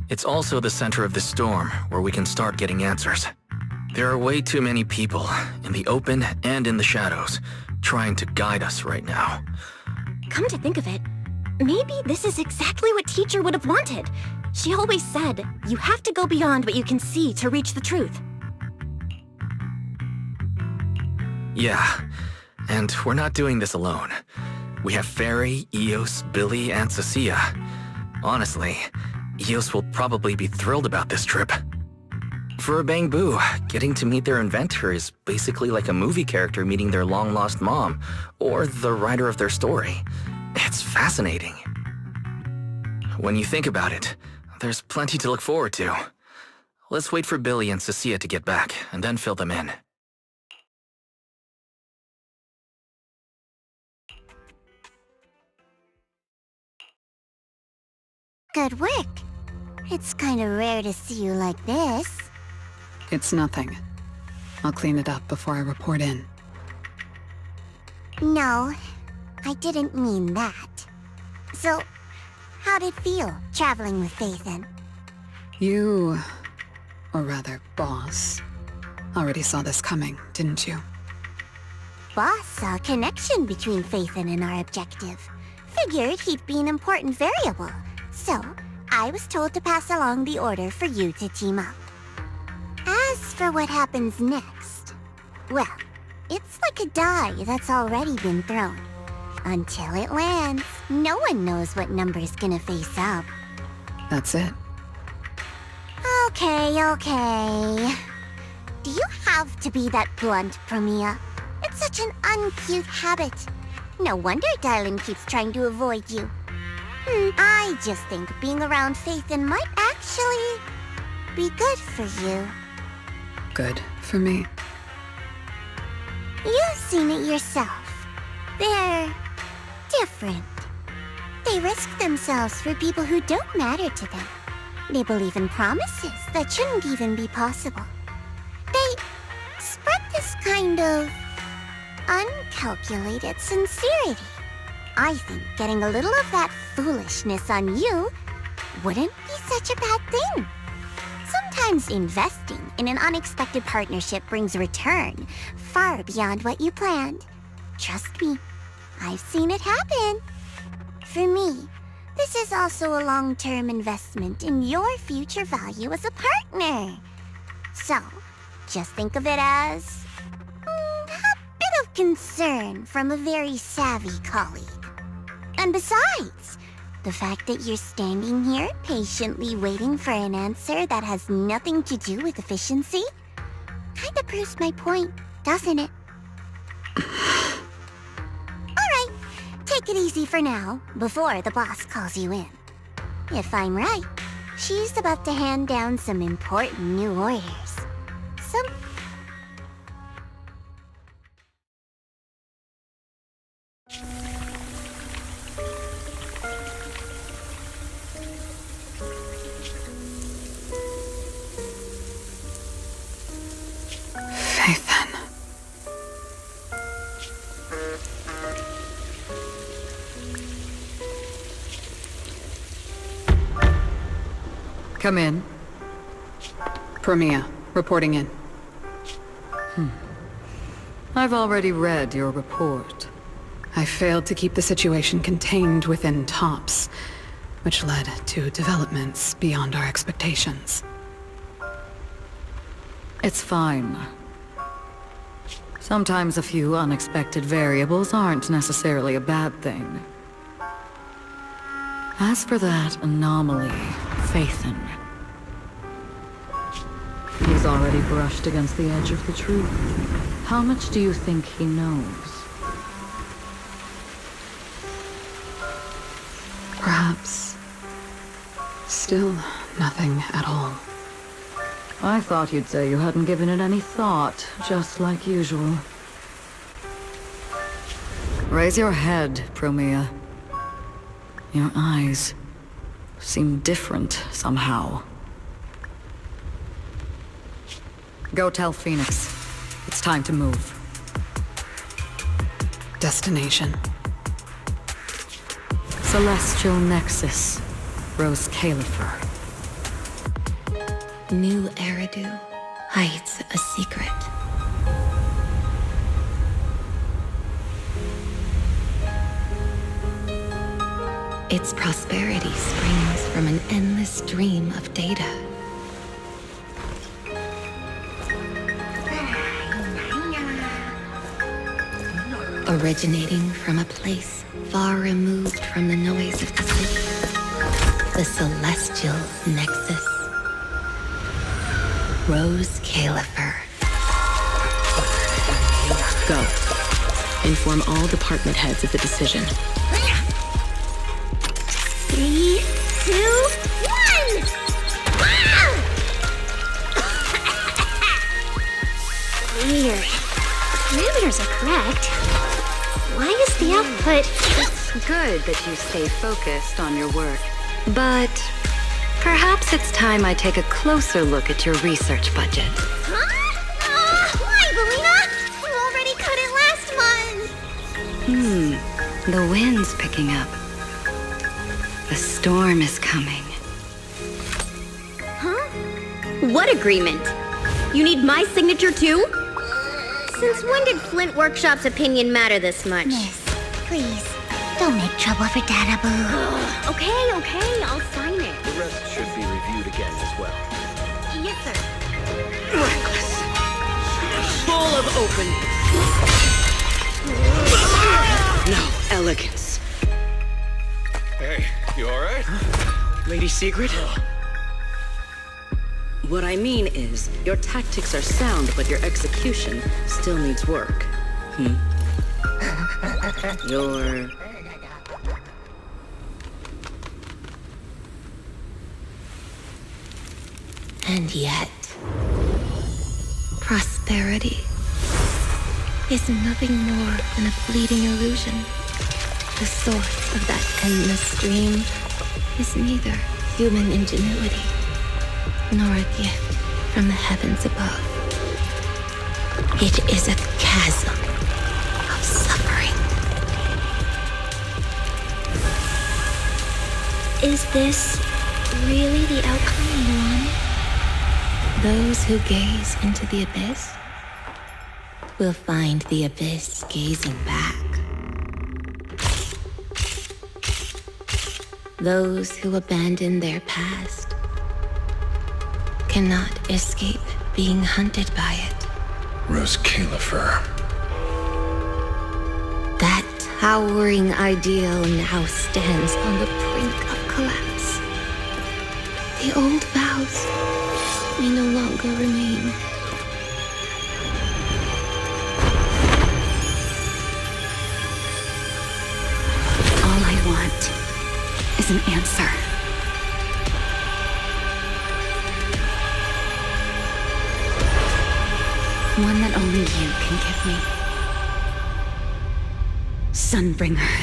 It's also the center of the storm where we can start getting answers. There are way too many people, in the open and in the shadows, trying to guide us right now. Come to think of it, maybe this is exactly what Teacher would have wanted. She always said, you have to go beyond what you can see to reach the truth. Yeah, and we're not doing this alone. We have Fairy, Eos, Billy, and Cecilia. Honestly, Eos will probably be thrilled about this trip. For a Bangbu, getting to meet their inventor is basically like a movie character meeting their long-lost mom, or the writer of their story. It's fascinating. When you think about it, there's plenty to look forward to. Let's wait for Billy and Cecilia to get back, and then fill them in. Good work. It's kind of rare to see you like this. It's nothing. I'll clean it up before I report in. No, I didn't mean that. So, how'd it feel, traveling with Faetón? You, or rather, boss, already saw this coming, didn't you? Boss saw a connection between Faetón and our objective. Figured he'd be an important variable. So, I was told to pass along the order for you to team up. As for what happens next, well, it's like a die that's already been thrown. Until it lands, no one knows what number's gonna face up. That's it. Okay. Do you have to be that blunt, Promia? It's such an uncute habit. No wonder Dylan keeps trying to avoid you. I just think being around Faetón might actually be good for you. Good for me. You've seen it yourself. They're different. They risk themselves for people who don't matter to them. They believe in promises that shouldn't even be possible. They spread this kind of uncalculated sincerity. I think getting a little of that foolishness on you wouldn't be such a bad thing. Sometimes investing in an unexpected partnership brings a return far beyond what you planned. Trust me, I've seen it happen. For me, this is also a long-term investment in your future value as a partner. So, just think of it as a bit of concern from a very savvy colleague. And besides, the fact that you're standing here patiently waiting for an answer that has nothing to do with efficiency kinda proves my point, doesn't it? Alright, take it easy for now, before the boss calls you in. If I'm right, she's about to hand down some important new orders. Some Come in. Remielle, reporting in. I've already read your report. I failed to keep the situation contained within tops, which led to developments beyond our expectations. It's fine. Sometimes a few unexpected variables aren't necessarily a bad thing. As for that anomaly, Faetón, he's already brushed against the edge of the truth. How much do you think he knows? Perhaps still nothing at all. I thought you'd say you hadn't given it any thought, just like usual. Raise your head, Remielle. Your eyes seem different somehow. Go tell Phoenix. It's time to move. Destination. Celestial Nexus. Rose Califer. New Eridu hides a secret. Its prosperity springs from an endless stream of data. Originating from a place far removed from the noise of the city. The Celestial Nexus. Rose Califer. Go. Inform all department heads of the decision. 3, 2, 1! Weird. Parameters are correct. Why is the output... It's good that you stay focused on your work. But perhaps it's time I take a closer look at your research budget. Huh? Why, Belina? We already cut it last month! The wind's picking up. The storm is coming. Huh? What agreement? You need my signature too? Since when did Flint Workshop's opinion matter this much? Miss, please, don't make trouble for Dada Boo. Okay, I'll sign it. The rest should be reviewed again as well. Yes, sir. Reckless. Full of openness. No elegance. Hey, you alright? Lady Secret? What I mean is, your tactics are sound, but your execution still needs work. Your... And yet, prosperity is nothing more than a fleeting illusion. The source of that endless stream is neither human ingenuity nor a gift from the heavens above. It is a chasm of suffering. Is this really the outcome you wanted? Those who gaze into the abyss will find the abyss gazing back. Those who abandon their past cannot escape being hunted by it. Rose Califer. That towering ideal now stands on the brink of collapse. The old vows may no longer remain. All I want is an answer. One that only you can give me. Sunbringer.